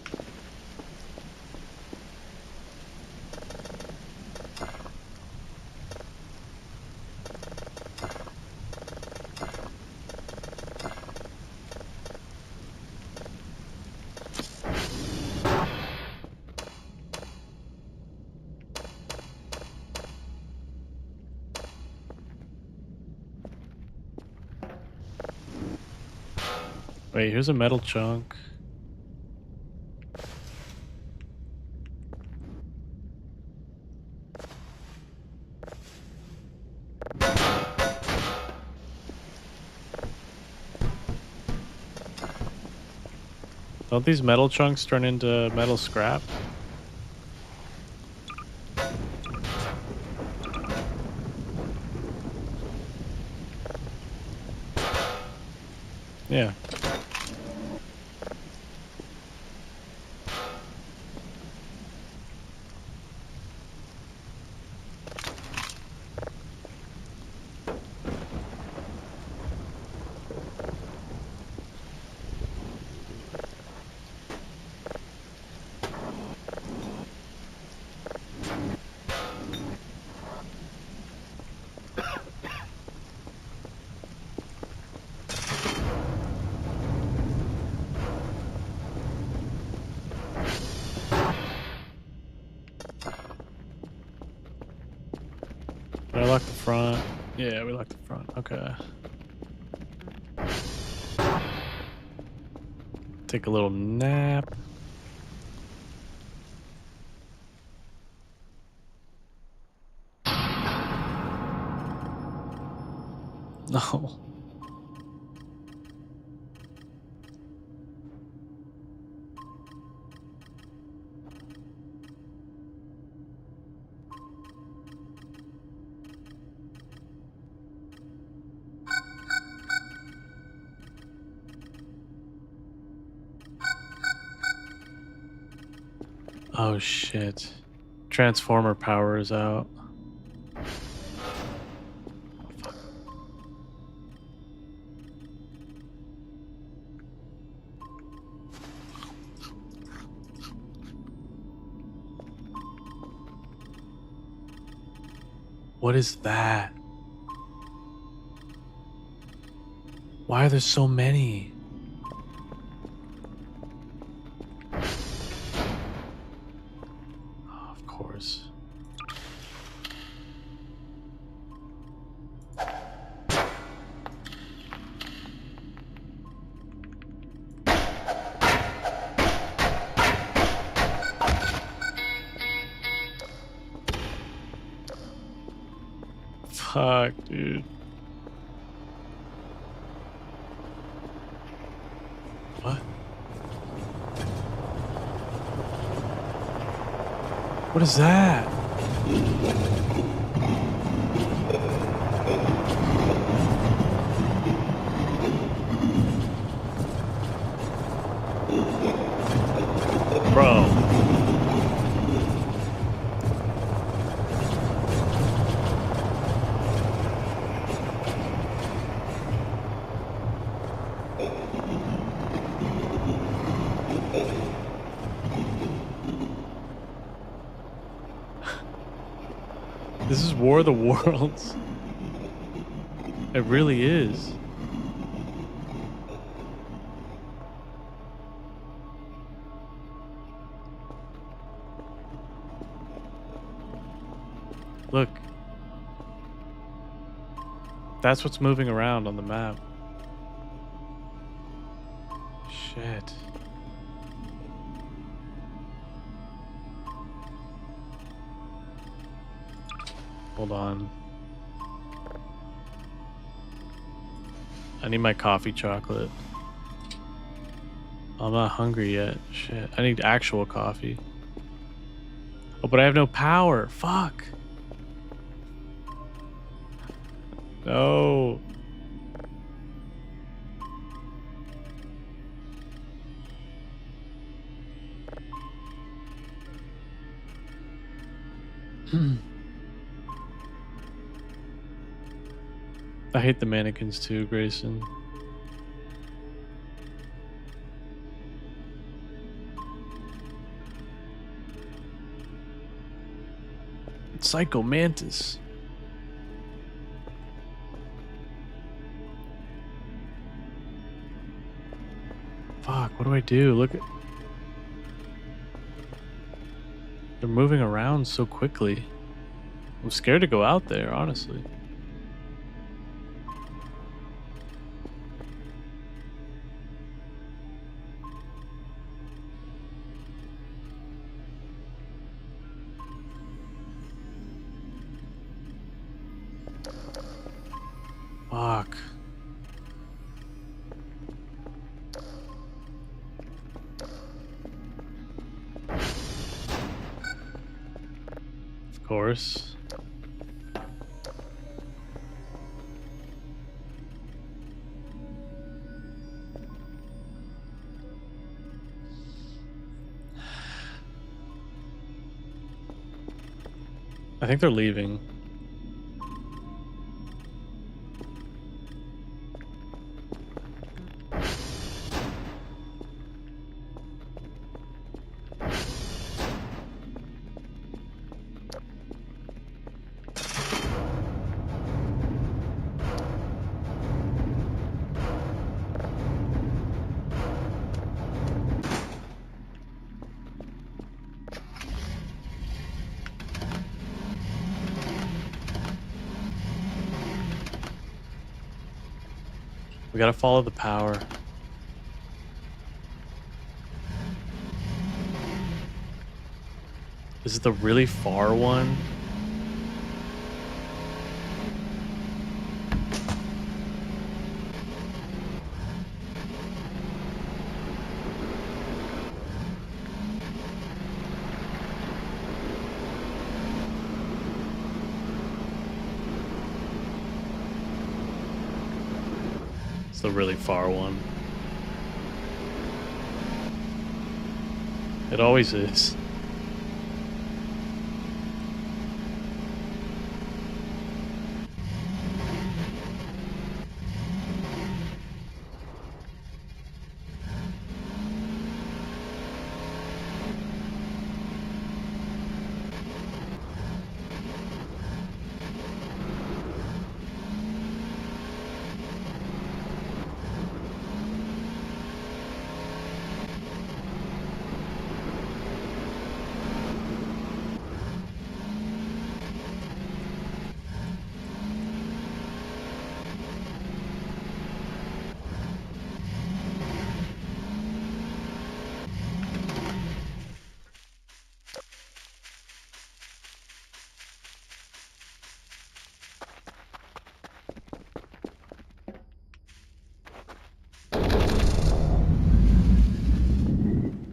Wait, here's a metal chunk. Don't these metal chunks turn into metal scrap? Yeah. front. Yeah, we locked the front. Okay. Take a little nap. No. Oh shit. Transformer power is out. What is that? Why are there so many? Oh, of course. Fuck, dude. What? What is that? Bro. This is War of the Worlds. It really is. Look. That's what's moving around on the map. Shit. Hold on. I need my coffee chocolate. I'm not hungry yet. Shit. I need actual coffee. Oh, but I have no power. Fuck. No. I hate the mannequins too, Grayson. Psycho Mantis. Fuck, what do I do? Look at... They're moving around so quickly. I'm scared to go out there, honestly. Fuck. Of course. I think they're leaving. gotta follow the power. Is it the really far one? It's the really far one. It always is.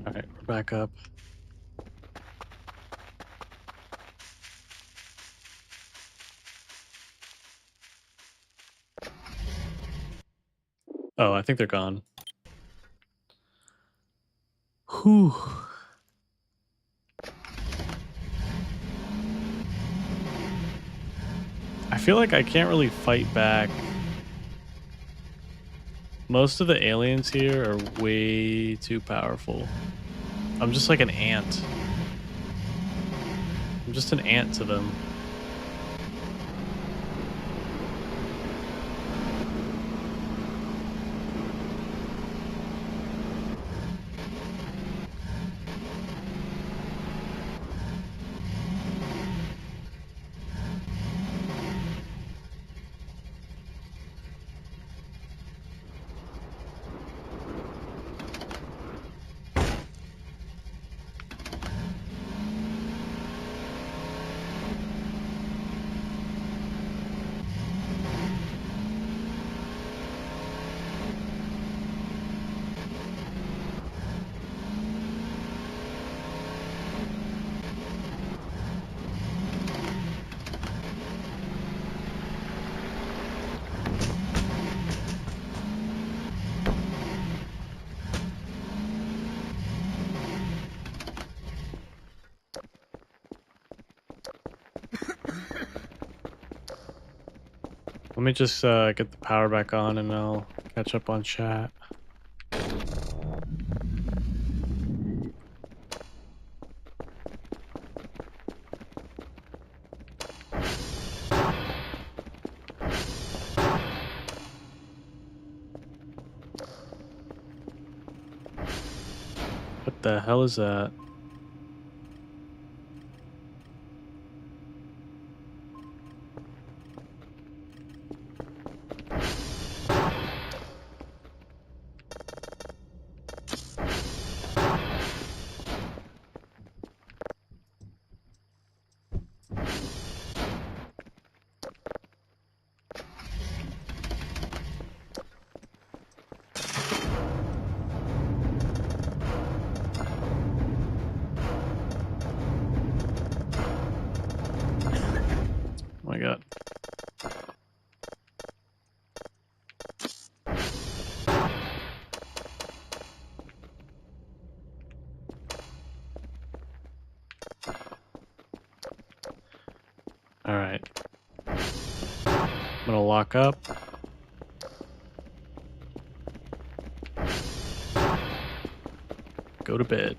Alright, we're back up. Oh, I think they're gone. Whew. I feel like I can't really fight back. Most of the aliens here are way too powerful. I'm just like an ant. I'm just an ant to them. Let me just get the power back on and I'll catch up on chat. What the hell is that? Oh my god. Alright. I'm gonna lock up. Go to bed.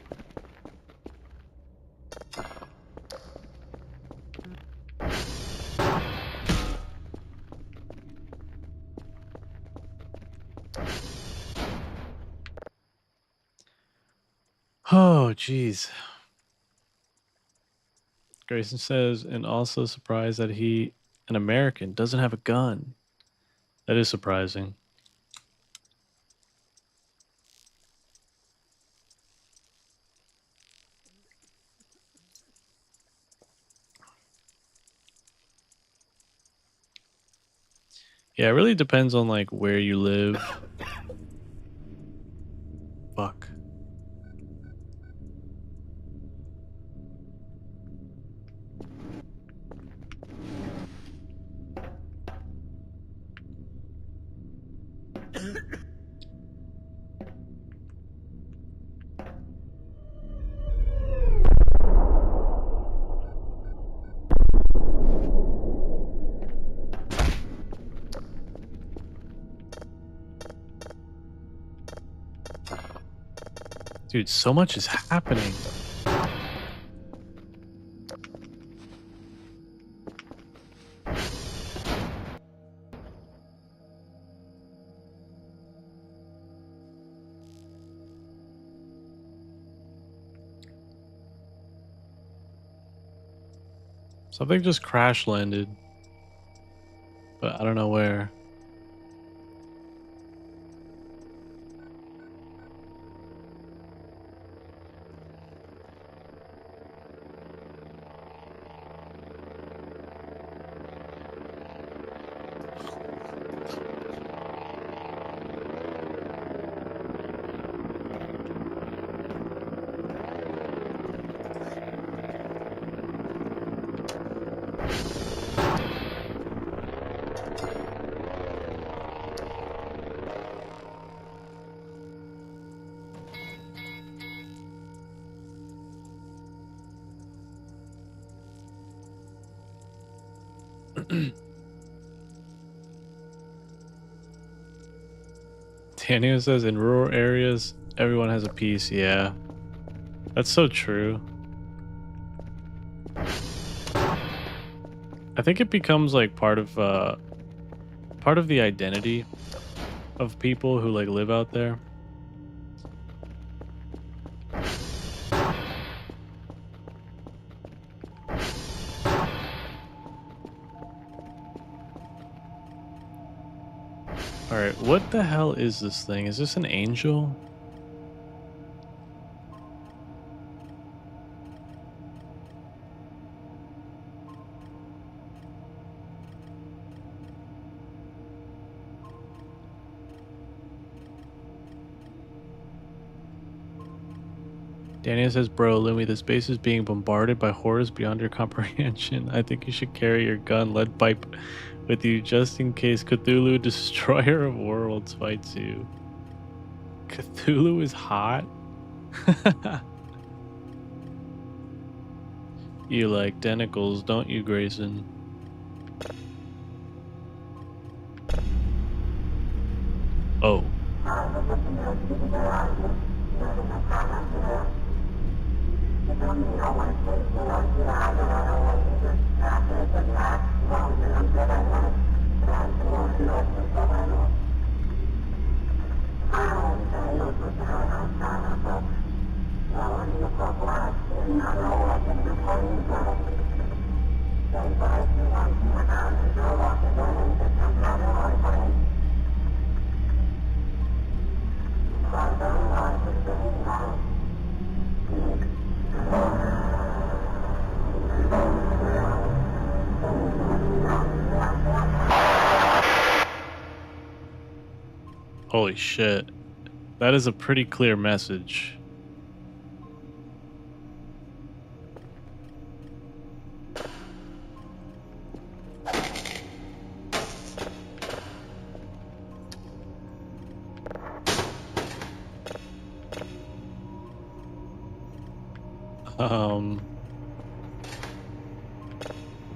Oh, jeez. Grayson says, and also surprised that he, an American, doesn't have a gun. That is surprising. Yeah, it really depends on like where you live. Fuck. Dude, so much is happening. Something just crash landed, but I don't know where. Daniel says in rural areas, everyone has a piece. Yeah, that's so true. I think it becomes like part of the identity of people who like live out there. All right, what the hell is this thing? Is this an angel? Daniel says, bro, Lumi, this base is being bombarded by horrors beyond your comprehension. I think you should carry your gun, lead pipe with you just in case Cthulhu, destroyer of worlds, fights you. Cthulhu is hot? You like denticles, don't you, Grayson? Oh. Holy shit. That is a pretty clear message.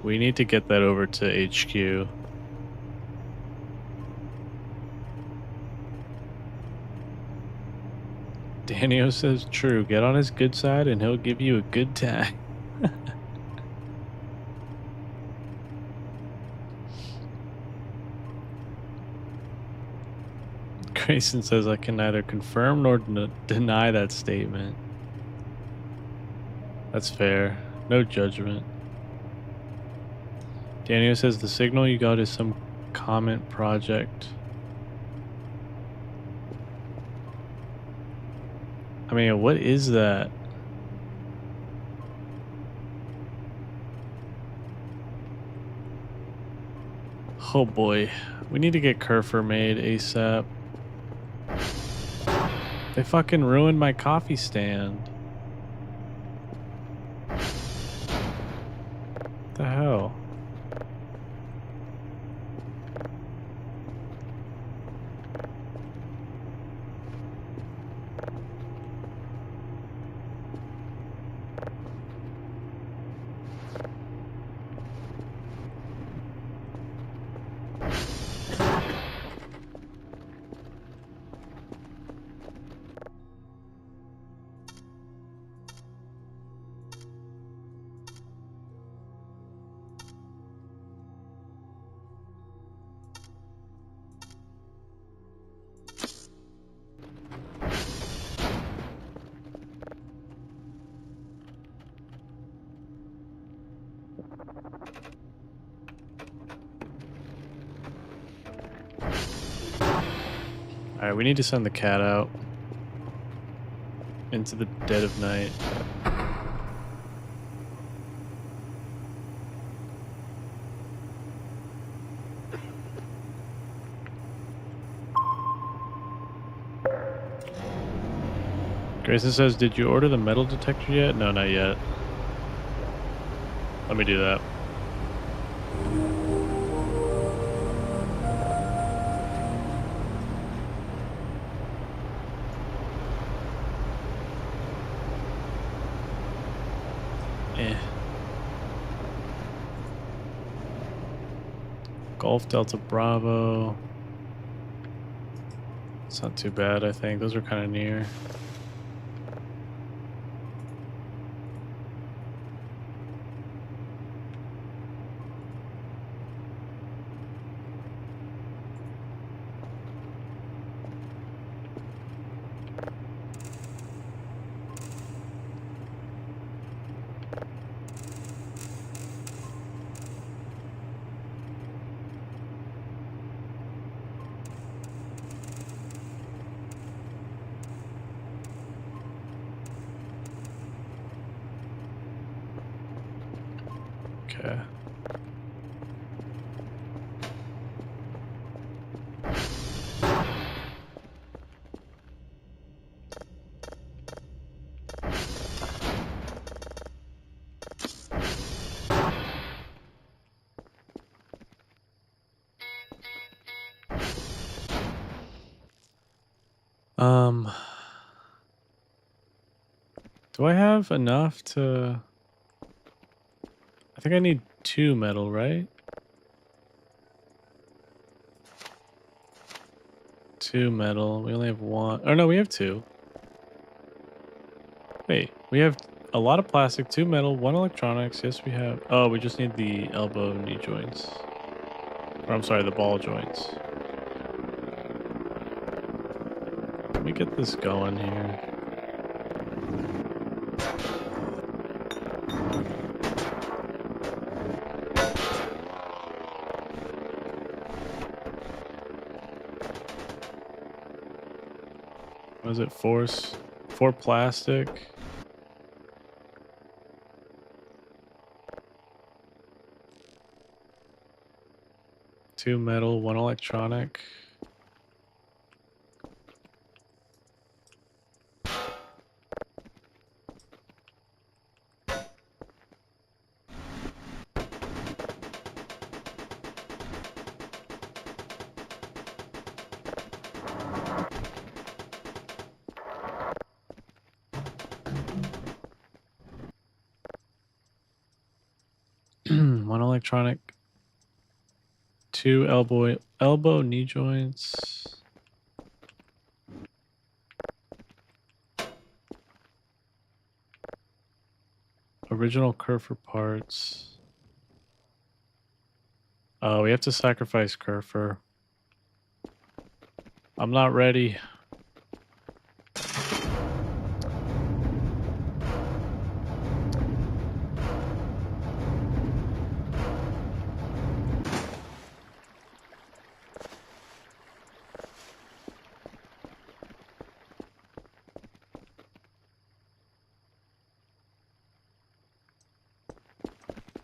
We need to get that over to HQ. Danio says true. Get on his good side and he'll give you a good time. Grayson says I can neither confirm nor deny that statement. That's fair. No judgment. Daniel says the signal you got is some comment project. I mean, what is that? Oh boy. We need to get Kerfer made ASAP. They fucking ruined my coffee stand. What the hell? Alright, we need to send the cat out into the dead of night. Grayson says, did you order the metal detector yet? No, not yet. Let me do that. Golf Delta Bravo. It's not too bad, I think. Those are kind of near. Okay. Do I have enough to... I think I need 2 metal, right? 2 metal. We only have 1. Oh no, we have 2. Wait, we have a lot of plastic, 2 metal, 1 electronics. Yes, we have... Oh, we just need the elbow knee joints. Or I'm sorry, the ball joints. Let me get this going here. What is it? 4 plastic. Two metal, 1 electronic. One electronic, 2 elbow knee joints. Original Kerfer parts. Oh, we have to sacrifice Kerfer. I'm not ready.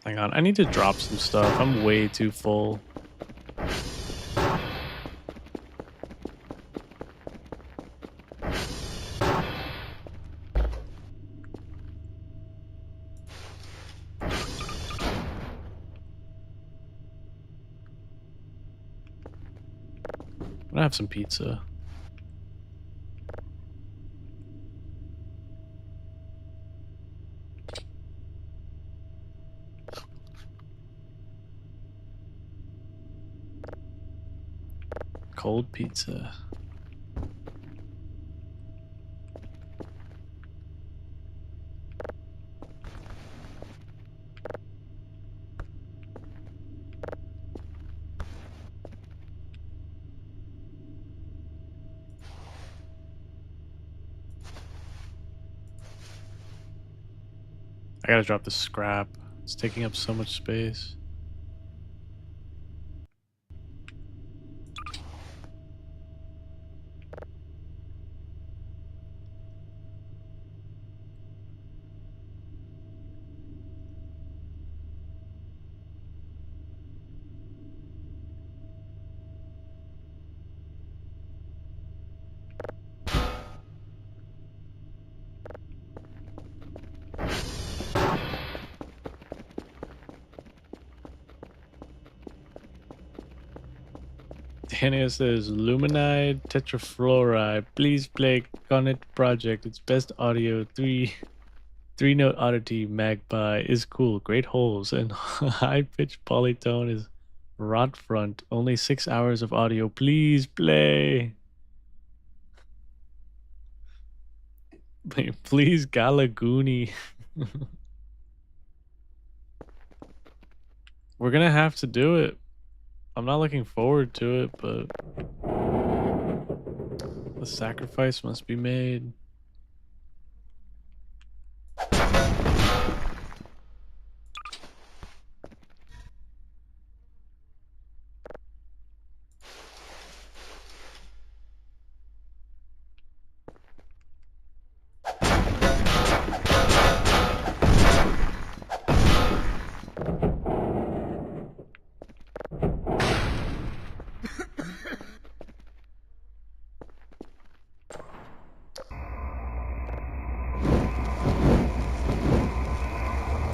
Hang on, I need to drop some stuff. I'm way too full. gonna have some pizza. Cold pizza. I gotta drop the scrap. It's taking up so much space. Dania says luminide tetrafluoride. Please play Connect Project. It's best audio. Three note oddity magpie is cool. Great holes and high pitch polytone is rot front. Only 6 hours of audio. Please play. Please Galagoony. We're gonna have to do it. I'm not looking forward to it, but the sacrifice must be made.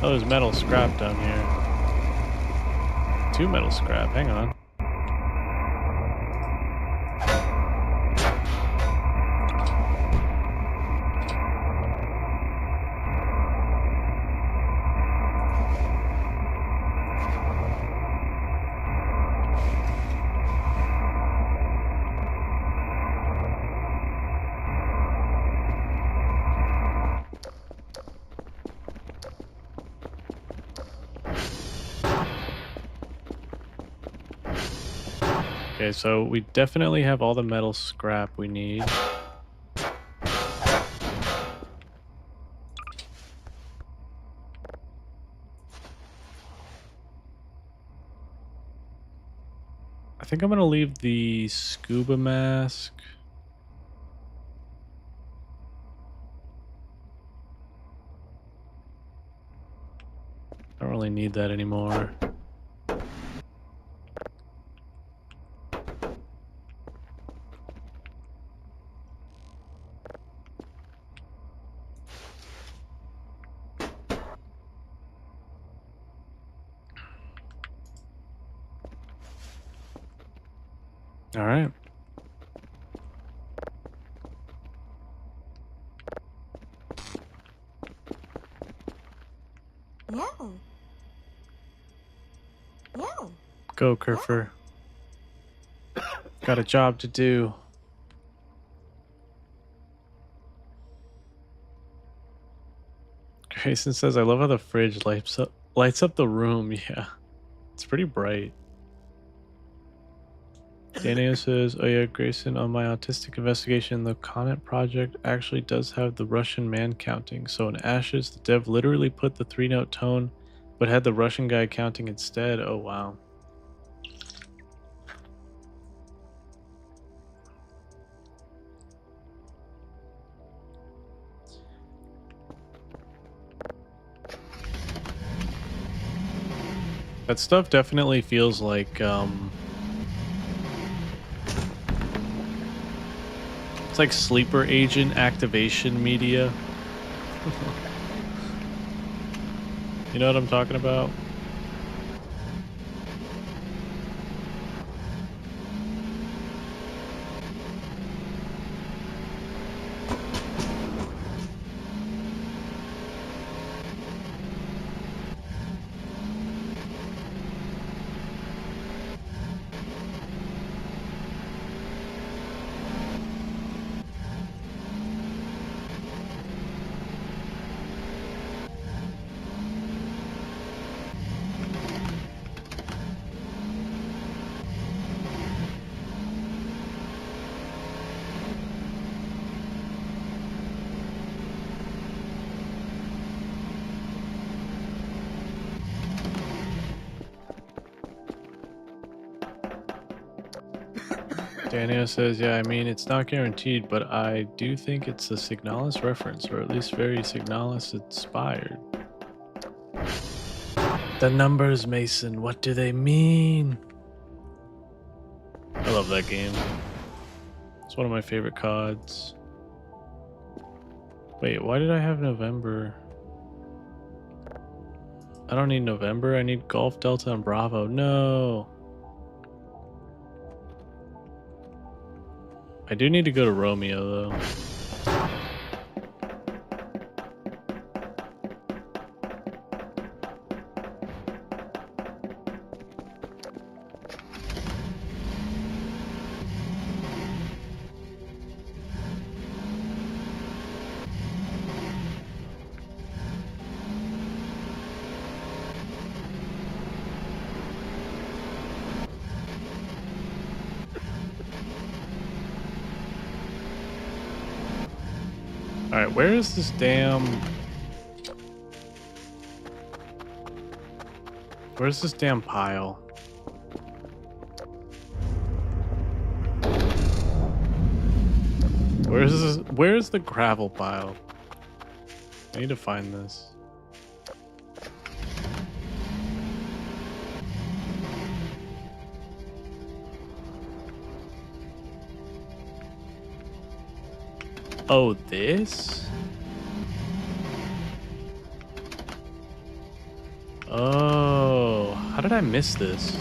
Oh, there's metal scrap down here. 2 metal scrap, hang on. Okay, so we definitely have all the metal scrap we need. I think I'm gonna leave the scuba mask. I don't really need that anymore. All right. No. No. Go, Kerfer. Got a job to do. Grayson says, I love how the fridge lights up the room. Yeah, it's pretty bright. Dania says, oh yeah, Grayson, on my autistic investigation, the Connect project actually does have the Russian man counting. So in Ashes, the dev literally put the 3-note tone, but had the Russian guy counting instead. Oh, wow. That stuff definitely feels like, it's like sleeper agent activation media. You know what I'm talking about? Daniel says, yeah, I mean, it's not guaranteed, but I do think it's a Signalis reference, or at least very Signalis inspired. The numbers, Mason, what do they mean? I love that game. It's one of my favorite CODs. Wait, why did I have November? I don't need November, I need Golf, Delta, and Bravo. No! I do need to go to Romeo, though. Alright, where is this damn... Where's this damn pile? Where's the gravel pile? I need to find this. Oh, this? Oh, how did I miss this?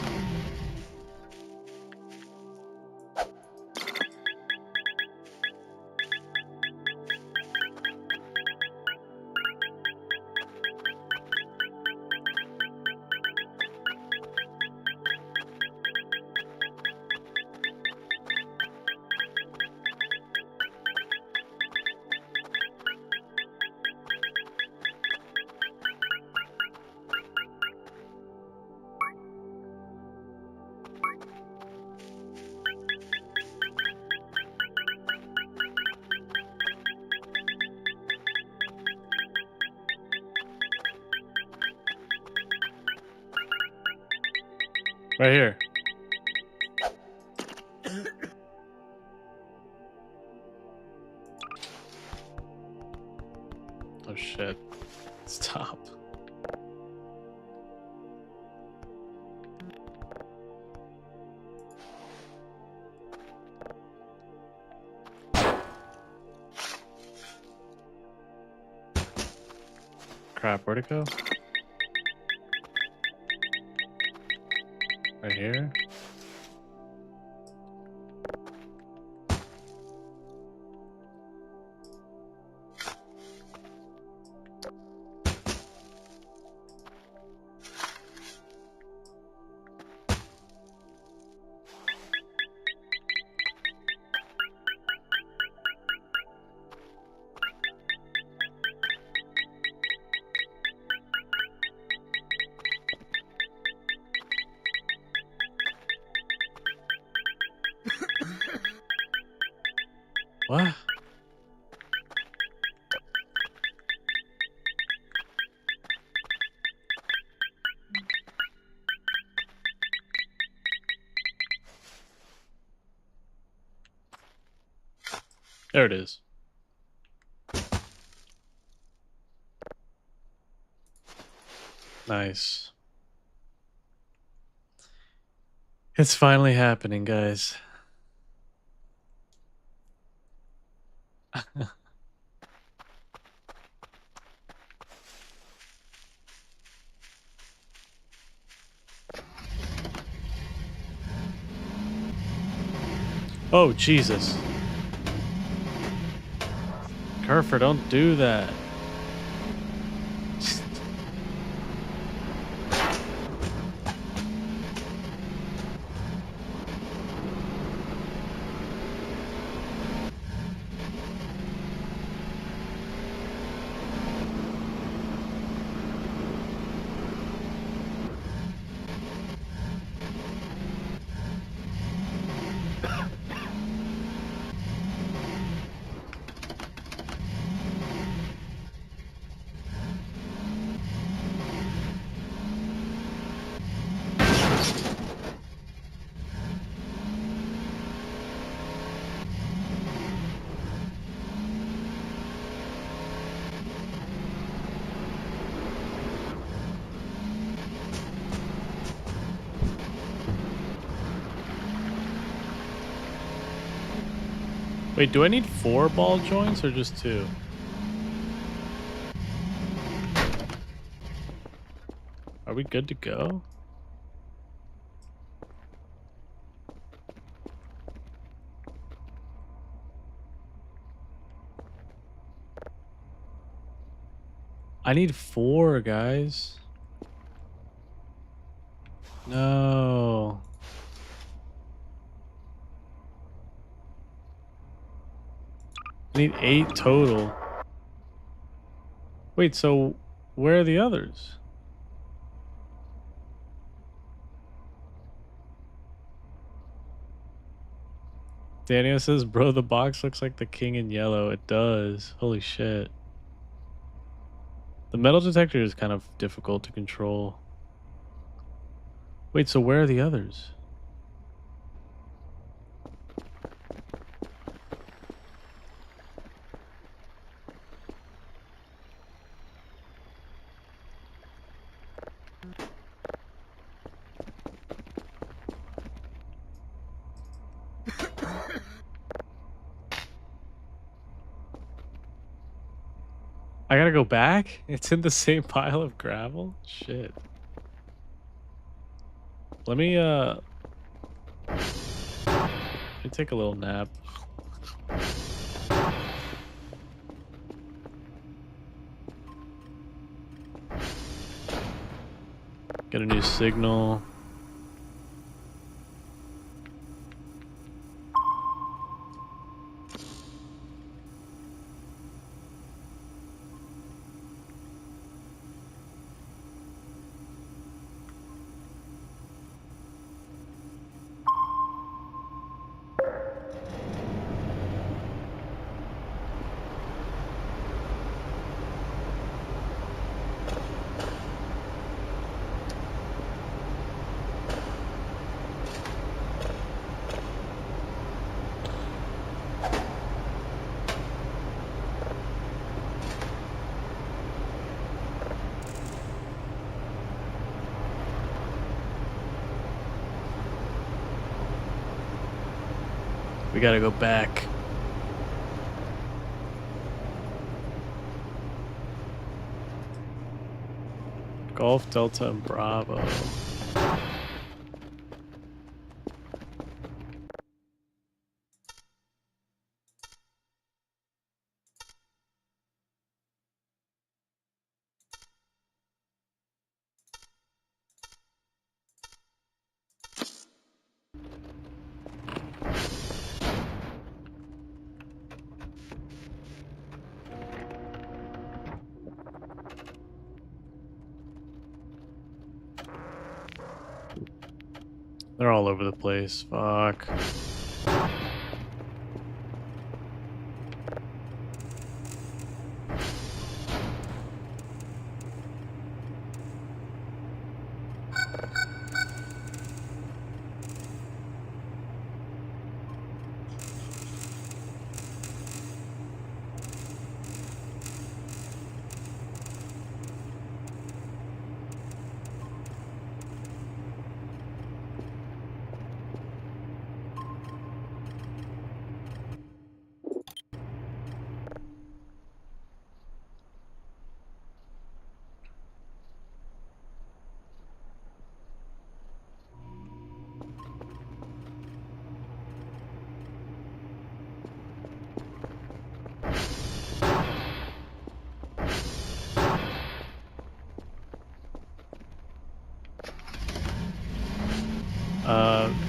Right here. Oh shit. Stop. Crap, where'd it go? Right here? What? There it is. Nice. It's finally happening, guys. Oh, Jesus. Kerfer, don't do that. Wait, do I need 4 ball joints or just 2? Are we good to go? I need 4, guys. No. I need 8 total. Wait, so where are the others? Daniel says, bro, the box looks like the king in yellow. It does. Holy shit. The metal detector is kind of difficult to control. Wait, so where are the others? I gotta go back? It's in the same pile of gravel? Shit. Let me take a little nap. Get a new signal. We gotta go back. Golf, Delta, and Bravo. They're all over the place. Fuck.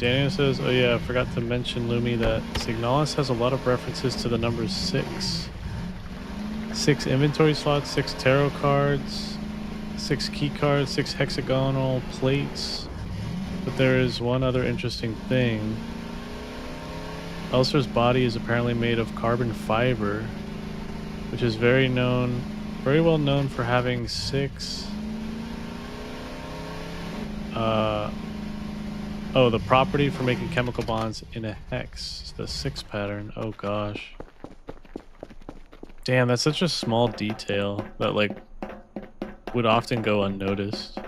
Daniel says, oh yeah, I forgot to mention, Lumi, that Signalis has a lot of references to the number 6. 6 inventory slots, 6 tarot cards, 6 key cards, 6 hexagonal plates. But there is one other interesting thing. Elser's body is apparently made of carbon fiber, which is very well known for having 6 oh, the property for making chemical bonds in a hex. It's the 6 pattern. Oh gosh. Damn, that's such a small detail that like would often go unnoticed.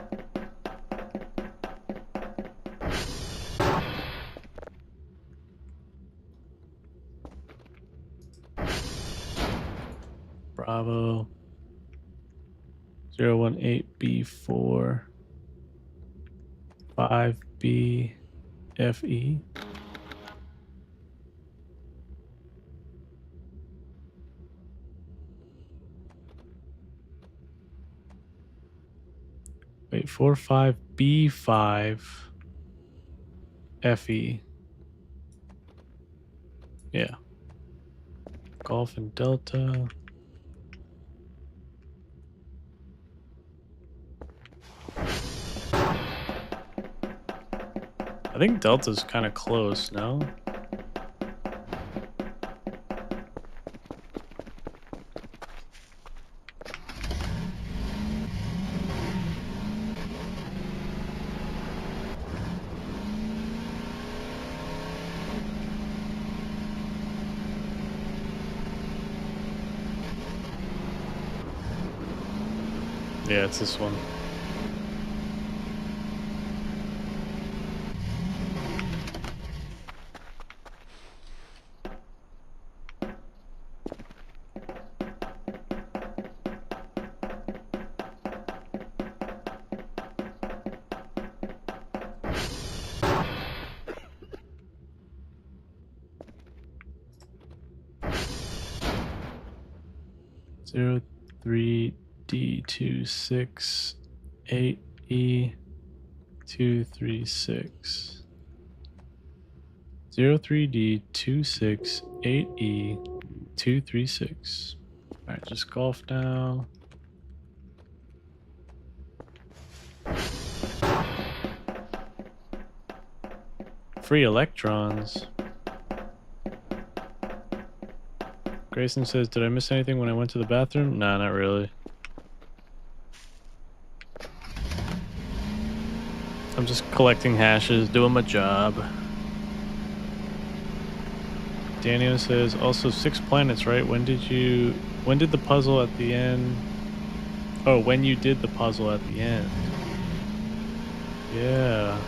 Bravo. 018B4 5B FE. Wait, 45B5 FE. Yeah. Golf and Delta. I think Delta's kind of close, no? Yeah, it's this one. Zero 3D268E236. 03D268E236. Alright, just golf now. Free electrons. Grayson says, did I miss anything when I went to the bathroom? Nah, not really. I'm just collecting hashes, doing my job. Daniel says, also 6 planets, right? When did the puzzle at the end? Oh, when you did the puzzle at the end. Yeah.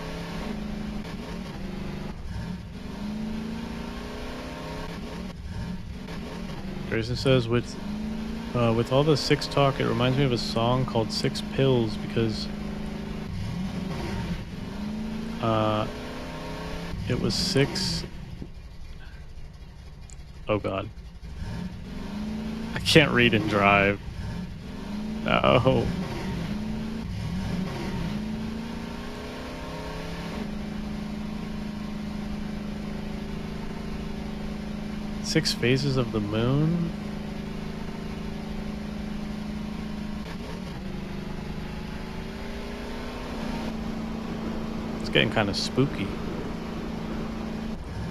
Grayson says, with all the 6 talk, it reminds me of a song called 6 Pills because it was 6. Oh god. I can't read and drive. No. Six phases of the moon? It's getting kind of spooky.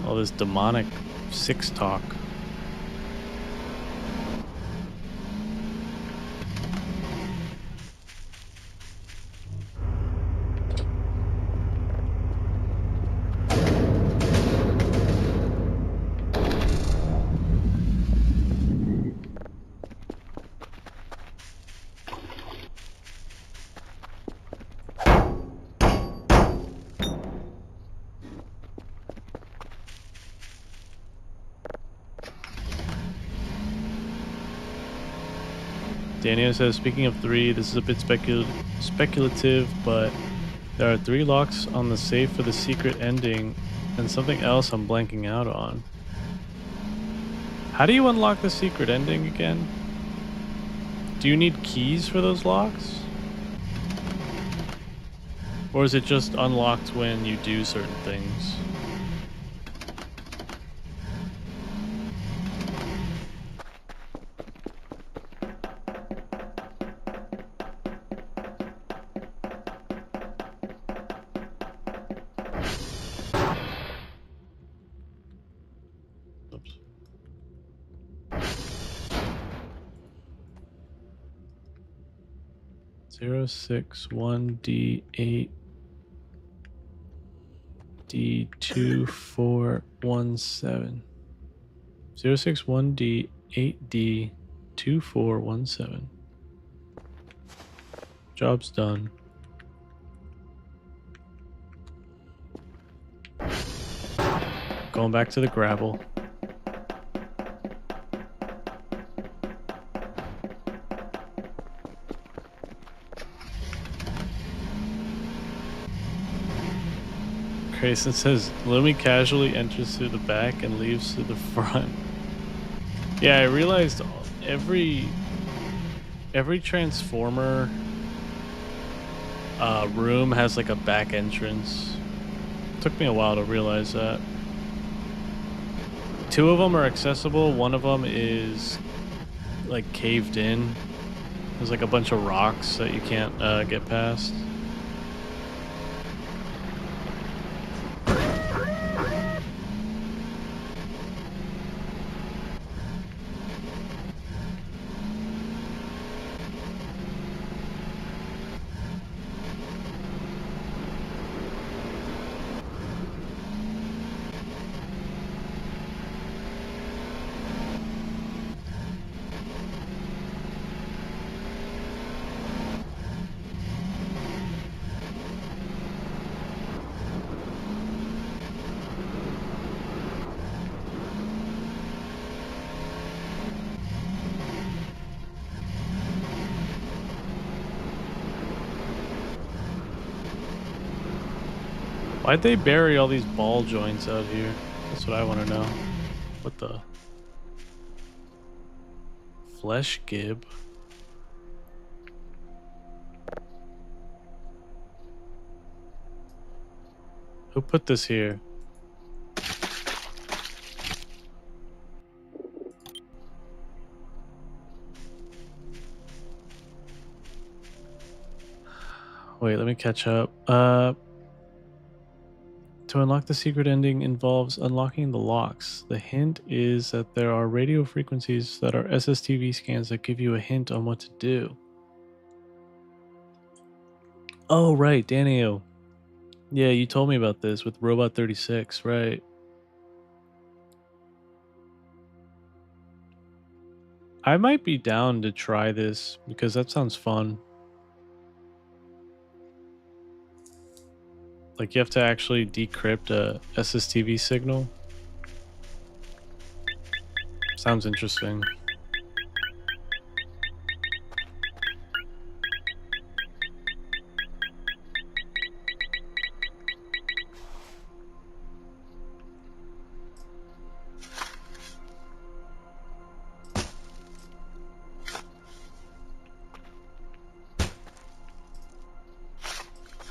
All this demonic 6 talk. Daniel says, speaking of 3, this is a bit speculative, but there are 3 locks on the safe for the secret ending and something else I'm blanking out on. How do you unlock the secret ending again? Do you need keys for those locks? Or is it just unlocked when you do certain things? Oops. Zero 6 1 D8 D2417. 061 D8 D2417. Job's done. Going back to the gravel. Grayson says, Lumi casually enters through the back and leaves through the front. Yeah, I realized every transformer room has like a back entrance. Took me a while to realize that. 2 of them are accessible. 1 of them is like caved in. There's like a bunch of rocks that you can't get past. Why'd they bury all these ball joints out here? That's what I want to know. What the? Flesh gib? Who put this here? Wait, let me catch up. To unlock the secret ending involves unlocking the locks. The hint is that there are radio frequencies that are SSTV scans that give you a hint on what to do. Oh, right, Daniel. Yeah, you told me about this with Robot 36, right? I might be down to try this because that sounds fun. Like you have to actually decrypt a SSTV signal. Sounds interesting.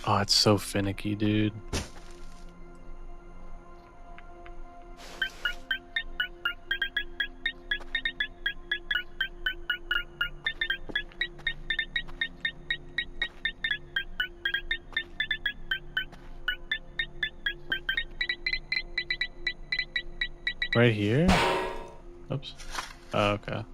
Oh, it's so finicky, dude. Right here? Oops. Oh, okay.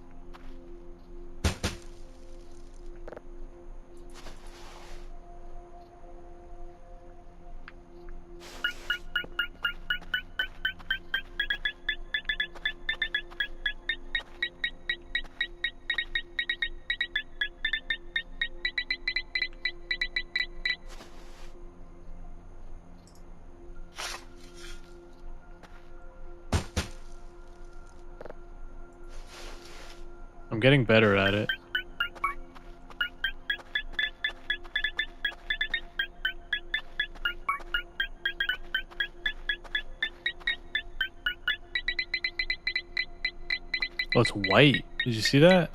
I'm getting better at it. Oh, it's white. Did you see that?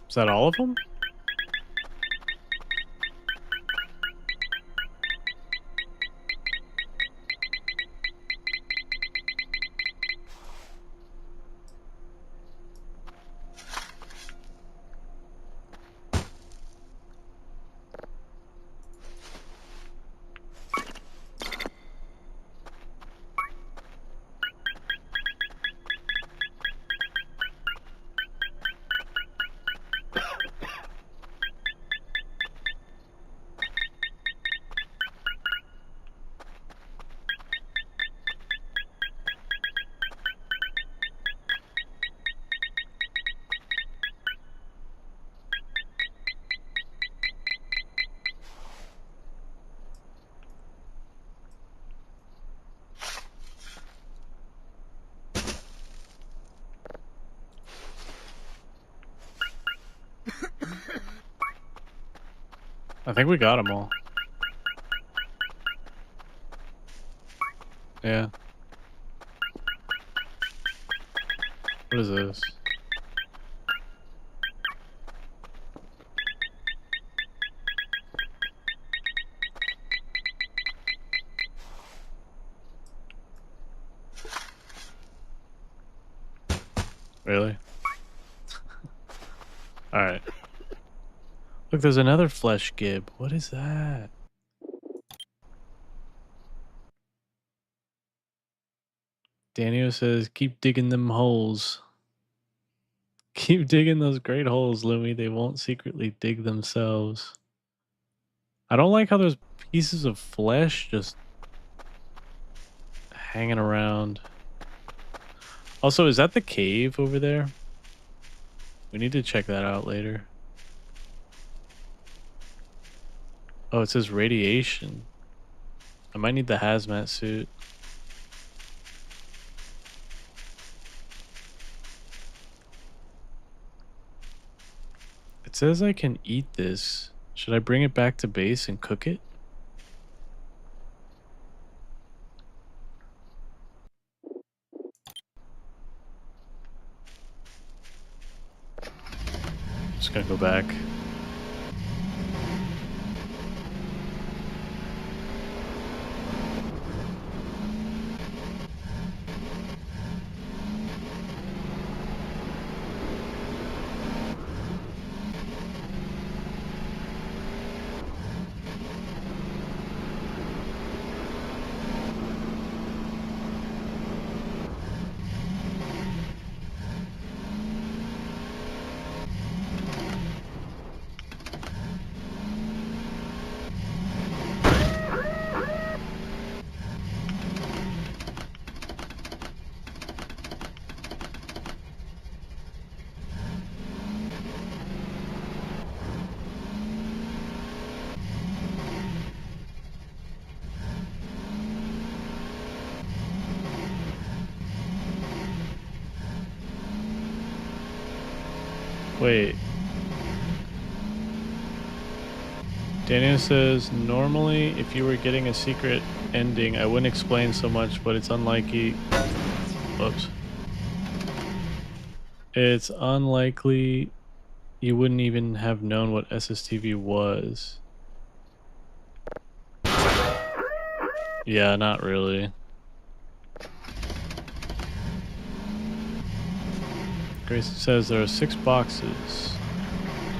Is that all of them? I think we got them all. Yeah. What is this? Really? Alright. Look, there's another flesh gib. What is that? Daniel says, keep digging them holes. Keep digging those great holes, Lumi. They won't secretly dig themselves. I don't like how there's pieces of flesh just hanging around. Also, is that the cave over there? We need to check that out later. Oh, it says radiation. I might need the hazmat suit. It says I can eat this. Should I bring it back to base and cook it? Just gonna go back. Wait. Daniel says, normally if you were getting a secret ending, I wouldn't explain so much, but it's unlikely. Whoops. It's unlikely you wouldn't even have known what SSTV was. Yeah, not really. Grayson says there are 6 boxes.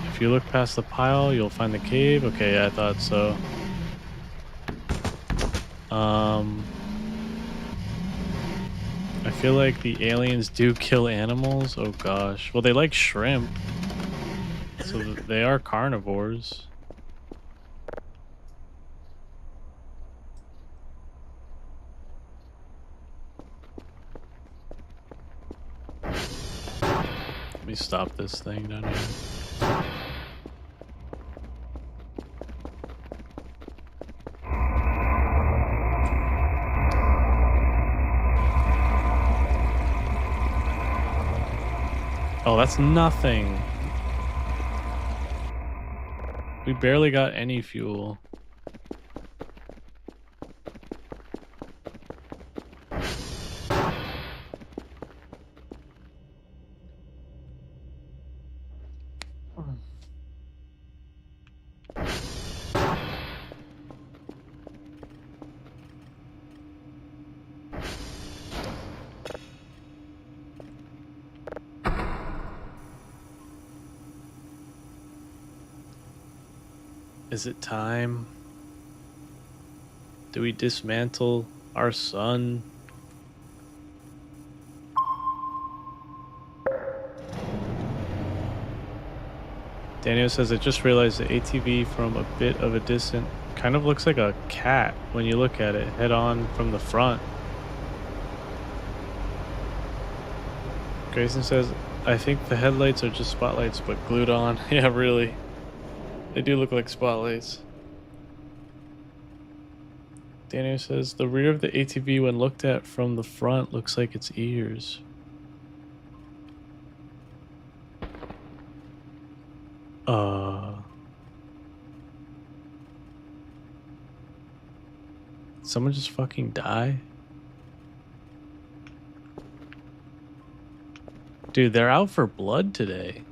If you look past the pile, you'll find the cave. Okay, yeah, I thought so. I feel like the aliens do kill animals. Oh gosh. Well, they like shrimp. So they are carnivores. Let me stop this thing down here. Oh, that's nothing. We barely got any fuel. Is it time? Do we dismantle our sun? Daniel says, I just realized the ATV from a bit of a distance kind of looks like a cat when you look at it head on from the front. Grayson says, I think the headlights are just spotlights but glued on. Yeah, really. They do look like spotlights. Daniel says, the rear of the ATV when looked at from the front looks like its ears. someone just fucking die? Dude, they're out for blood today.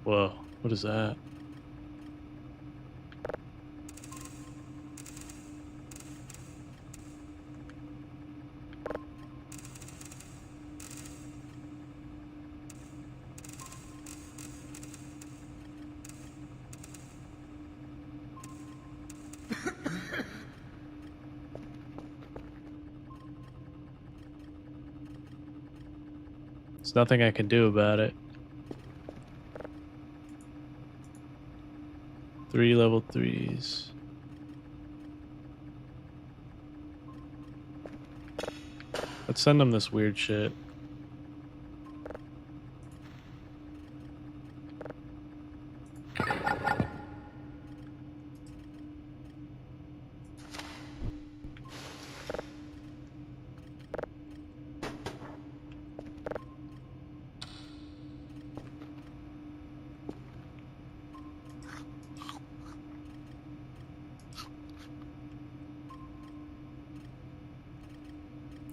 Whoa, what is that? There's nothing I can do about it. 3 level 3s. Let's send them this weird shit.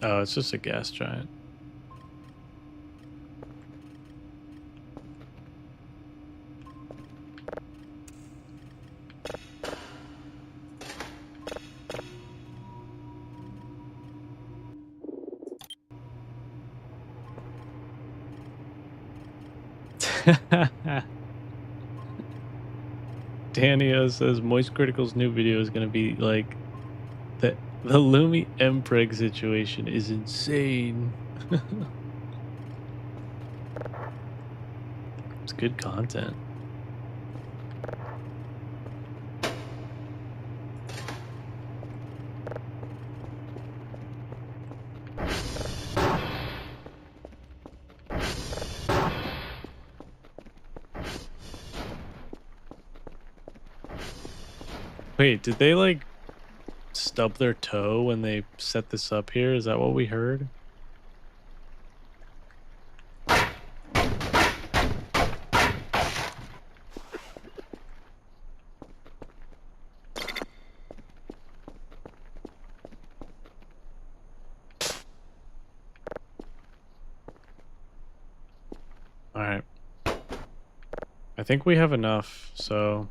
Oh, it's just a gas giant. Danio says Moist Critical's new video is gonna be like the Lumi Mpreg situation is insane. It's good content. Wait, did they like stub their toe when they set this up here? Is that what we heard? All right. I think we have enough, so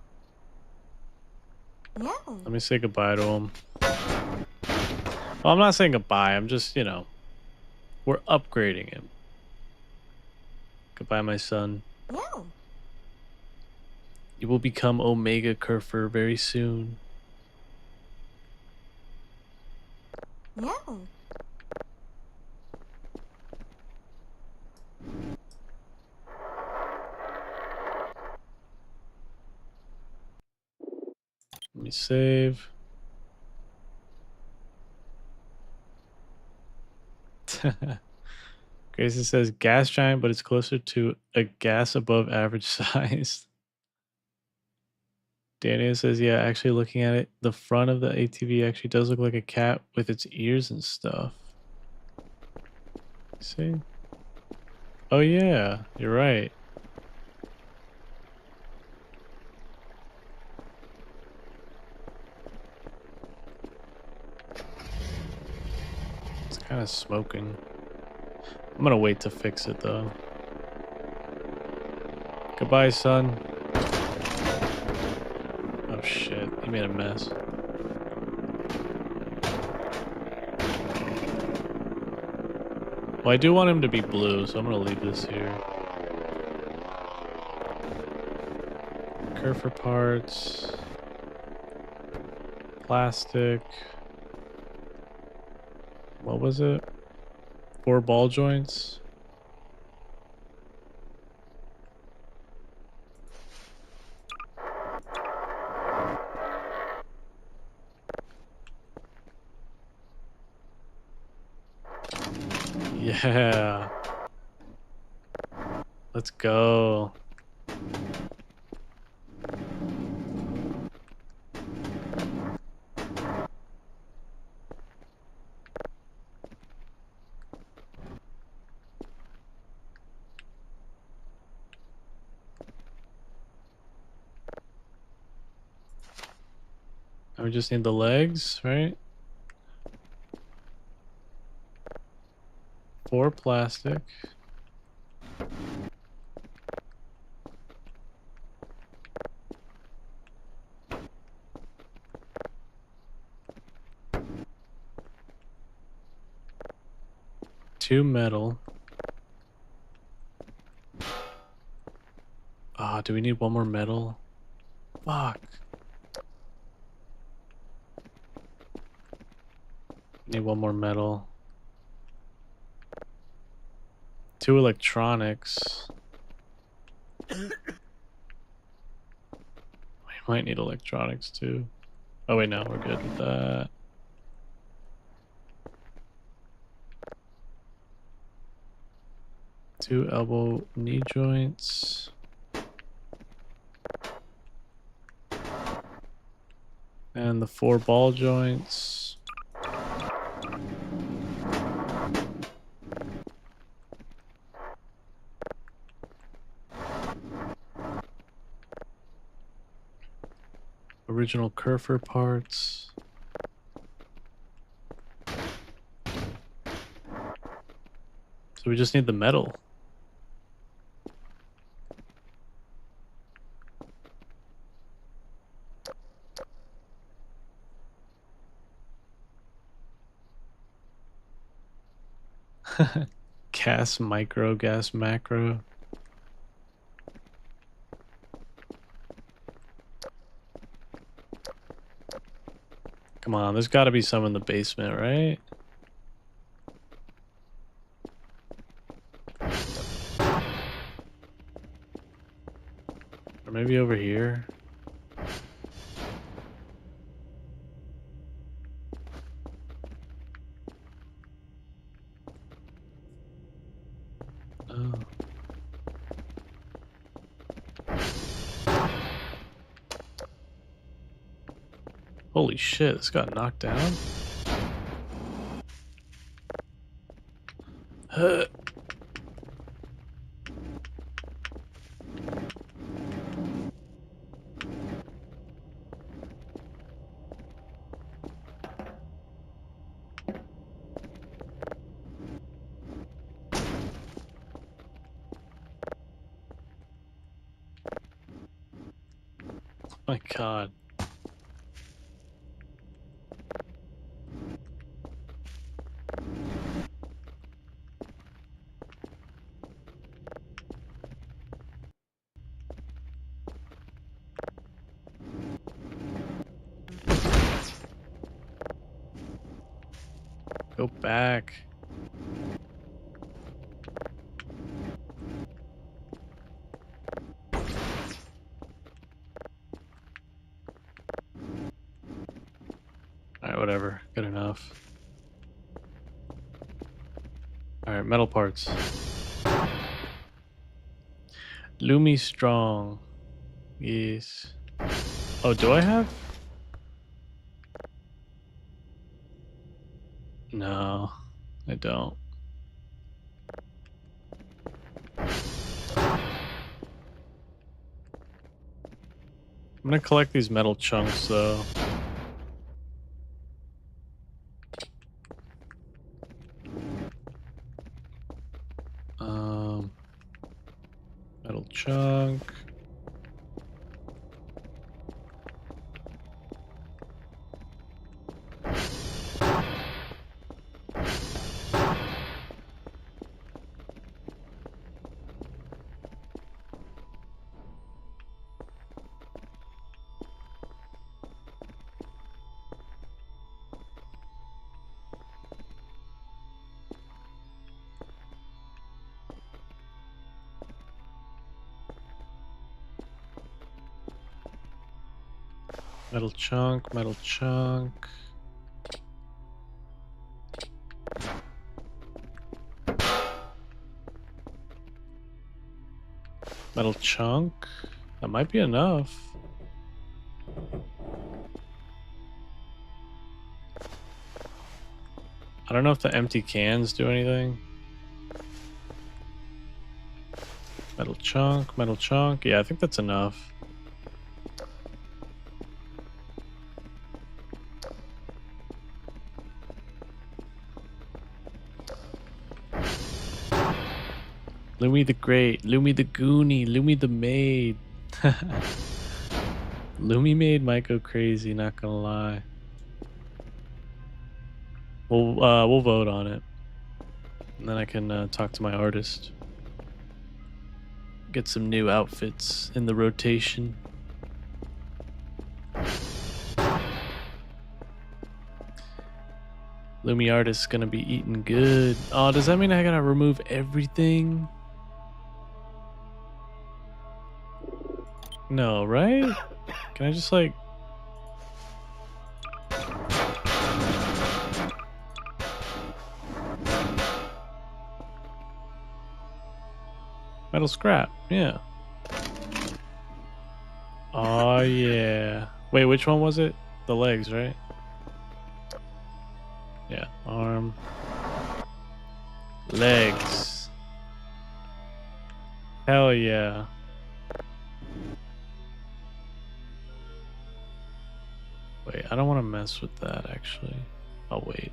Yeah. let me say goodbye to him. Well, I'm not saying goodbye. I'm just, you know, we're upgrading him. Goodbye, my son. Yeah. You will become Omega Kerfer very soon. Yeah. Let me save. Grayson says gas giant, but it's closer to a gas above average size. Daniel says, yeah, actually looking at it, the front of the ATV actually does look like a cat with its ears and stuff. See? Oh yeah, you're right. It's kind of smoking. I'm gonna wait to fix it though. Goodbye, son. Oh shit, he made a mess. Well, I do want him to be blue, so I'm gonna leave this here. Kerfer parts. Plastic. What was it? 4 ball joints. Yeah. Let's go. We just need the legs, right? 4 plastic. Two metal. Ah, do we need one more metal? Fuck. Need one more metal. 2 electronics. We might need electronics too. Oh wait, no, we're good with that. Two elbow knee joints. And the 4 ball joints. Original Kerfer parts. So we just need the metal. Gas micro, gas macro. Come on, there's got to be some in the basement, right? Or maybe over here. Oh. Holy shit, this got knocked down? Huh. My god. Go back. Alright, whatever. Good enough. Alright, metal parts. Lumi Strong. Yes. Oh, do I have? No, I don't. I'm gonna collect these metal chunks though. Metal chunk. Metal chunk, metal chunk. Metal chunk. That might be enough. I don't know if the empty cans do anything. Metal chunk, metal chunk. Yeah, I think that's enough. Lumi the Great, Lumi the Goonie, Lumi the Maid. Lumi Maid might go crazy, not gonna lie. We'll vote on it. And then I can talk to my artist. Get some new outfits in the rotation. Lumi artist's gonna be eating good. Oh, does that mean I gotta remove everything? No, right? Can I just like... Metal scrap, yeah. Oh yeah. Wait, which one was it? The legs, right? Yeah, arm. Legs. Hell yeah. Wait, I don't want to mess with that actually. I'll wait.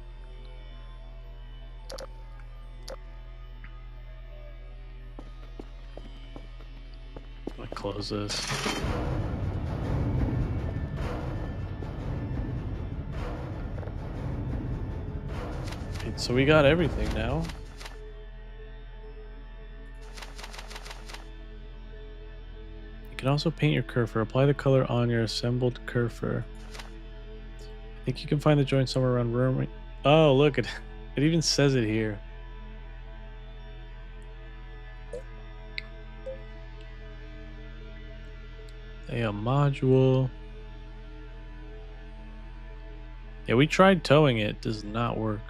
I'm gonna close this. Wait, so we got everything now. You can also paint your kerfer. Apply the color on your assembled kerfer. I think you can find the joint somewhere around room. Oh, look, it even says it here. A module. Yeah, we tried towing it. It does not work.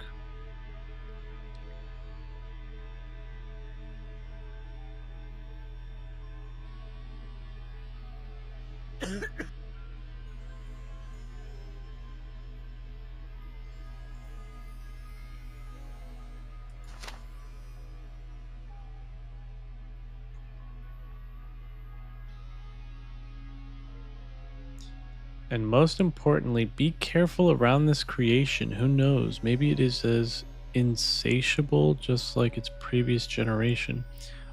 And most importantly, be careful around this creation. Who knows? Maybe it is as insatiable just like its previous generation.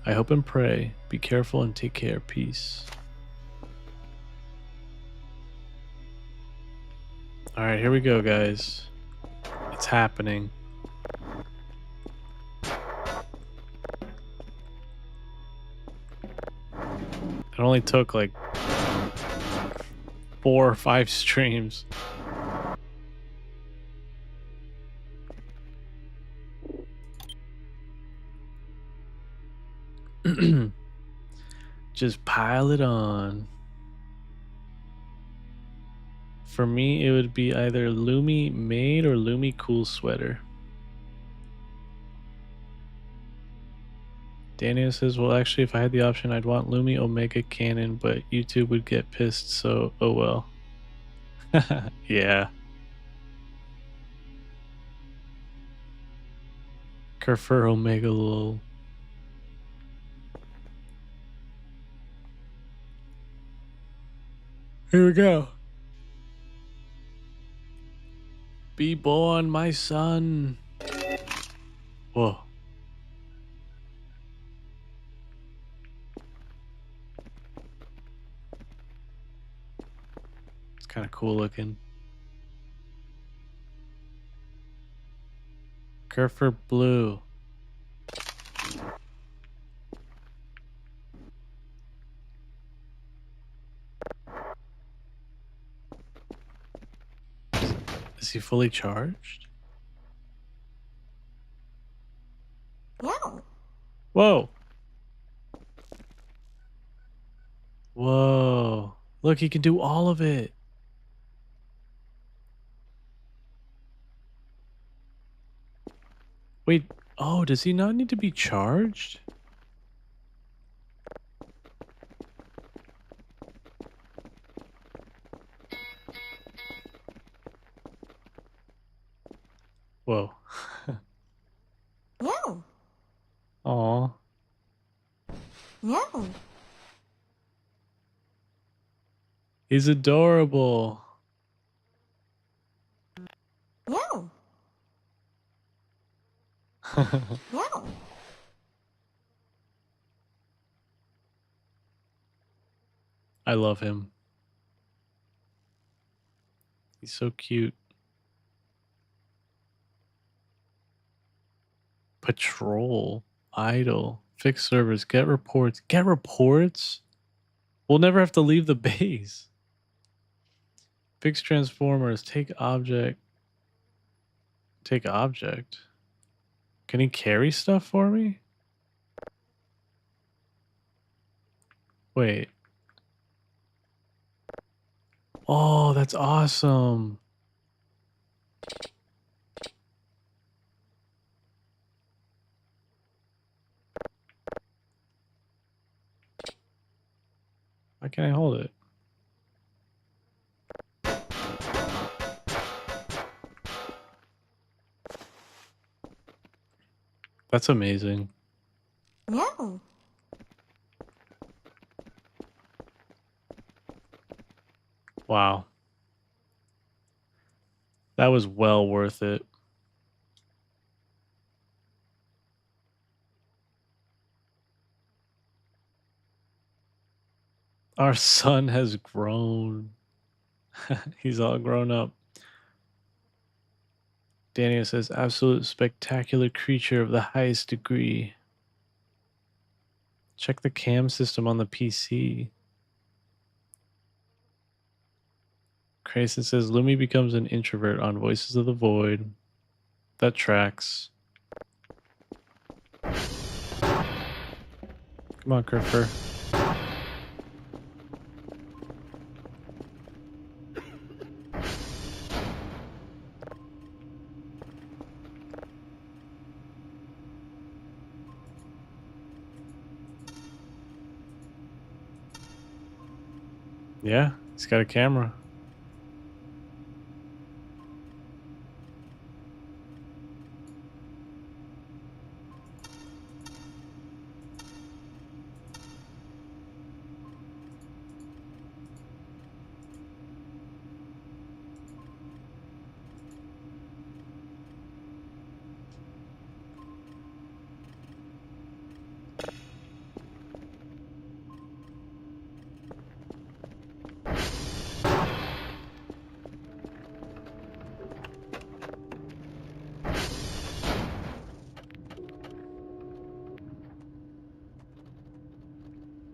I hope and pray. Be careful and take care. Peace. Alright, here we go, guys. It's happening. It only took like 4 or 5 streams. Just pile it on. For me, it would be either Lumi Maid or Lumi Cool Sweater. Daniel says, well, actually, if I had the option, I'd want Lumi Omega Cannon, but YouTube would get pissed, so oh well. Yeah. Prefer Omega lol. Here we go. Be born, my son. Whoa. It's kind of cool looking. Kerfer blue. Is he fully charged? Yeah. Whoa. Whoa. Look, he can do all of it. Wait. Oh, does he not need to be charged? Whoa. Yeah. Aw. Yeah. He's adorable. Yeah. Yeah. I love him. He's so cute. Patrol. Idle. Fix servers. Get reports. Get reports? We'll never have to leave the base. Fix transformers. Take object. Take object. Can he carry stuff for me? Wait. Oh, that's awesome. Why can't I hold it? That's amazing. Meow. Wow. That was well worth it. Our son has grown. He's all grown up. Daniel says, absolute spectacular creature of the highest degree. Check the cam system on the PC. Grayson says, Lumi becomes an introvert on Voices of the Void. That tracks. Come on, Christopher. Yeah, he's got a camera.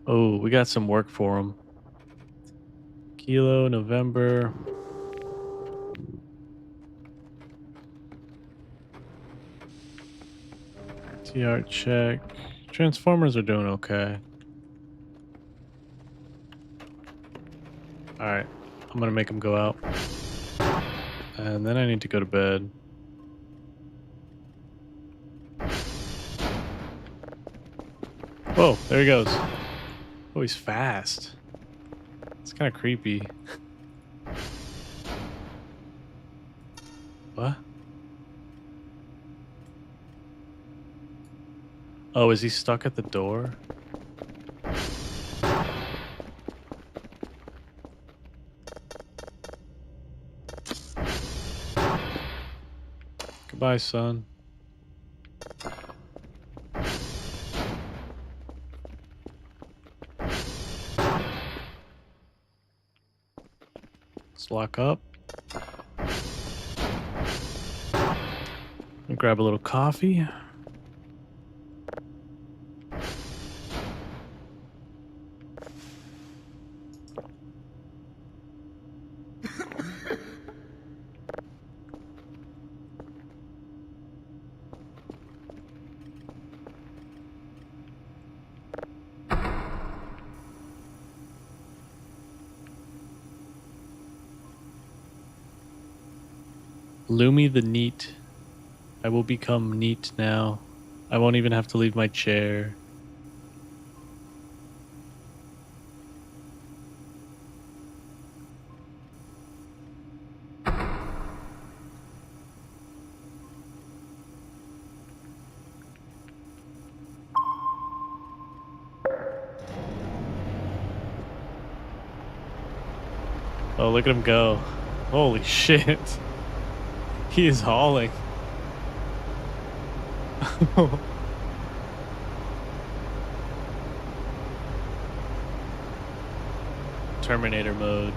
Oh, we got some work for him. Kilo, November. TR check. Transformers are doing okay. Alright, I'm gonna make him go out. And then I need to go to bed. Whoa, there he goes. Oh, he's fast. It's kind of creepy. What? Oh, is he stuck at the door? Goodbye, son. Let's lock up. And grab a little coffee. Lumi the Neat. I will become neat now. I won't even have to leave my chair. Oh, look at him go. Holy shit. He is hauling. Terminator mode.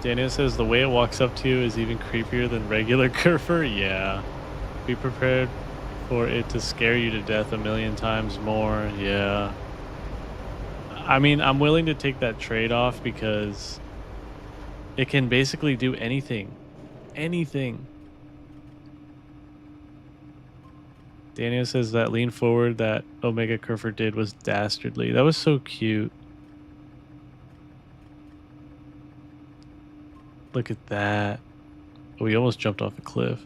Daniel says the way it walks up to you is even creepier than regular Kerfer. Yeah. Be prepared for it to scare you to death a million times more. Yeah. I mean, I'm willing to take that trade-off because it can basically do anything. Anything. Daniel says that lean forward that Omega Kerfer did was dastardly. That was so cute. Look at that. Oh, he almost jumped off a cliff.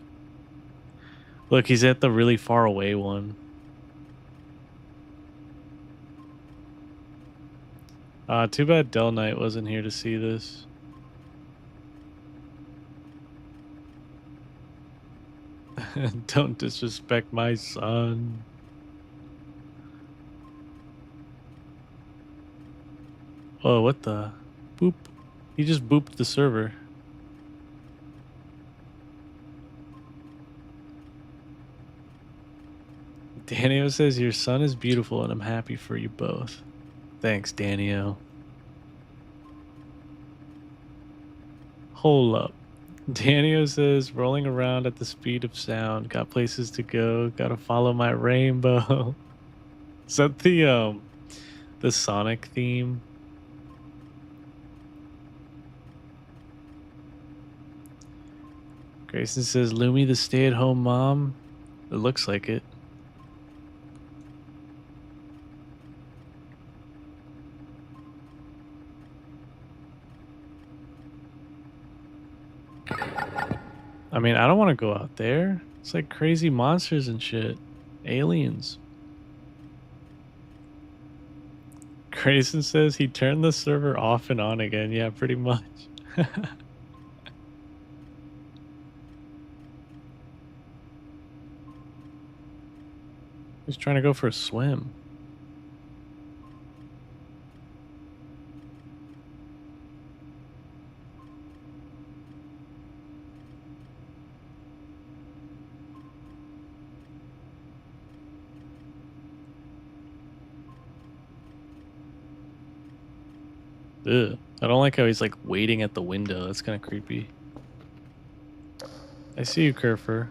Look, he's at the really far away one. Too bad Del Knight wasn't here to see this. Don't disrespect my son. Oh, what the? Boop. He just booped the server. Danio says, your son is beautiful and I'm happy for you both. Thanks, Danio. Hold up. Danio says, rolling around at the speed of sound. Got places to go. Gotta follow my rainbow. Is that the Sonic theme? Grayson says, Lumi the stay-at-home mom. It looks like it. I mean, I don't want to go out there. It's like crazy monsters and shit. Aliens. Grayson says he turned the server off and on again. Yeah, pretty much. He's trying to go for a swim. Ugh. I don't like how he's like waiting at the window. That's kind of creepy. I see you, Kerfer.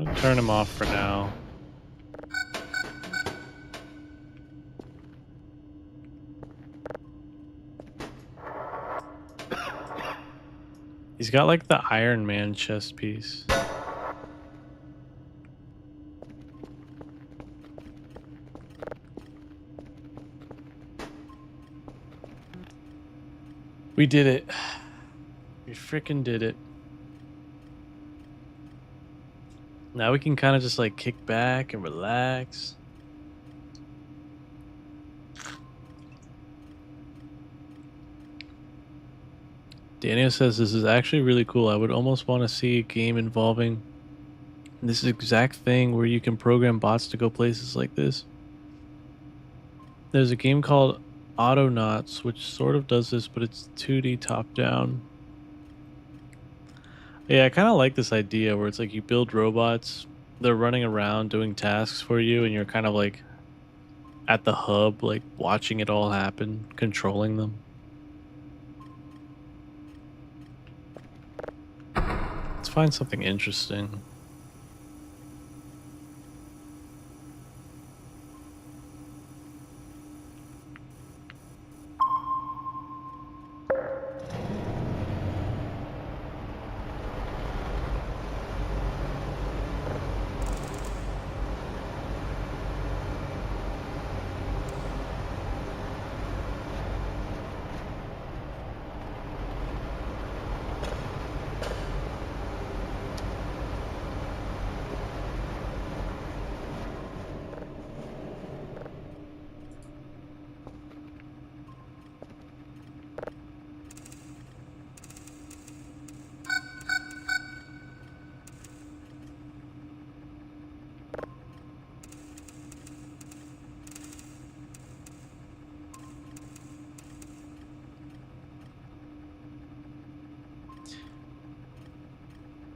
I'll turn him off for now. He's got like the Iron Man chest piece. We did it. We freaking did it. Now we can kind of just like kick back and relax. Daniel says this is actually really cool. I would almost want to see a game involving this exact thing where you can program bots to go places like this. There's a game called Autonauts, which sort of does this, but it's 2D top down. Yeah, I kind of like this idea where it's like you build robots, they're running around doing tasks for you, and you're kind of like at the hub, like watching it all happen, controlling them. Let's find something interesting.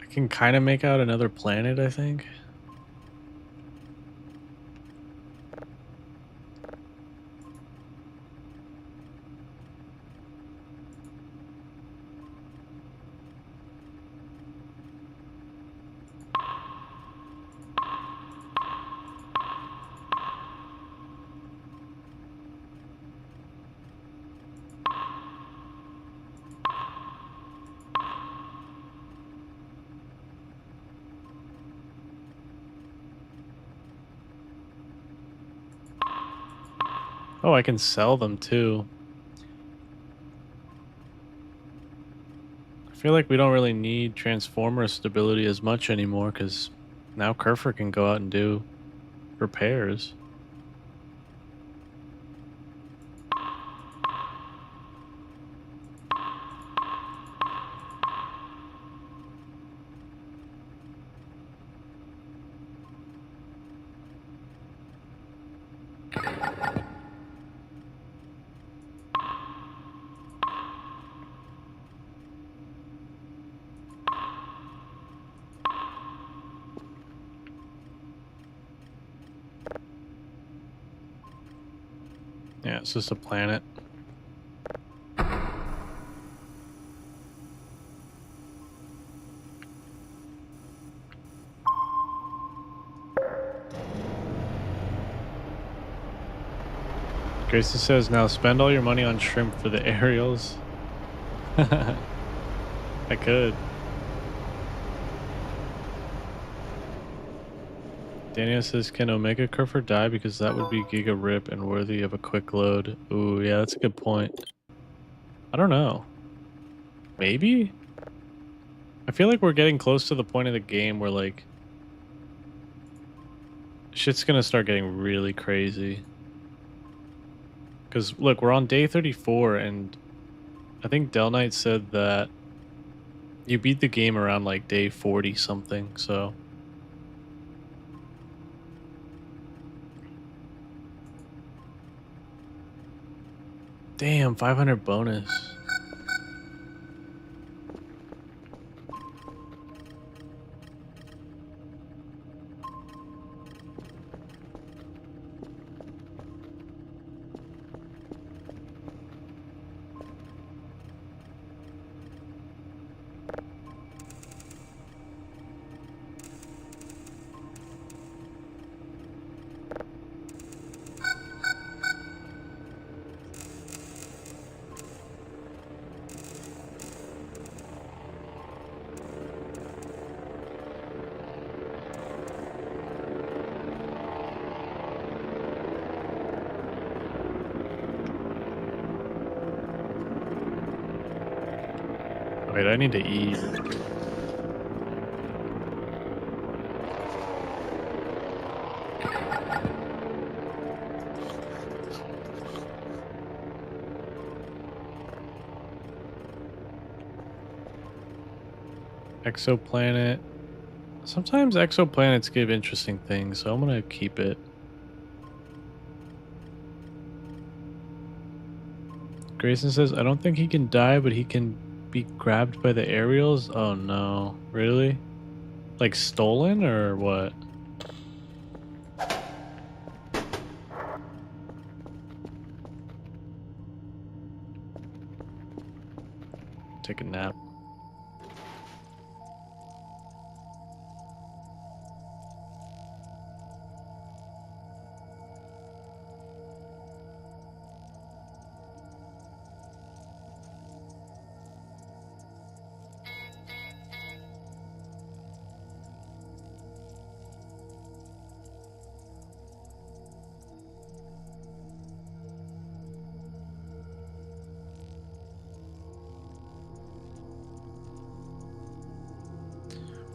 I can kind of make out another planet, I think. Oh, I can sell them too. I feel like we don't really need transformer stability as much anymore because now Kerfer can go out and do repairs. Yeah, it's just a planet. Grayson says, now spend all your money on shrimp for the aerials. I could. Daniel says, can Omega Kerfer die? Because that would be Giga Rip and worthy of a quick load. Ooh, yeah, that's a good point. I don't know. Maybe? I feel like we're getting close to the point of the game where, like, shit's gonna start getting really crazy. Because, look, we're on day 34, and I think Del Knight said that you beat the game around, like, day 40 something, so... Damn, 500 bonus. Wait, I need to eat. Exoplanet. Sometimes exoplanets give interesting things, so I'm gonna keep it. Grayson says, I don't think he can die, but he can be grabbed by the aerials? Oh no. Really? Like stolen or what? Take a nap.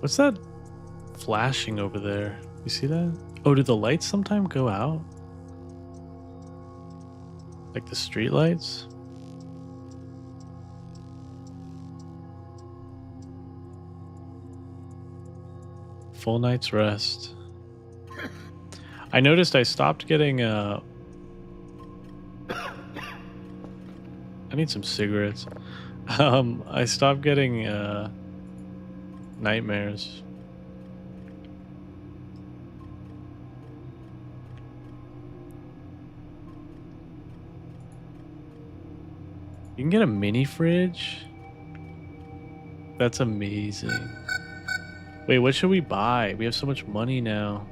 What's that flashing over there? You see that? Oh, do the lights sometime go out? Like the street lights? Full night's rest. I noticed I stopped getting I need some cigarettes. I stopped getting nightmares. You can get a mini fridge? That's amazing. Wait, what should we buy? We have so much money now.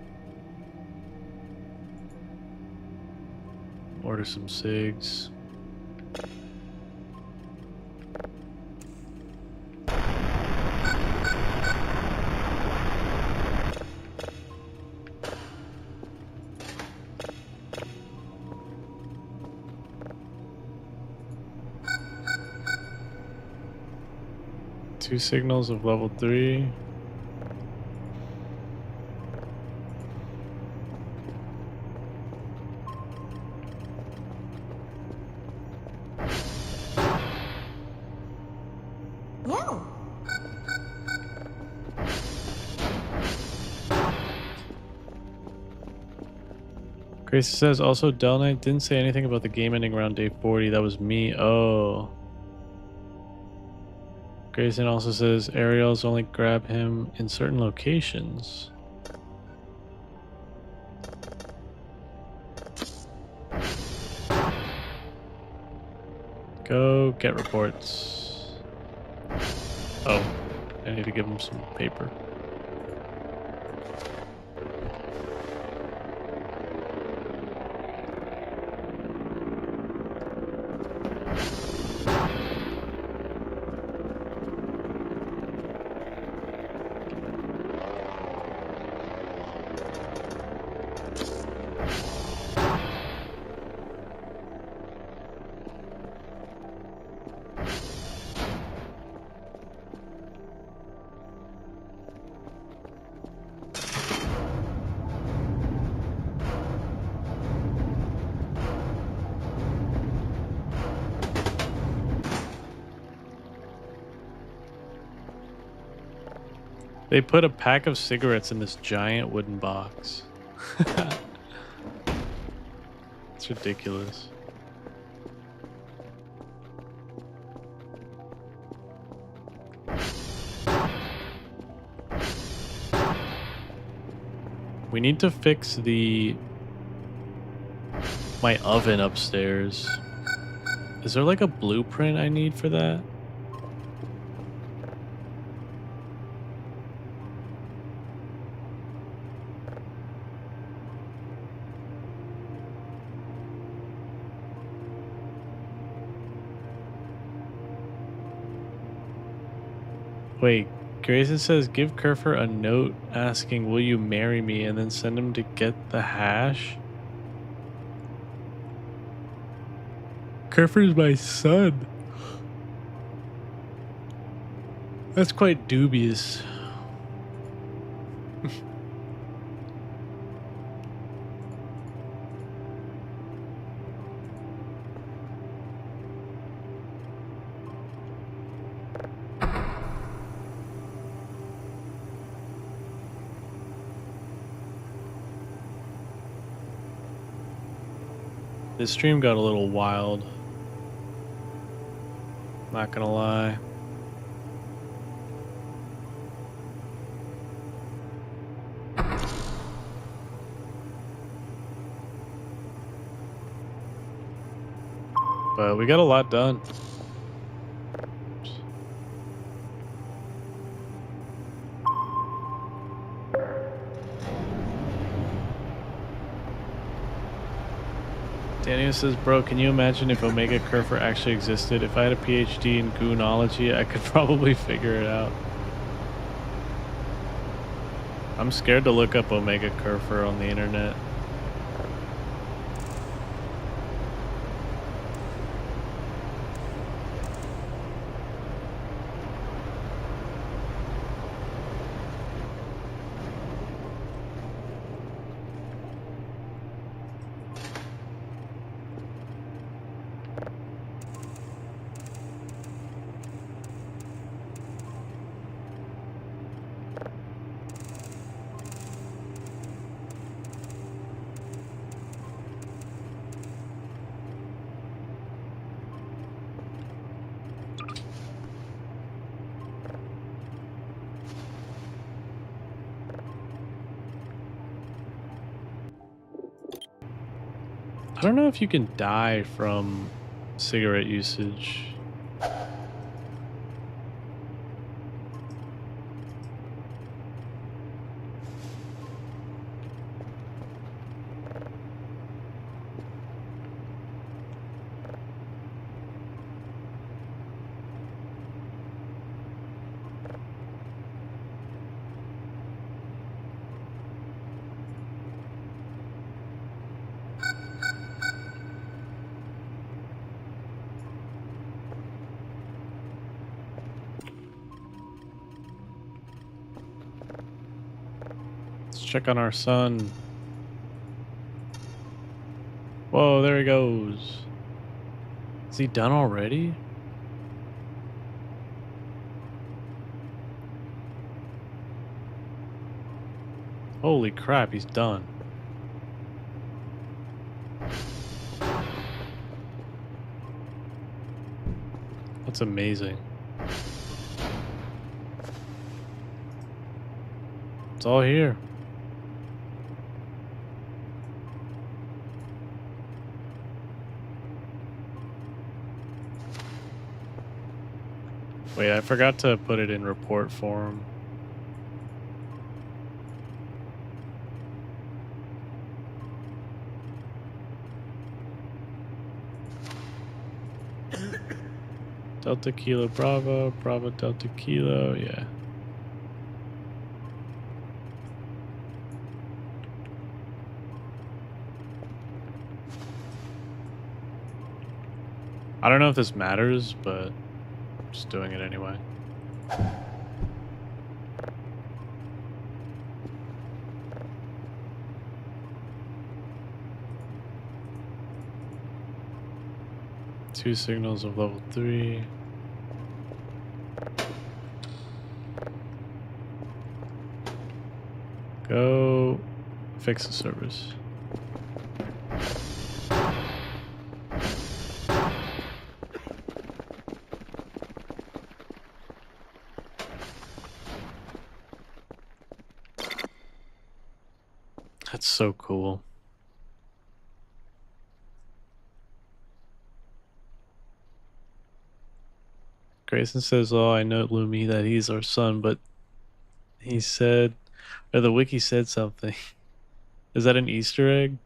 Order some cigs. Two signals of level 3. No. Grace says also Del Knight didn't say anything about the game ending around day 40. That was me. Oh. Grayson also says Ariel's only grab him in certain locations. Go get reports. Oh, I need to give him some paper. They put a pack of cigarettes in this giant wooden box. It's ridiculous. We need to fix my oven upstairs. Is there like a blueprint I need for that? Wait, Grayson says give Kerfer a note asking, will you marry me, and then send him to get the hash? Kerfer's my son. That's quite dubious. This stream got a little wild. Not gonna lie. But we got a lot done. Daniel says, bro, can you imagine if Omega Kerfer actually existed? If I had a PhD in goonology, I could probably figure it out. I'm scared to look up Omega Kerfer on the internet. I don't know if you can die from cigarette usage. Let's check on our son. Whoa, there he goes. Is he done already? Holy crap, he's done. That's amazing. It's all here. Wait, I forgot to put it in report form. Delta Kilo Bravo, Bravo Delta Kilo, yeah. I don't know if this matters, but I'm just doing it anyway. Two signals of level 3. Go fix the service. That's so cool. Grayson says, "Oh, I know, Lumi, that he's our son, but he said, or the wiki said something." Is that an Easter egg?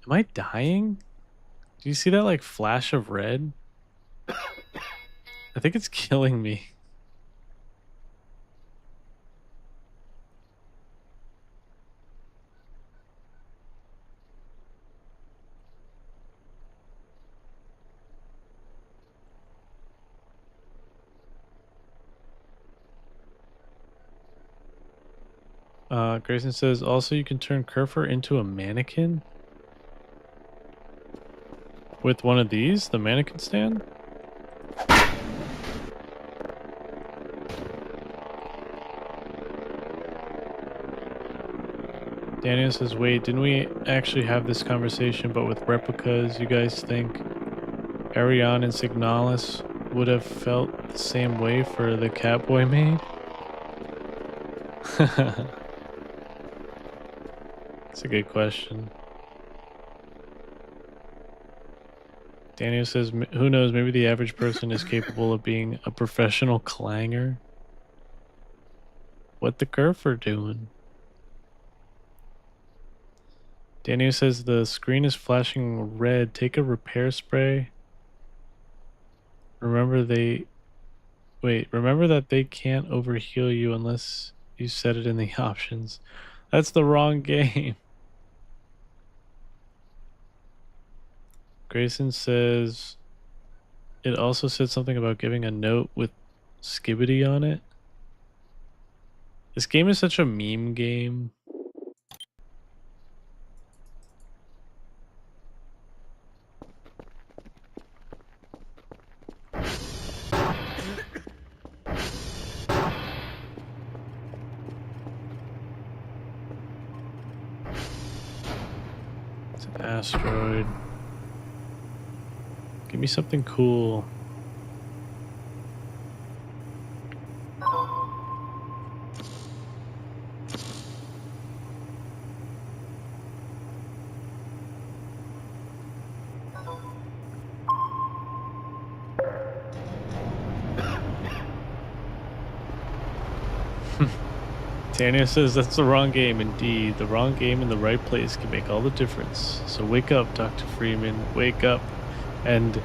Am I dying? Do you see that like flash of red? I think it's killing me. Grayson says, also you can turn Kerfer into a mannequin? With one of these, the mannequin stand? Daniel says, wait, didn't we actually have this conversation, but with replicas? You guys think Ariane and Signalis would have felt the same way for the Catboy maid? That's a good question. Daniel says, who knows, maybe the average person is capable of being a professional clanger. What the Kerfer doing? Daniel says the screen is flashing red. Take a repair spray. Remember that they can't overheal you unless you set it in the options. That's the wrong game. Grayson says it also said something about giving a note with Skibbity on it. This game is such a meme game. It's an asteroid. Give me something cool. Tanya says that's the wrong game. Indeed, the wrong game in the right place can make all the difference. So wake up, Dr. Freeman. Wake up and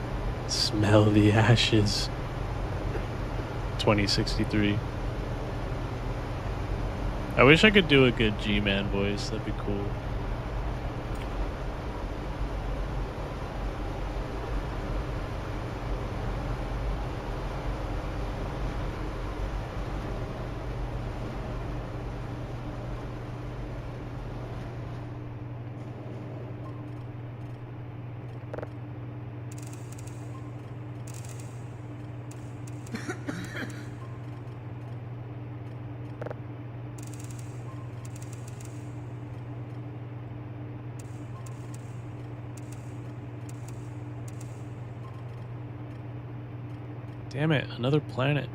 smell the ashes. 2063. I wish I could do a good G-Man voice. That'd be cool. Damn it, another planet.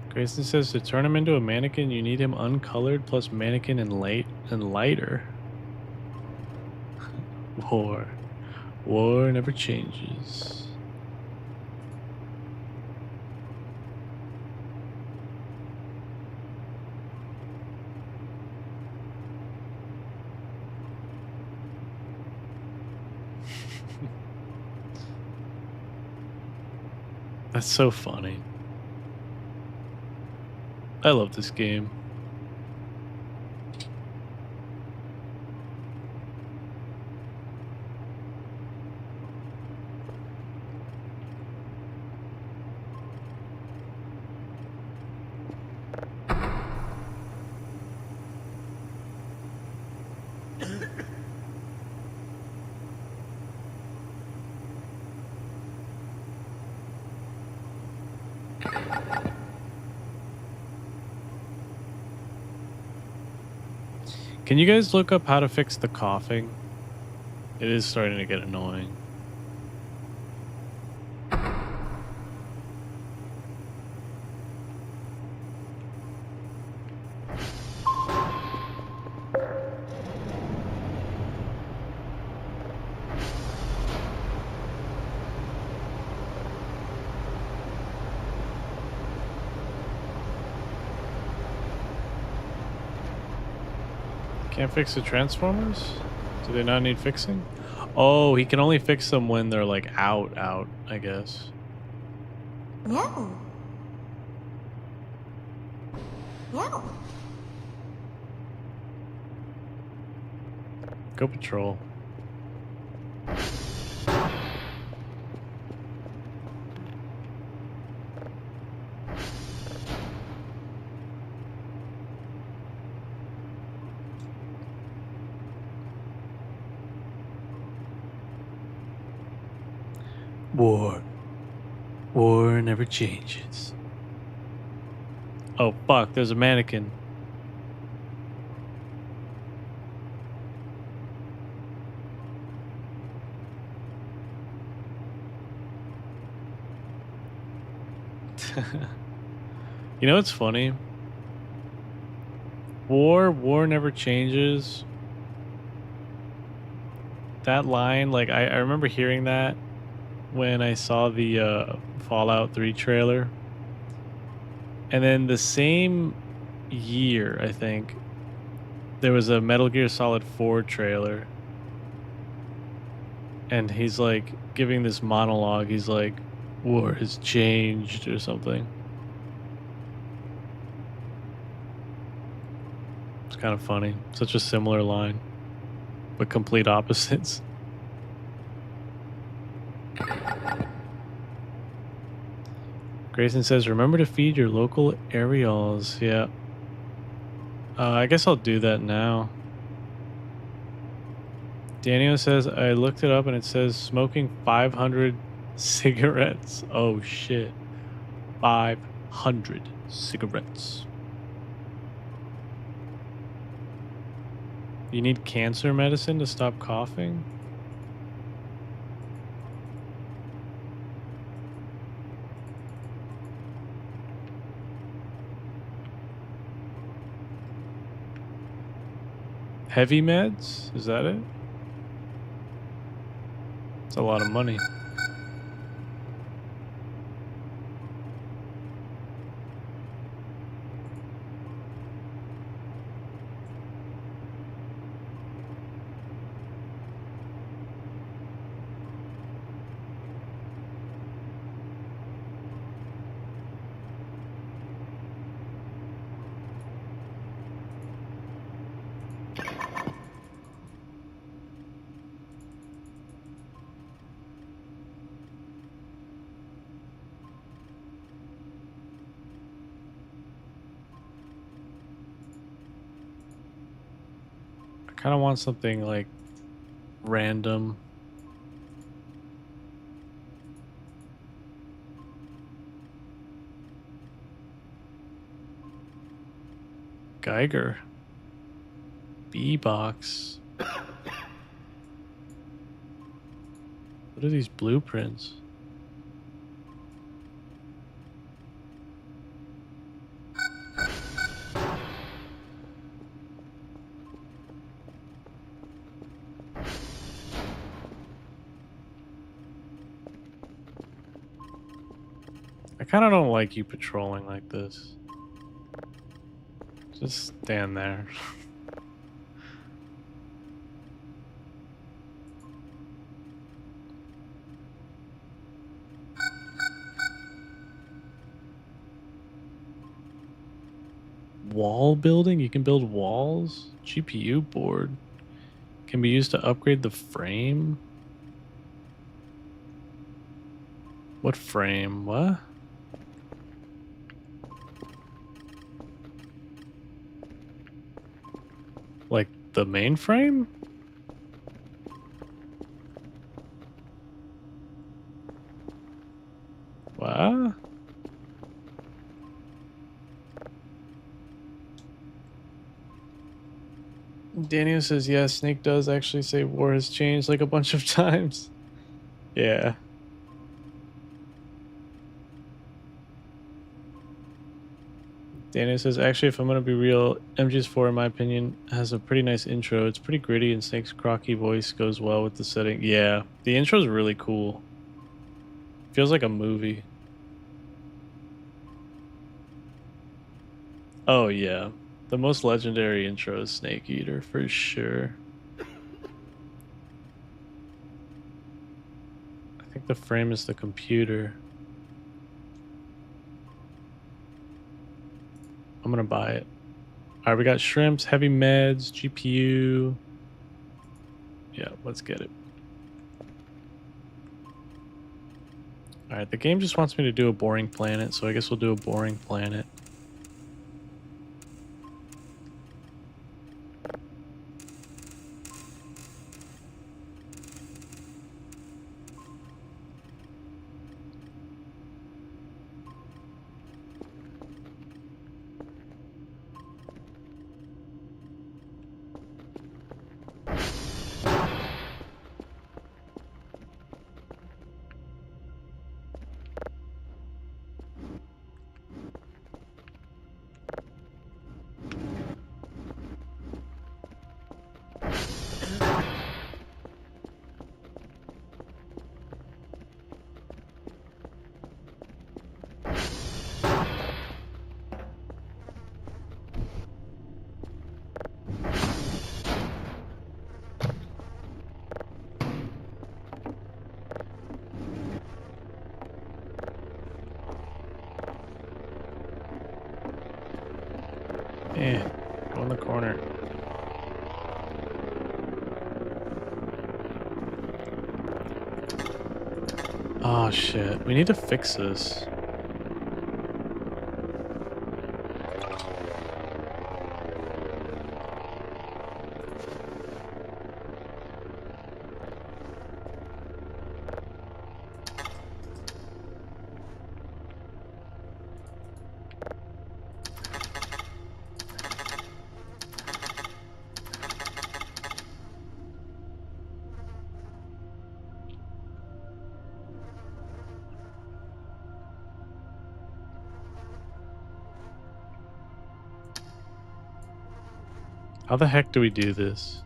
Grayson says to turn him into a mannequin, you need him uncolored plus mannequin and lighter. War never changes. That's so funny. I love this game. Can you guys look up how to fix the coughing? It is starting to get annoying. Can't fix the Transformers? Do they not need fixing? Oh, he can only fix them when they're like out, I guess. Meow. Meow. Go patrol. War never changes. Oh fuck, there's a mannequin. You know what's funny? War never changes. That line, like I remember hearing that when I saw the Fallout 3 trailer. And then the same year, I think, there was a Metal Gear Solid 4 trailer. And he's like giving this monologue. He's like, war has changed or something. It's kind of funny. Such a similar line, but complete opposites. Grayson says, remember to feed your local areoles. Yeah. I guess I'll do that now. Daniel says, I looked it up and it says smoking 500 cigarettes. Oh shit. 500 cigarettes. You need cancer medicine to stop coughing? Heavy meds? Is that it? It's a lot of money. I kind of want something like random. Geiger. B-box. What are these blueprints? I kind of don't like you patrolling like this. Just stand there. Wall building? You can build walls? GPU board. Can be used to upgrade the frame? What frame? What? Like the mainframe? What? Daniel says, yeah, Snake does actually say war has changed like a bunch of times. Yeah. Daniel says, actually, if I'm going to be real, MGS4, in my opinion, has a pretty nice intro. It's pretty gritty, and Snake's crocky voice goes well with the setting. Yeah, the intro's really cool. Feels like a movie. Oh, yeah. The most legendary intro is Snake Eater, for sure. I think the frame is the computer. I'm gonna buy it. All right, we got shrimps, heavy meds, GPU. Yeah, let's get it. All right, the game just wants me to do a boring planet, so I guess we'll do a boring planet. Go in the corner. Oh shit, we need to fix this. How the heck do we do this?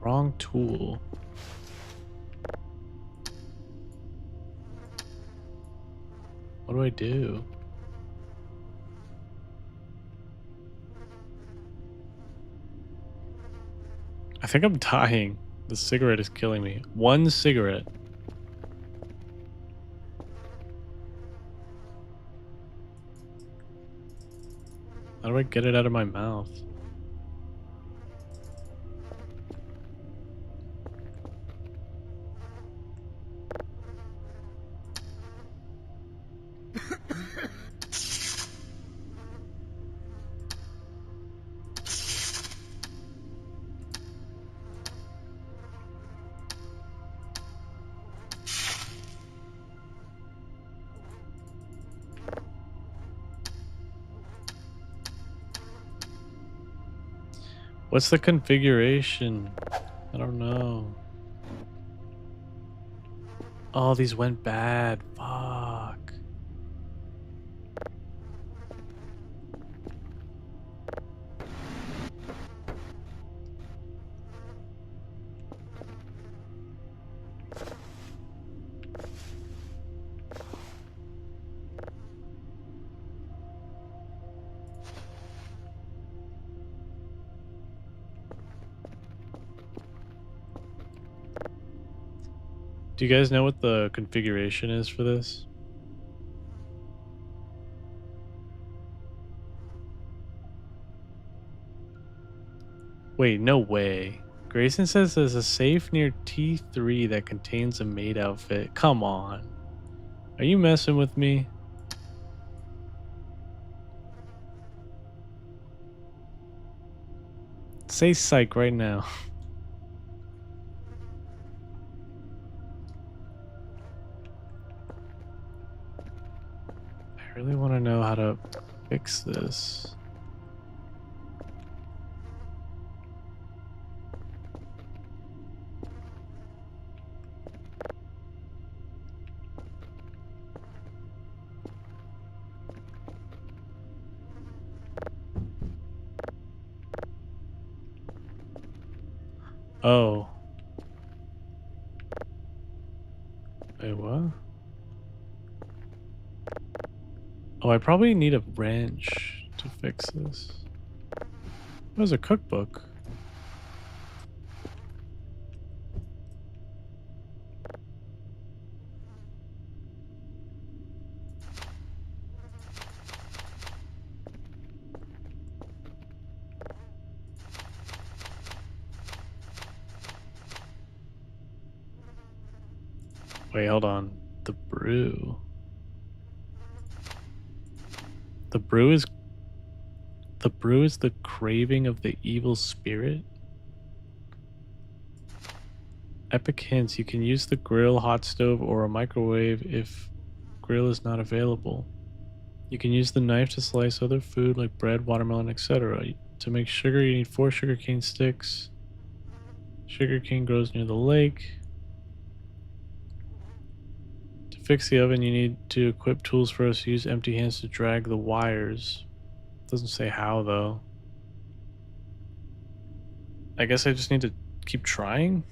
Wrong tool. What do I do? I think I'm dying. The cigarette is killing me. One cigarette. How do I get it out of my mouth? What's the configuration? I don't know. Oh, these went bad. Fuck. Do you guys know what the configuration is for this? Wait, no way. Grayson says there's a safe near T3 that contains a maid outfit. Come on. Are you messing with me? Say psych right now. I really want to know how to fix this. Oh. Wait, what? Oh, I probably need a wrench to fix this. There's a cookbook. Wait, hold on. The brew. The brew is the craving of the evil spirit. Epic hints. You can use the grill, hot stove, or a microwave if grill is not available. You can use the knife to slice other food like bread, watermelon, etc. To make sugar, you need 4 sugarcane sticks. Sugarcane grows near the lake. To fix the oven, you need to equip tools first. Use empty hands to drag the wires. Doesn't say how, though. I guess I just need to keep trying.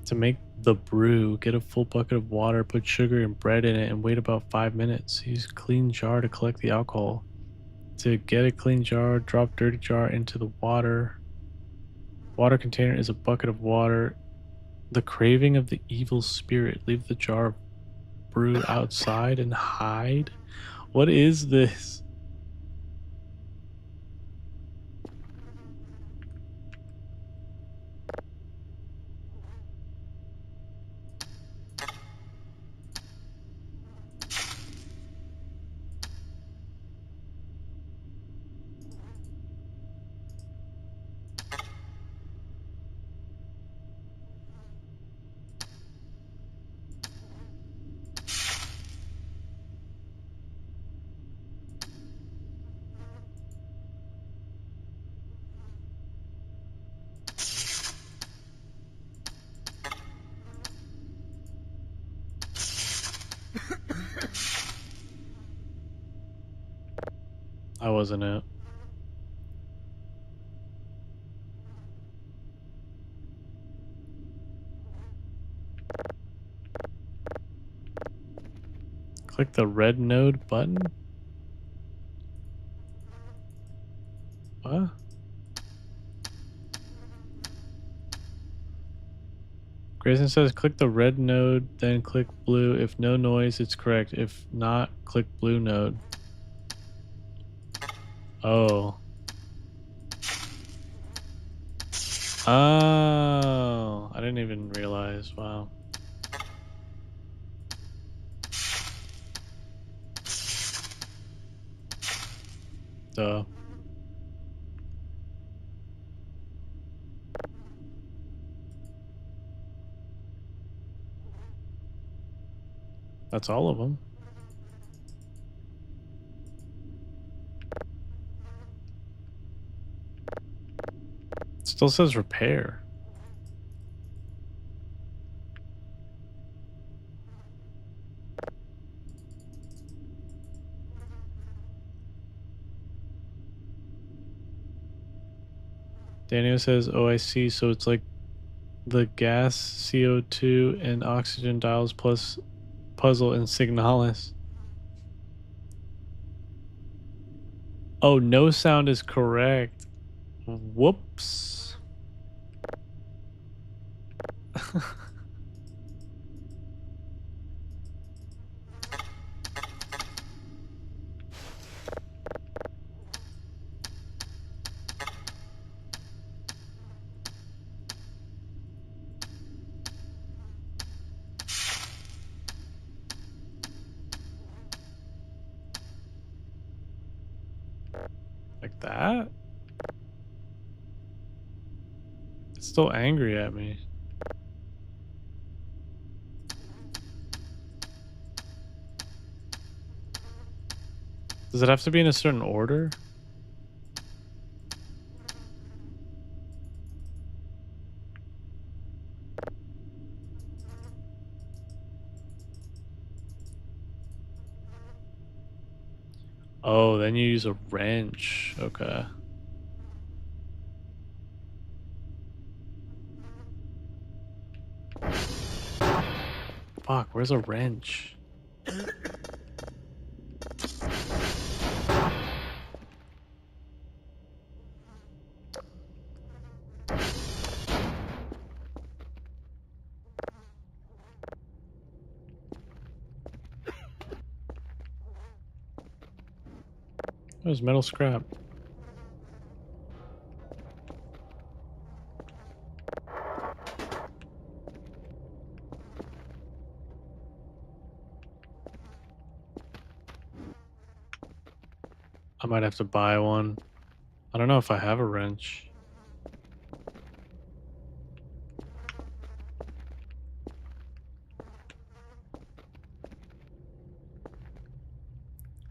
To make the brew, get a full bucket of water, put sugar and bread in it, and wait about 5 minutes. Use a clean jar to collect the alcohol. To get a clean jar, drop dirty jar into the water. Water container is a bucket of water. The craving of the evil spirit. Leave the jar of brew outside and hide. What is this? I wasn't it. Click the red node button. What? Grayson says click the red node, then click blue. If no noise, it's correct. If not, click blue node. Oh. Oh. I didn't even realize. Wow. Duh. That's all of them. It still says repair. Daniel says, oh, I see. So it's like the gas, CO2, and oxygen dials plus puzzle and Signalis. Oh, no sound is correct. Whoops. Like that? It's still angry at me. Does it have to be in a certain order? Oh, then you use a wrench. Okay. Fuck, where's a wrench? There's metal scrap. I might have to buy one. I don't know if I have a wrench.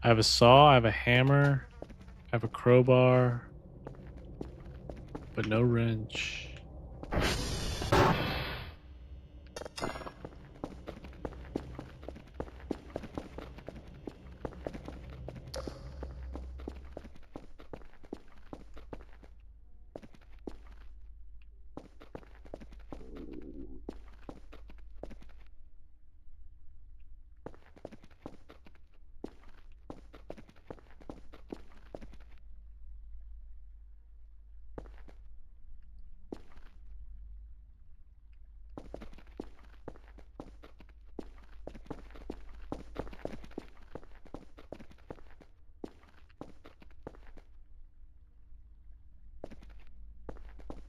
I have a saw, I have a hammer, I have a crowbar, but no wrench.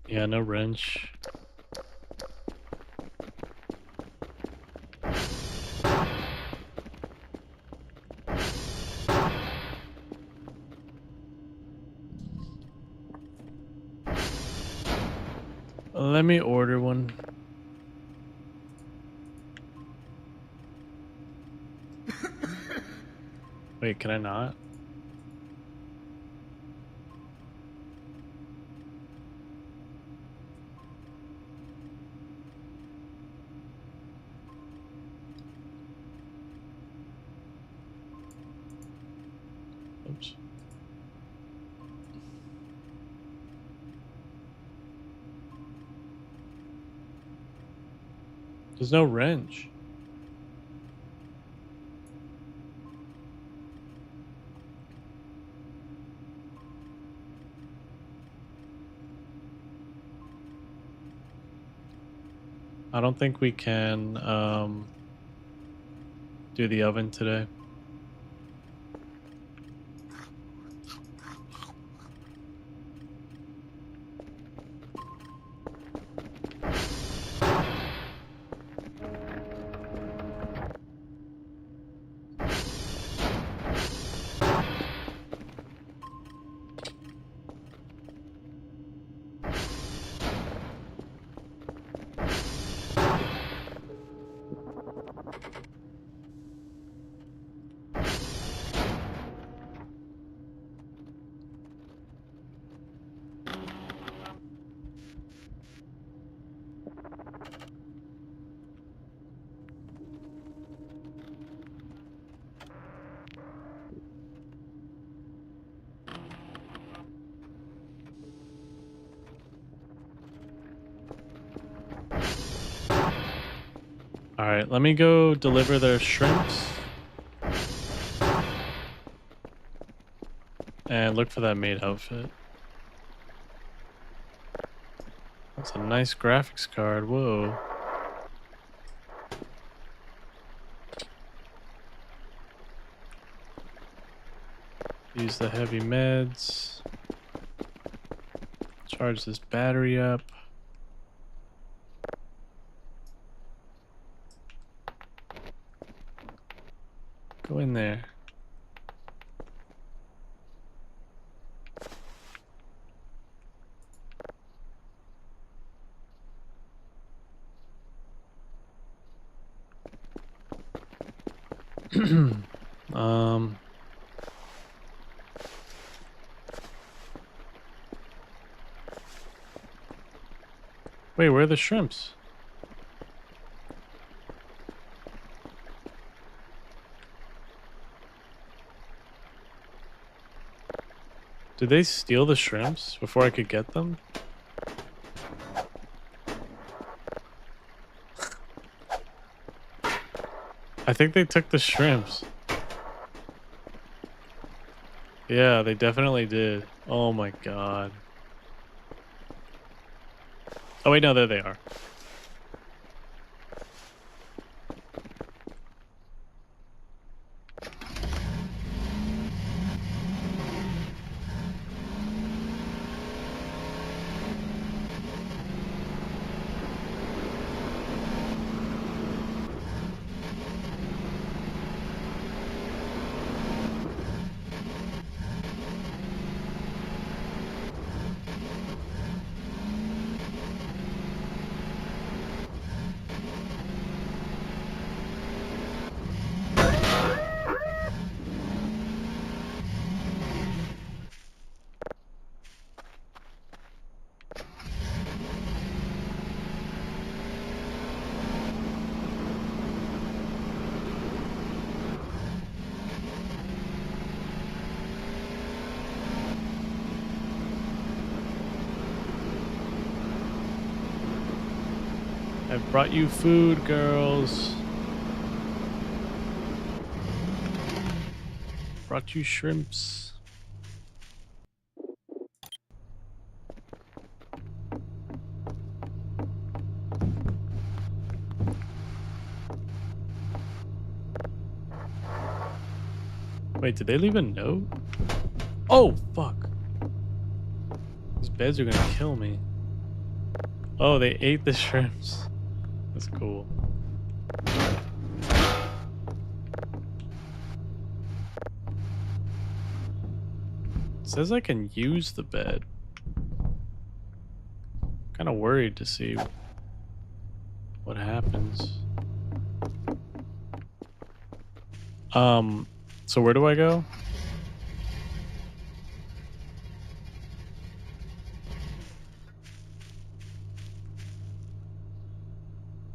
Yeah, no wrench. Let me order one. Wait, can I not? Oops. There's no wrench. I don't think we can do the oven today. All right, let me go deliver their shrimps and look for that maid outfit. That's a nice graphics card. Whoa. Use the heavy meds. Charge this battery up. Go in there. um Wait, where are the shrimps? Did they steal the shrimps before I could get them? I think they took the shrimps. Yeah, they definitely did. Oh my god. Oh wait, no, there they are. I've brought you food, girls. Brought you shrimps. Wait, did they leave a note? Oh, fuck. These beds are gonna kill me. Oh, they ate the shrimps. That's cool. It says I can use the bed. Kind of worried to see what happens. So where do I go?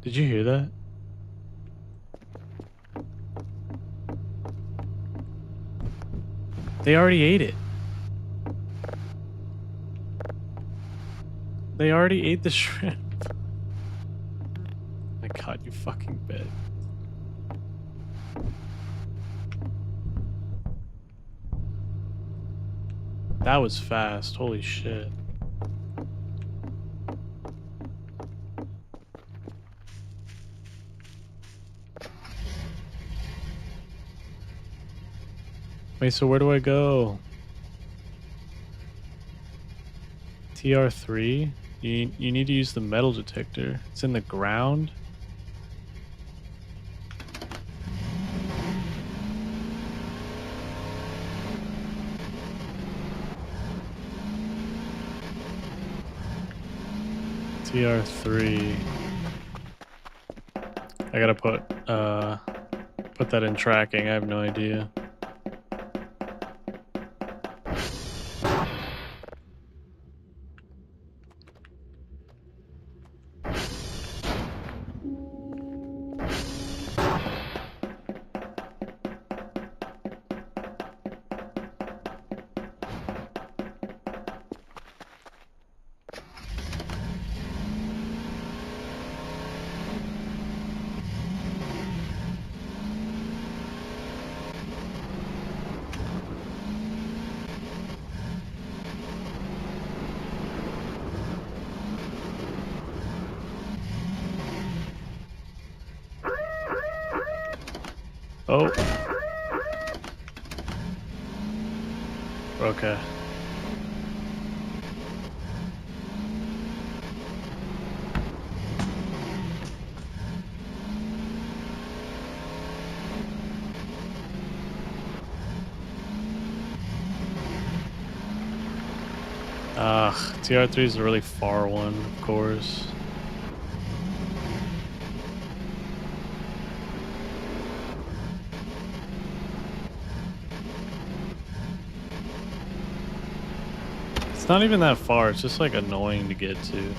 Did you hear that? They already ate it. They already ate the shrimp. My god, you fucking bet. That was fast. Holy shit. Wait, so where do I go? TR3? You need to use the metal detector. It's in the ground? TR3. I gotta put that in tracking. I have no idea. Oh. Okay. TR3 is a really far one, of course. It's not even that far, it's just like annoying to get to.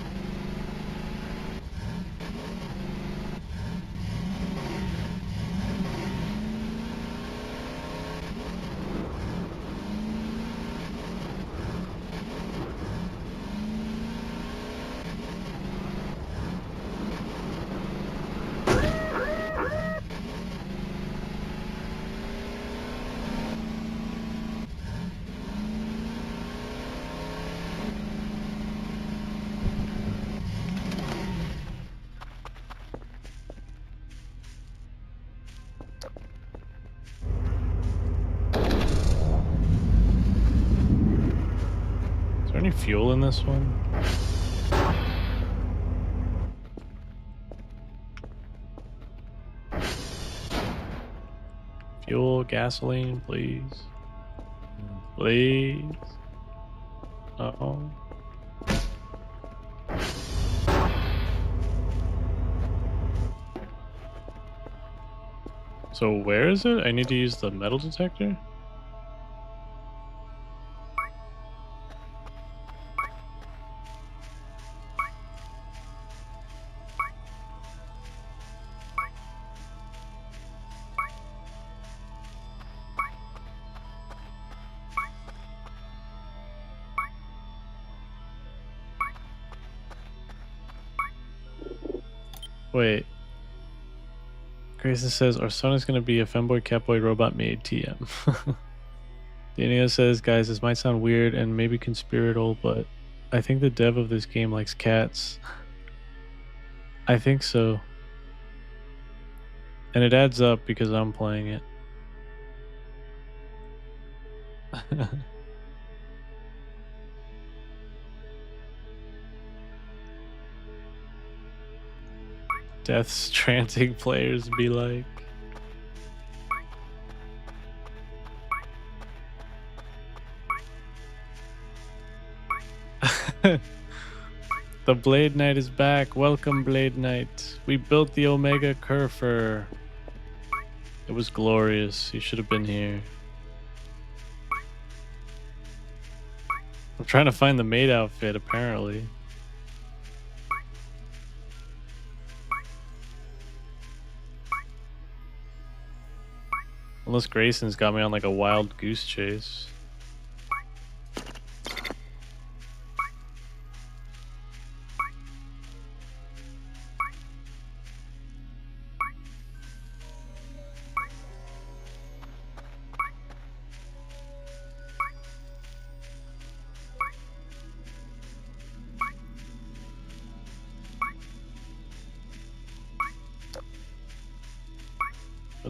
Is there any fuel in this one? Fuel, gasoline, please. Please. Uh-oh. So where is it? I need to use the metal detector? Wait. Grayson says, our son is going to be a femboy catboy robot made TM. Daniel says, guys, this might sound weird and maybe conspiratorial, but I think the dev of this game likes cats. I think so. And it adds up because I'm playing it. Death's tranting players be like. The Blade Knight is back. Welcome, Blade Knight. We built the Omega Curfer. It was glorious. You should have been here. I'm trying to find the maid outfit, apparently. Unless Grayson's got me on like a wild goose chase.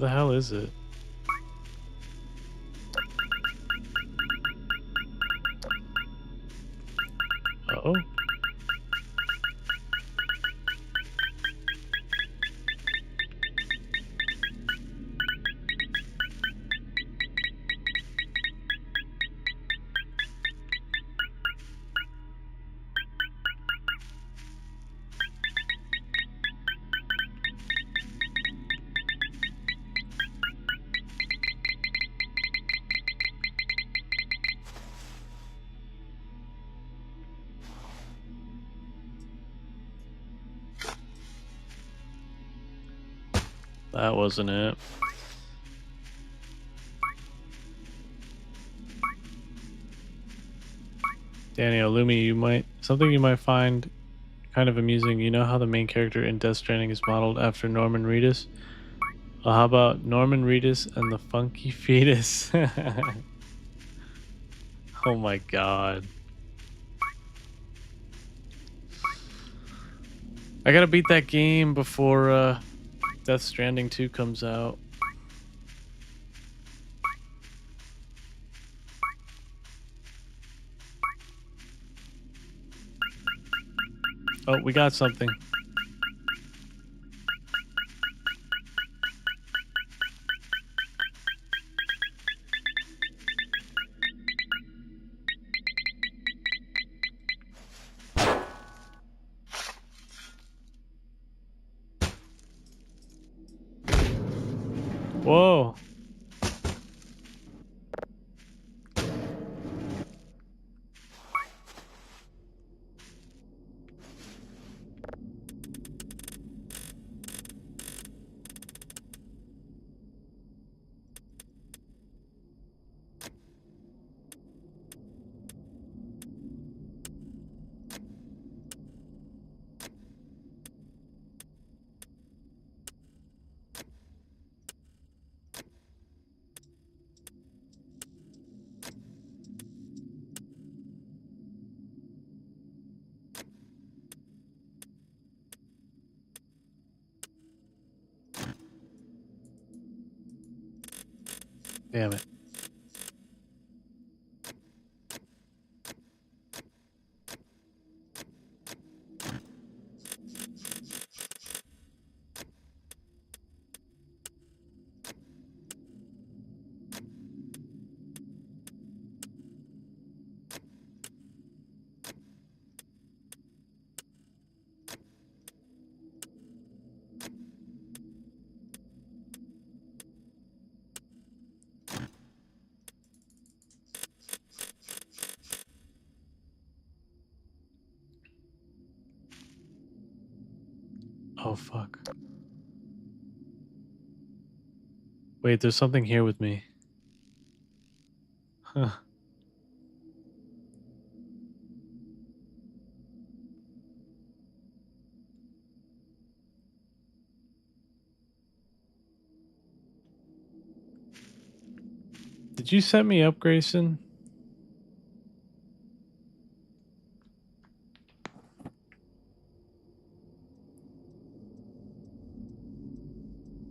What the hell is it? Uh-oh. That wasn't it. Daniel, Lumi, something you might find kind of amusing. You know how the main character in Death Stranding is modeled after Norman Reedus? Well, how about Norman Reedus and the Funky Fetus? Oh my god. I gotta beat that game before Death Stranding 2 comes out. Oh, we got something. Whoa. Damn it. Oh, fuck. Wait, there's something here with me. Huh. Did you set me up, Grayson?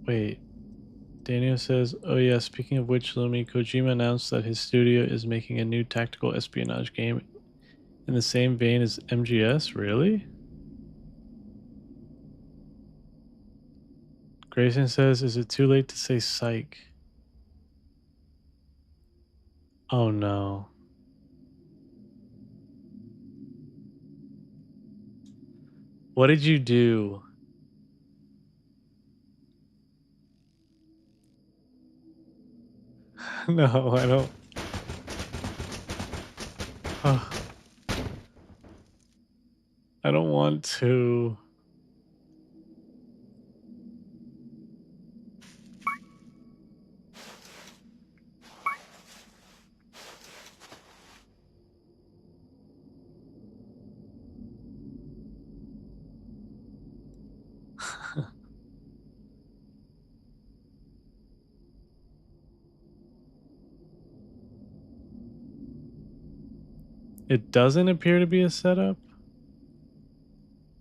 Wait. Daniel says, oh yeah, speaking of which, Lumi, Kojima announced that his studio is making a new tactical espionage game in the same vein as MGS? Really? Grayson says, is it too late to say psych? Oh no. What did you do? No, I don't. Oh, I don't want to. It doesn't appear to be a setup?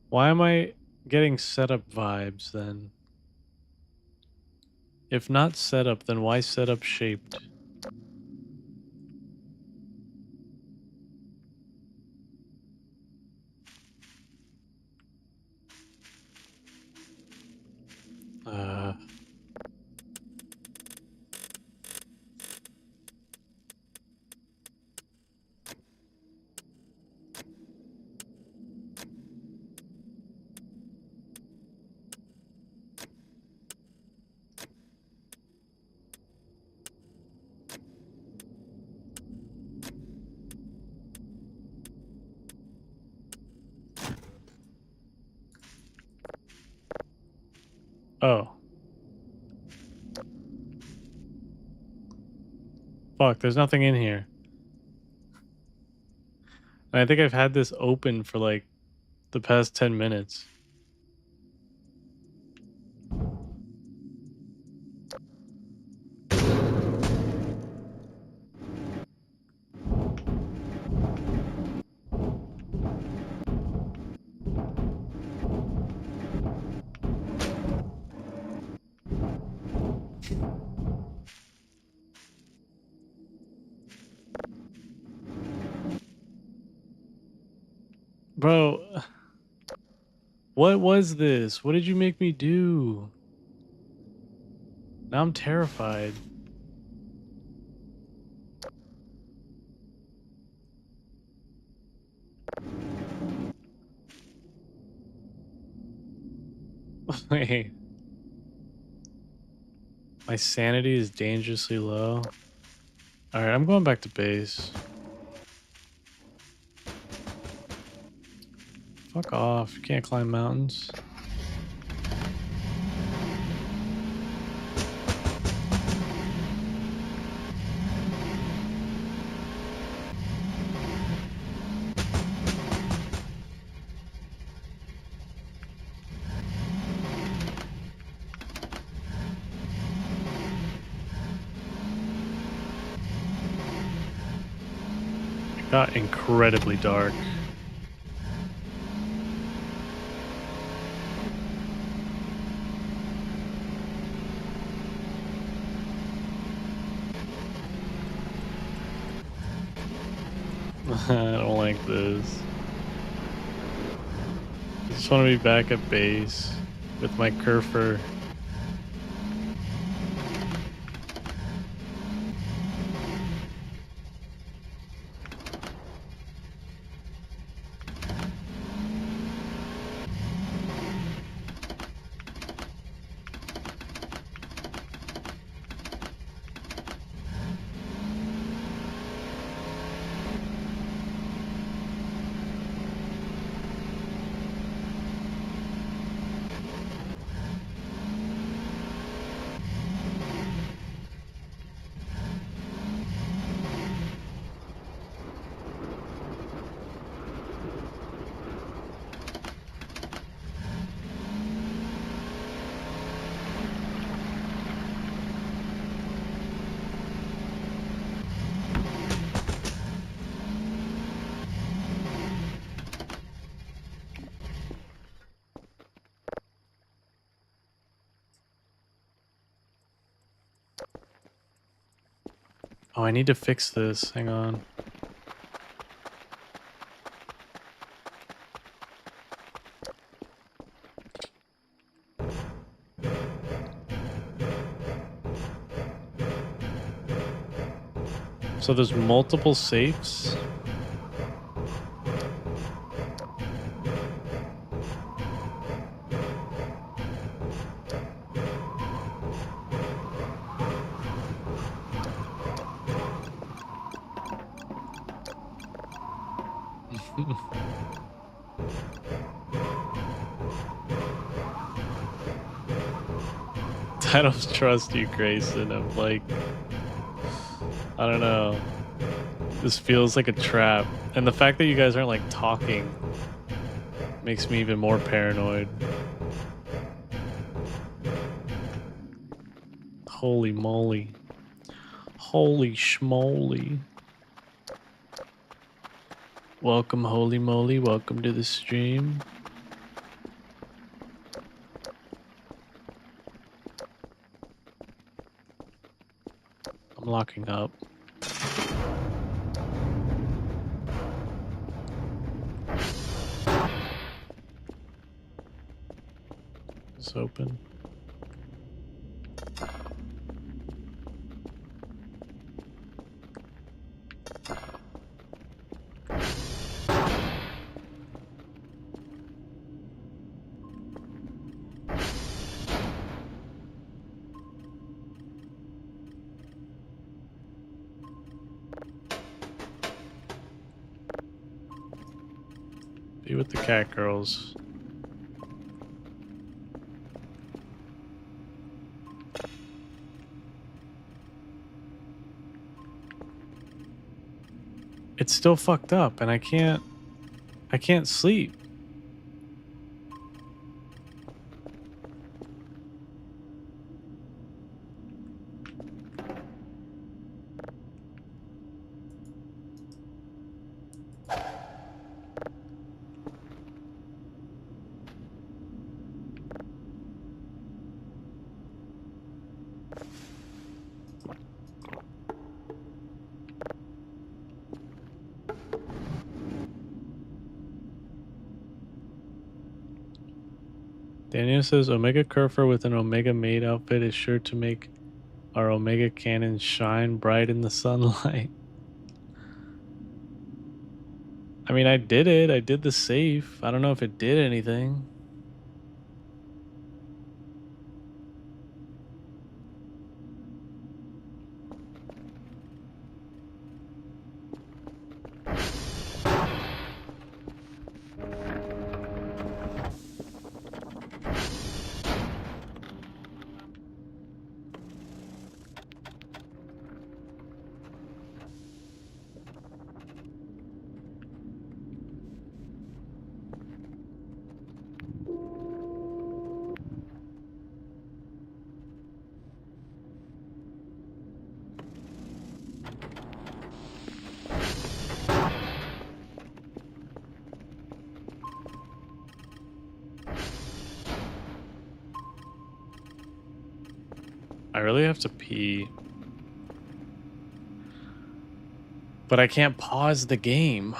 Why am I getting setup vibes then? If not setup, then why setup shaped? Uh... Oh. Fuck, there's nothing in here. And I think I've had this open for like the past 10 minutes. Bro, what was this? What did you make me do? Now I'm terrified. Wait. My sanity is dangerously low. Alright, I'm going back to base. Fuck off. You can't climb mountains. It got incredibly dark. I don't like this. I just want to be back at base with my Kerfer. Oh, I need to fix this. Hang on. So there's multiple safes? I don't trust you, Grayson. I'm like, I don't know. This feels like a trap. And the fact that you guys aren't like talking makes me even more paranoid. Holy moly. Holy schmoly. Welcome, holy moly. Welcome to the stream. locking up. It's open. Be with the cat girls. It's still fucked up and I can't sleep. Daniel says Omega Curfer with an Omega Maid outfit is sure to make our Omega cannon shine bright in the sunlight. I mean, I did it. I did the safe. I don't know if it did anything. I really have to pee. But I can't pause the game.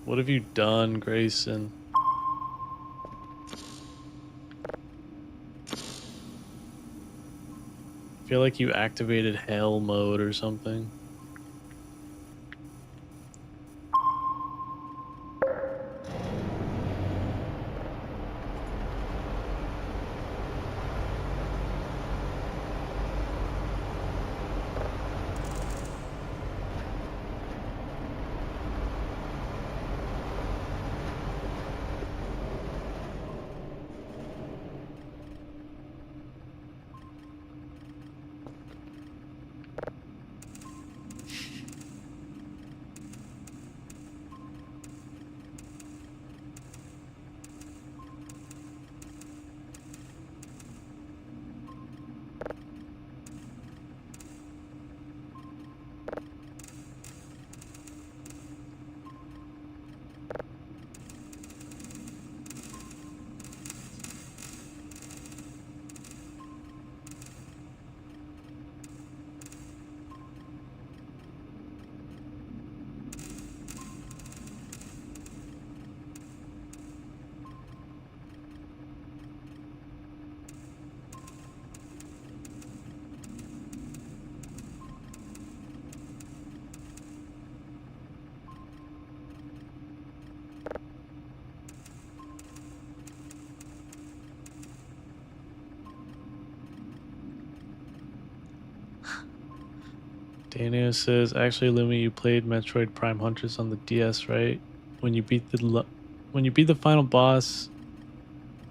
What have you done, Grayson? I feel like you activated hell mode or something. Daniel says, actually, Lumi, you played Metroid Prime Hunters on the DS, right? When you beat the final boss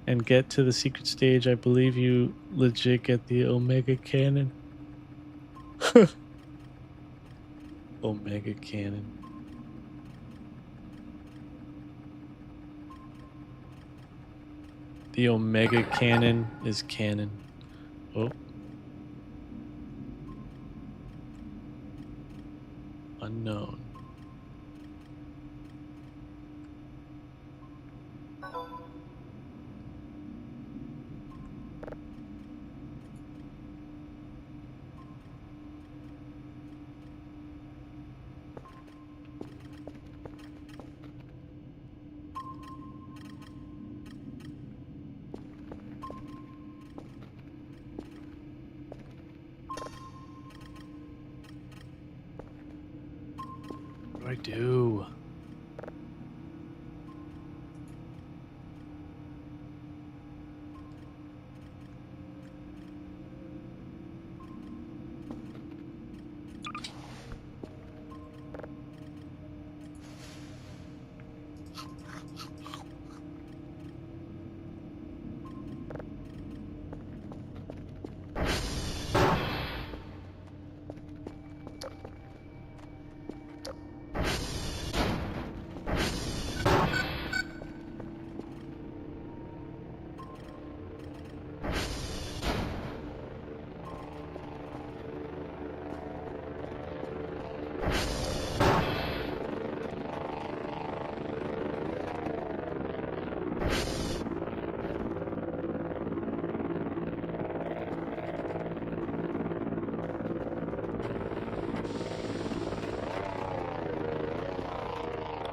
and get to the secret stage, I believe you legit get the Omega Cannon. Omega Cannon. The Omega Cannon is canon. Oh. Unknown. do?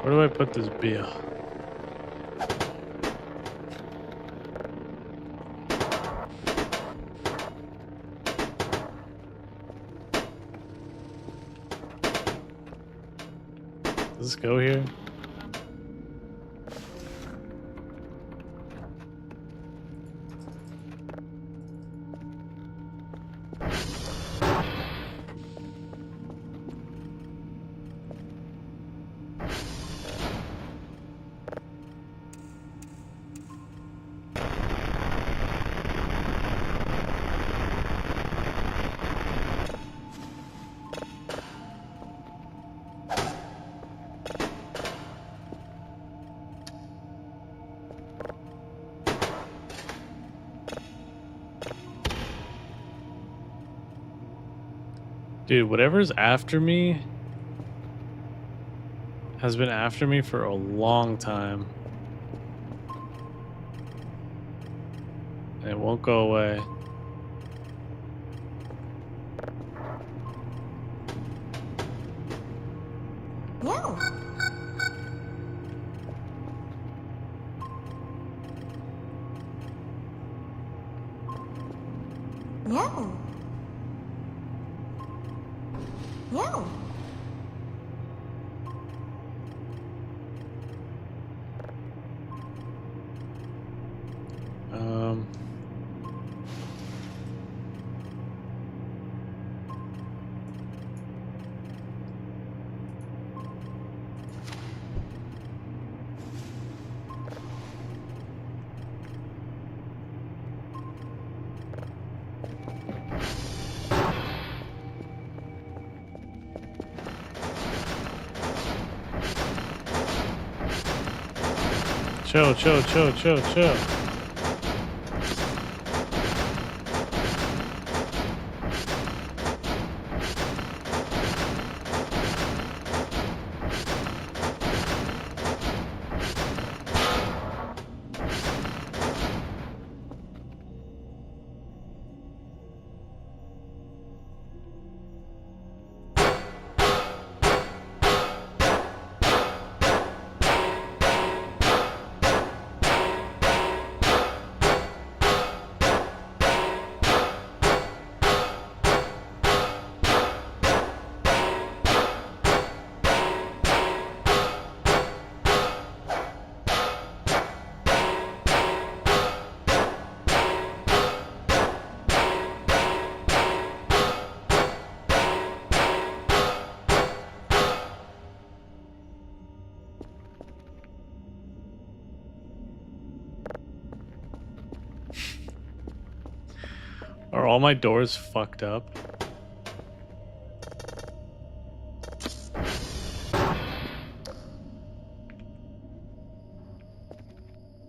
Where do I put this beer? Does this go here? Dude, whatever's after me has been after me for a long time. And it won't go away. No. No. No. Um, chill, chill, chill, chill, chill. Are all my doors fucked up?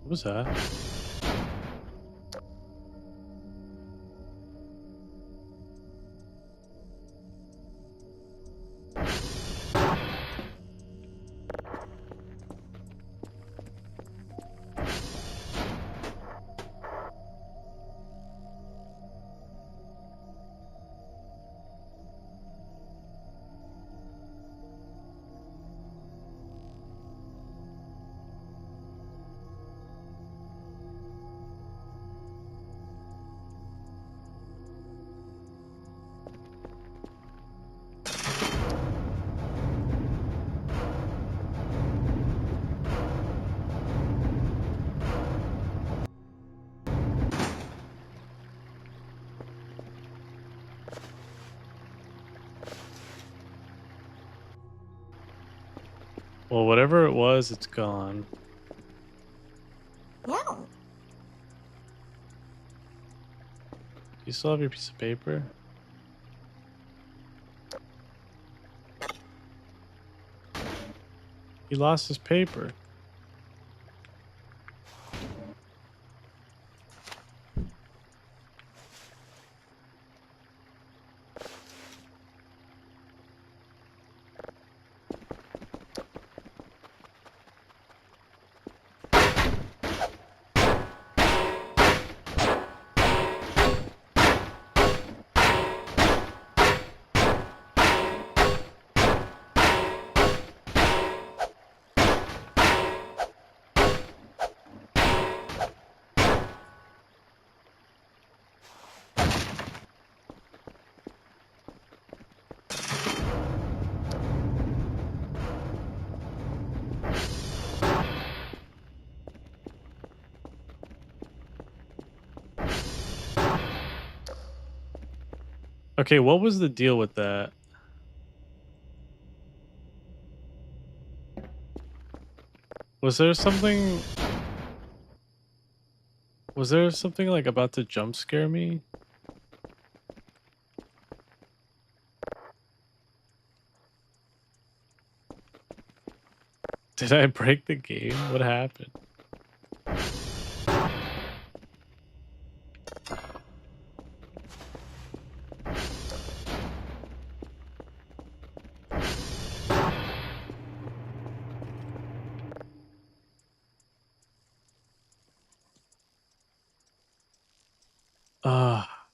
What was that? Well, whatever it was, it's gone. Meow. You still have your piece of paper? He lost his paper. Okay, what was the deal with that? Was there something... Was there something like about to jump scare me? Did I break the game? What happened? Ah,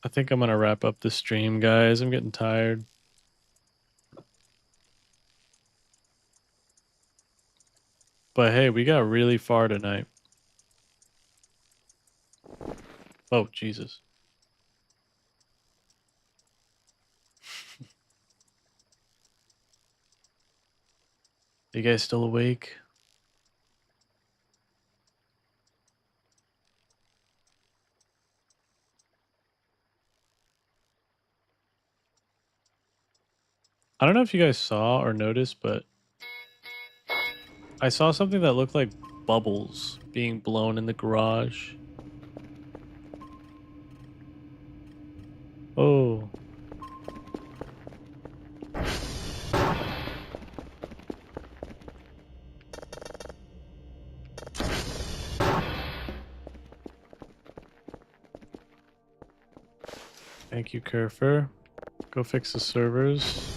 I think I'm gonna wrap up the stream, guys. I'm getting tired. But hey, we got really far tonight. Oh, Jesus. You guys still awake? I don't know if you guys saw or noticed, but I saw something that looked like bubbles being blown in the garage. Oh. Thank you, Kerfer. Go fix the servers.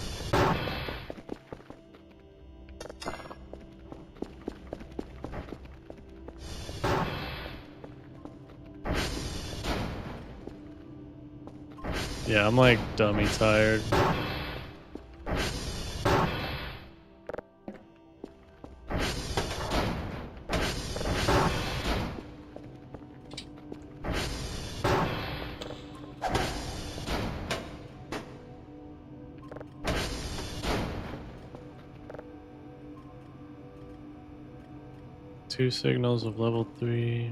Yeah, I'm like dummy tired. Two signals of level 3.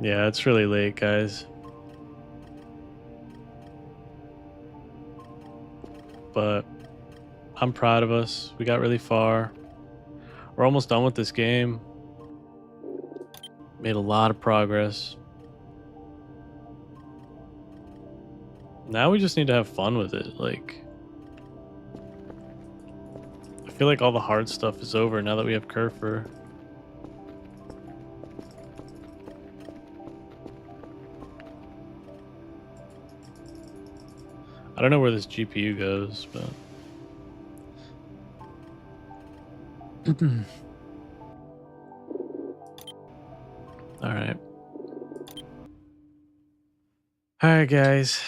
Yeah, it's really late, guys. But I'm proud of us. We got really far. We're almost done with this game. Made a lot of progress. Now we just need to have fun with it. Like, I feel like all the hard stuff is over now that we have Kerfer. I don't know where this GPU goes, but... Alright. Alright, guys.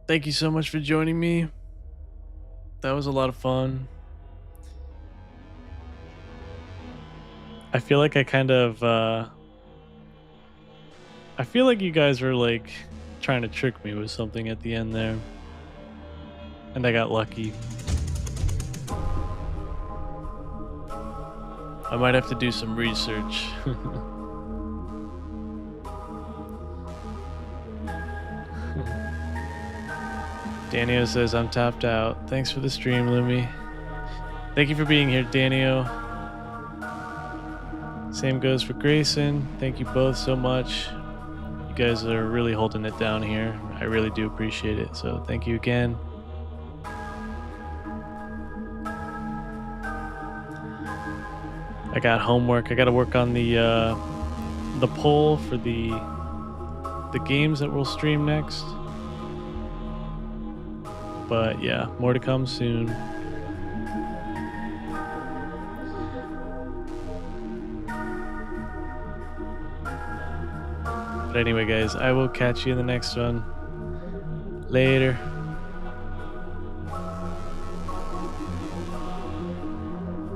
Thank you so much for joining me. That was a lot of fun. I feel like I kind of I feel like you guys were like trying to trick me with something at the end there. And I got lucky. I might have to do some research. Danio says I'm tapped out. Thanks for the stream, Lumi. Thank you for being here, Danio. Same goes for Grayson. Thank you both so much. You guys are really holding it down here. I really do appreciate it. So thank you again. I got homework. I got to work on the poll for the games that we'll stream next. But yeah, more to come soon. But anyway, guys, I will catch you in the next one. Later.